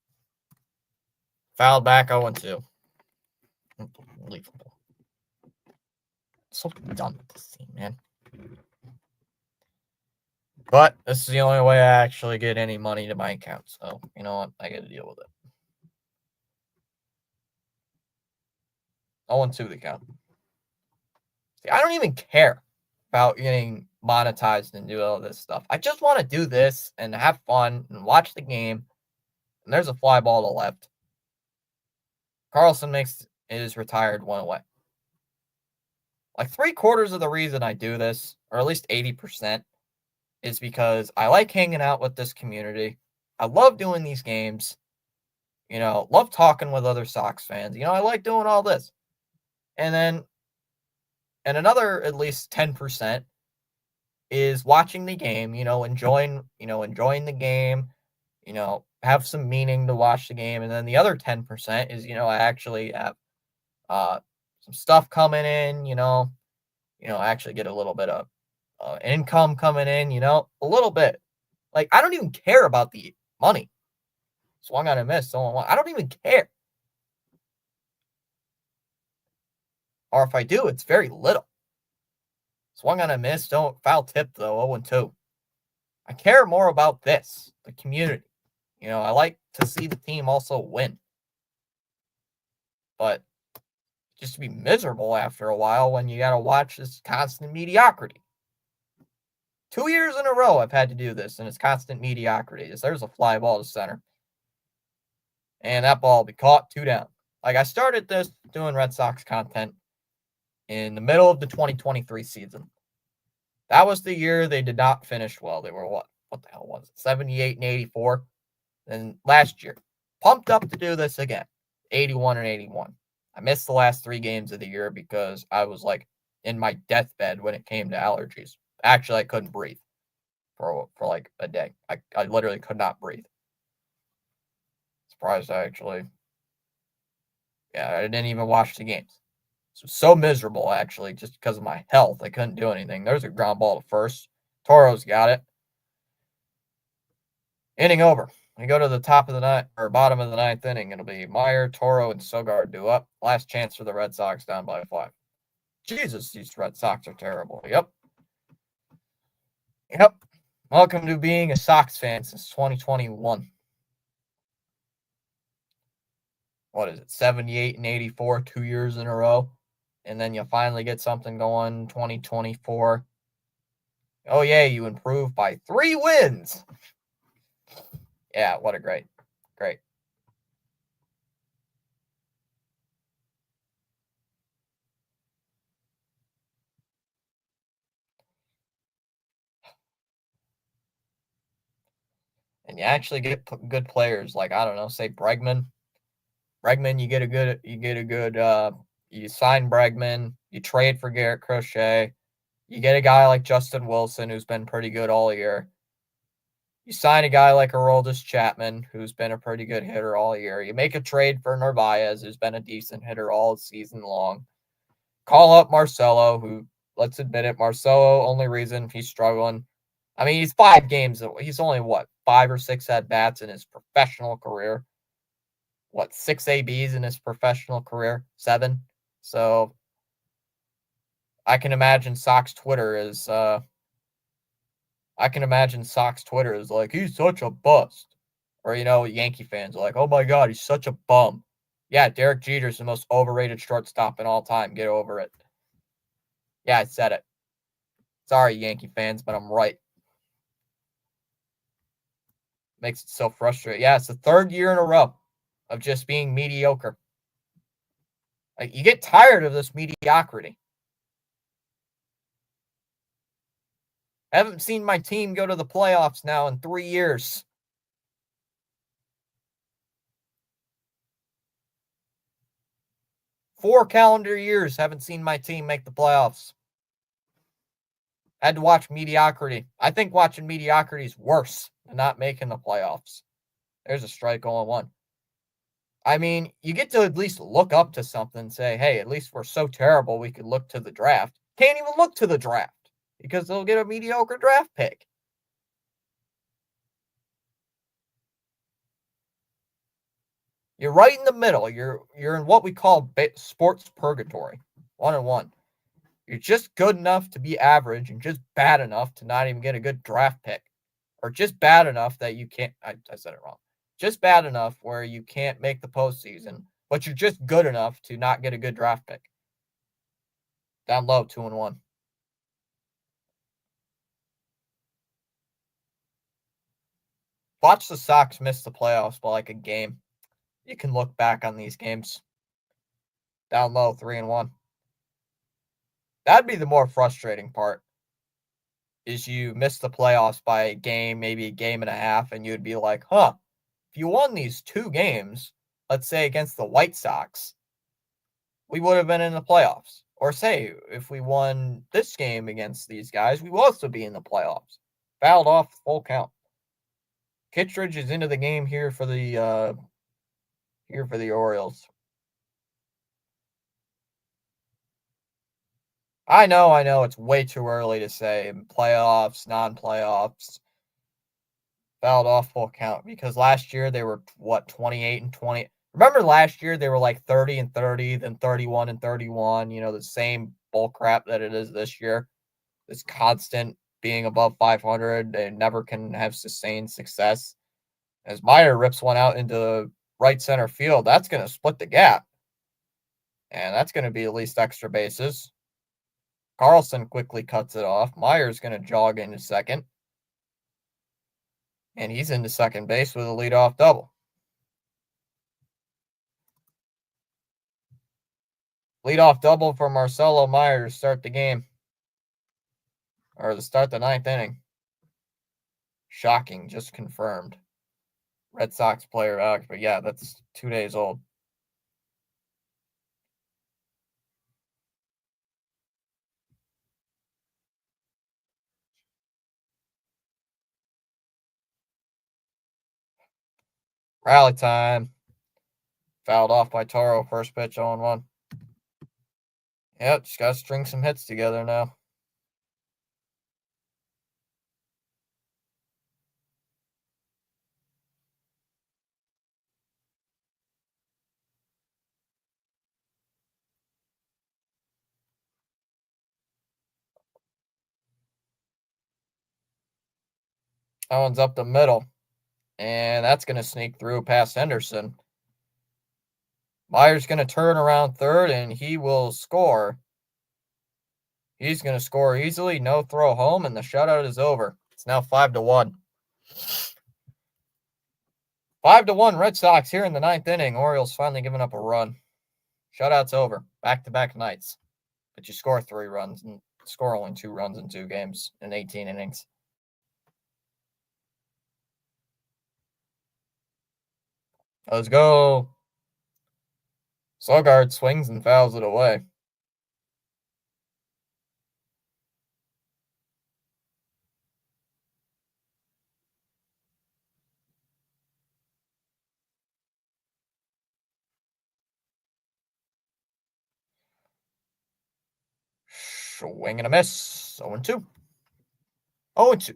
Fouled back 0-2. Unbelievable. So done with this team, man. But this is the only way I actually get any money to my account. So, you know what? I got to deal with it. 0-2 the count. See, I don't even care about getting monetized and do all this stuff. I just want to do this and have fun and watch the game. And there's a fly ball to left. Carlson makes his retired one away. Like 3/4 of the reason I do this, or at least 80%, is because I like hanging out with this community. I love doing these games. Love talking with other Sox fans. I like doing all this. And another at least 10% is watching the game, enjoying the game, have some meaning to watch the game. And then the other 10% is, I actually have some stuff coming in, I actually get a little bit of income coming in, a little bit. Like, I don't even care about the money. Swung on a miss. I don't even care. Or if I do, it's very little. Swung on a miss. Don't foul tip, though. 0-2. I care more about this, the community. I like to see the team also win. But just to be miserable after a while when you got to watch this constant mediocrity. 2 years in a row I've had to do this, and it's constant mediocrity. There's a fly ball to center. And that ball will be caught 2 down. Like, I started this doing Red Sox content in the middle of the 2023 season. That was the year they did not finish well. They were what the hell was it? 78 and 84. Then last year, pumped up to do this again. 81 and 81. I missed the last 3 games of the year because I was like in my deathbed when it came to allergies. Actually, I couldn't breathe for like a day. I literally could not breathe. Surprised I didn't even watch the games. So miserable, actually, just because of my health. I couldn't do anything. There's a ground ball to first. Toro's got it. Inning over. We go to the top of the ninth or bottom of the ninth inning. It'll be Meyer, Toro, and Sogard due up. Last chance for the Red Sox down by 5. Jesus, these Red Sox are terrible. Yep. Yep. Welcome to being a Sox fan since 2021. What is it? 78 and 84, 2 years in a row. And then you finally get something going 2024. Oh, yeah, you improved by 3 wins. Yeah, what a great. And you actually get good players like, I don't know, say Bregman. You sign Bregman, you trade for Garrett Crochet, you get a guy like Justin Wilson who's been pretty good all year. You sign a guy like Aroldis Chapman who's been a pretty good hitter all year. You make a trade for Narvaez who's been a decent hitter all season long. Call up Marcelo, who, let's admit it, Marcelo, only reason he's struggling. I mean, he's 5 games. He's only, 5 or 6 at-bats in his professional career. 6 ABs in his professional career? 7. So I can imagine Sox Twitter is like, he's such a bust. Or, Yankee fans are like, oh my God, he's such a bum. Yeah, Derek Jeter's the most overrated shortstop in all time. Get over it. Yeah, I said it. Sorry, Yankee fans, but I'm right. Makes it so frustrating. Yeah, it's the 3rd year in a row of just being mediocre. Like, you get tired of this mediocrity. I haven't seen my team go to the playoffs now in 3 years. 4 calendar years haven't seen my team make the playoffs. I had to watch mediocrity. I think watching mediocrity is worse than not making the playoffs. There's a strike 0-1. I mean, you get to at least look up to something and say, hey, at least we're so terrible we could look to the draft. Can't even look to the draft because they'll get a mediocre draft pick. You're right in the middle. You're in what we call sports purgatory. 1-1. You're just good enough to be average and just bad enough to not even get a good draft pick. Or just bad enough that you can't. I said it wrong. Just bad enough where you can't make the postseason, but you're just good enough to not get a good draft pick. Down low, 2-1. Watch the Sox miss the playoffs by like a game. You can look back on these games. Down low, 3-1. That'd be the more frustrating part. Is you miss the playoffs by a game, maybe a game and a half, and you'd be like, huh, if you won these 2 games, let's say against the White Sox, we would have been in the playoffs. Or say, if we won this game against these guys, we will also be in the playoffs. Fouled off full count. Kittredge is into the game here for the Orioles. I know, it's way too early to say playoffs, non-playoffs. Fouled off full count because last year they were 28 and 20. Remember last year they were like 30 and 30, then 31 and 31, the same bull crap that it is this year. This constant being above 500, they never can have sustained success. As Meyer rips one out into right center field, that's going to split the gap. And that's going to be at least extra bases. Carlson quickly cuts it off. Meyer's going to jog into second. And he's into second base with a leadoff double. Leadoff double for Marcelo Meyer to start the game. Or to start the 9th inning. Shocking, just confirmed. Red Sox player Alex, but yeah, that's 2 days old. Rally time. Fouled off by Toro. First pitch 0-1. Yep, just got to string some hits together now. That one's up the middle. And that's going to sneak through past Henderson. Meyer's going to turn around third, and he will score. He's going to score easily. No throw home, and the shutout is over. It's now 5-1. 5-1 Red Sox here in the ninth inning. Orioles finally giving up a run. Shutout's over. Back-to-back nights. But you score 3 runs and score only 2 runs in 2 games in 18 innings. Let's go. Sogard swings and fouls it away. Swing and a miss. 0-2. 0-2.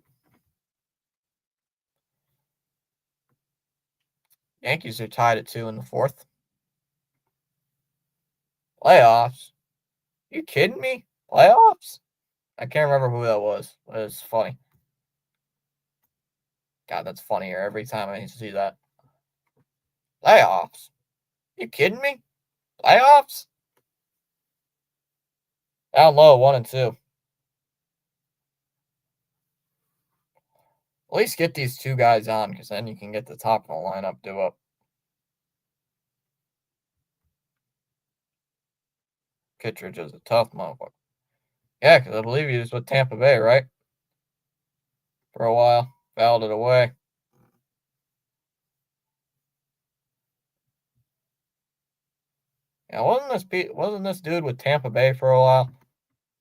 Yankees are tied at 2 in the 4th. Playoffs? You kidding me? Playoffs? I can't remember who that was, but it's funny. God, that's funnier every time I see that. Playoffs? You kidding me? Playoffs? Down low, 1-2. At least get these 2 guys on, because then you can get the top of the lineup due up. Kittredge is a tough motherfucker. Yeah, because I believe he was with Tampa Bay, right? For a while. Fouled it away. Yeah, wasn't this dude with Tampa Bay for a while?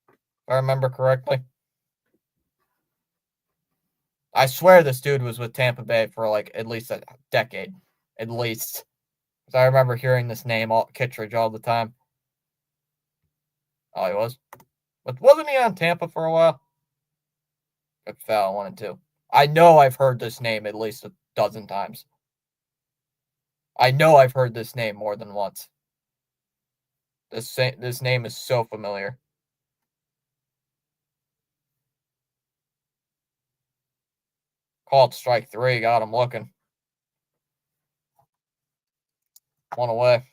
If I remember correctly. I swear this dude was with Tampa Bay for like at least a decade. At least. Because I remember hearing this name, Kittredge, all the time. Oh, he was? But wasn't he on Tampa for a while? Good foul, 1-2. I know I've heard this name at least a dozen times. I know I've heard this name more than once. This name is so familiar. Called strike 3. Got him looking. 1 away.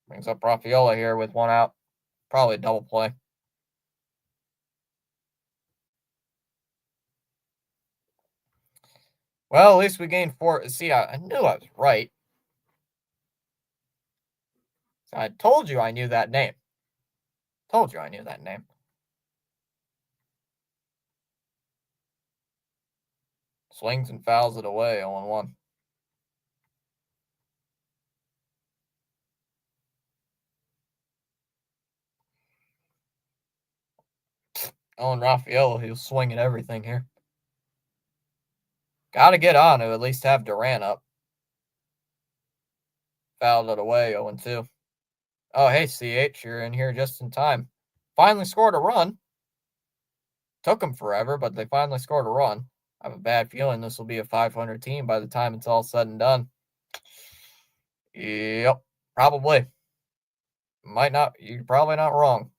Brings up Rafaela here with 1 out. Probably a double play. Well, at least we gained 4. See, I knew I was right. I told you I knew that name. Told you I knew that name. Swings and fouls it away, 0-1. Owen Rafaela, he'll swing at everything here. Got to get on to at least have Duran up. Fouled it away, 0-2. Oh, hey, CH, you're in here just in time. Finally scored a run. Took them forever, but they finally scored a run. I have a bad feeling this will be a 500 team by the time it's all said and done. Yep, probably. Might not. You're probably not wrong.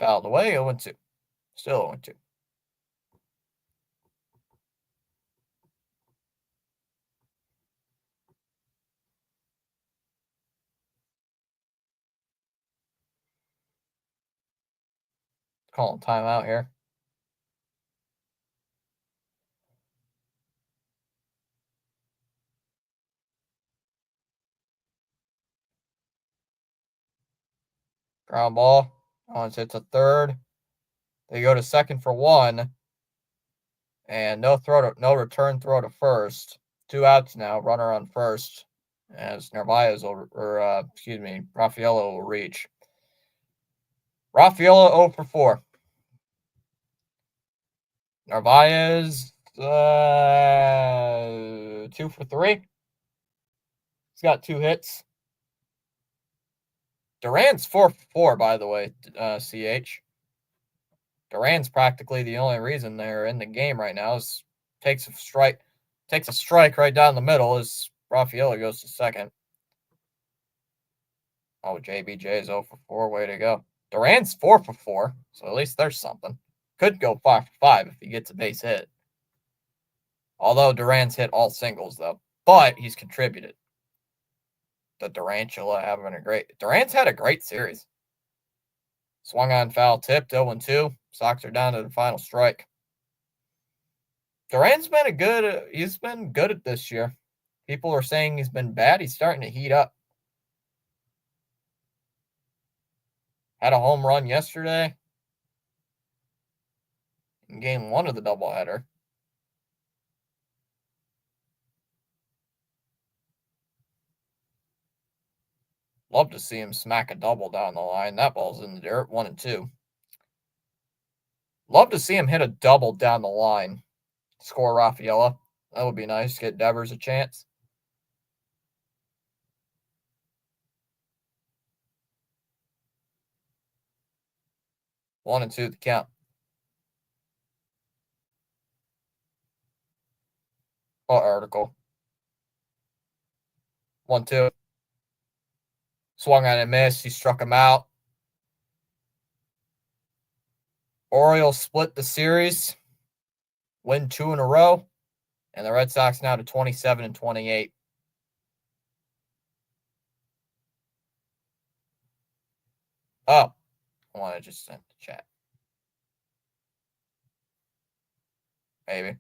Fouled away, 0-2. Still 0-2. Calling timeout here. Ground ball. Owens hits a third. They go to second for 1. And no return throw to first. 2 outs now. Runner on first. As Narvaez Rafaela will reach. Rafaela 0 for 4. Narvaez 2 for 3. He's got 2 hits. Duran's 4 for 4, by the way, CH. Duran's practically the only reason they're in the game right now. Takes a strike right down the middle as Rafaela goes to second. Oh, JBJ is 0 for 4. Way to go. Duran's 4 for 4, so at least there's something. Could go 5 for 5 if he gets a base hit. Although Duran's hit all singles, though. But he's contributed. The Durantula having a great... Duran's had a great series. Swung on foul tipped, 0-2. Sox are down to the final strike. Duran's been he's been good at this year. People are saying he's been bad. He's starting to heat up. Had a home run yesterday in game 1 of the doubleheader. Love to see him smack a double down the line. That ball's in the dirt, 1-2. Love to see him hit a double down the line. Score Rafaela. That would be nice. Get Devers a chance. One and two the count. What article? 1-2. Swung on and missed. He struck him out. Orioles split the series. Win 2 in a row. And the Red Sox now to 27-28. Oh, I want to just send the chat. Maybe.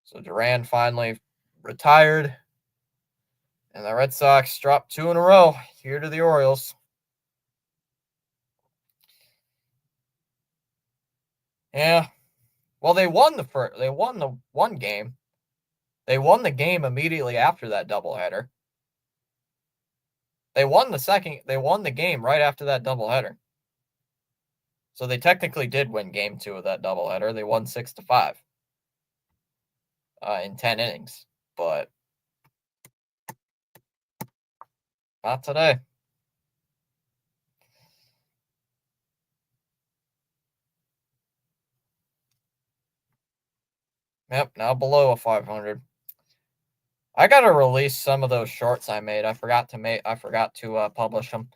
So Duran finally retired. And the Red Sox dropped 2 in a row here to the Orioles. Yeah. Well, they won the one game. They won the game immediately after that doubleheader. They won the game right after that doubleheader. So they technically did win game 2 of that doubleheader. They won 6-5 in 10 innings, but not today. Yep, now below a 500. I gotta release some of those shorts I made. I forgot to publish them.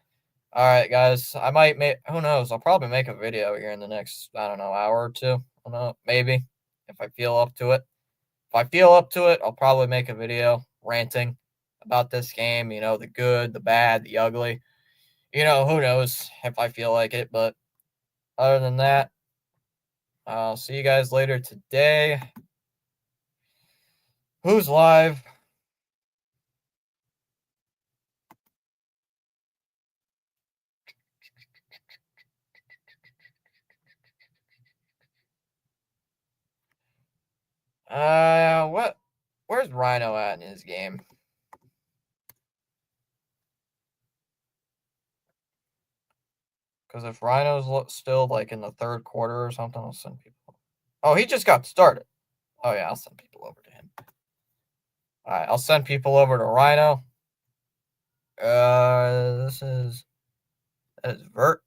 All right, guys. I might make. Who knows? I'll probably make a video here in the next hour or two. I don't know, maybe if I feel up to it. If I feel up to it, I'll probably make a video ranting about this game. The good, the bad, the ugly. Who knows if I feel like it. But other than that, I'll see you guys later today. Who's live? What? Where's Rhino at in his game? Because if Rhino's still like in the third quarter or something, I'll send people. Oh, he just got started. Oh yeah, I'll send people over to him. All right, I'll send people over to Rhino. That is Vert.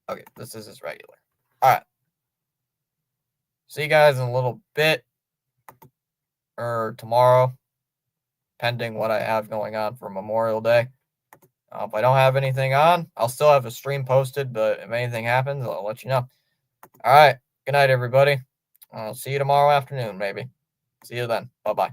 Okay, this is his regular. All right. See you guys in a little bit or tomorrow, pending what I have going on for Memorial Day. If I don't have anything on, I'll still have a stream posted, but if anything happens, I'll let you know. All right. Good night, everybody. I'll see you tomorrow afternoon, maybe. See you then. Bye-bye.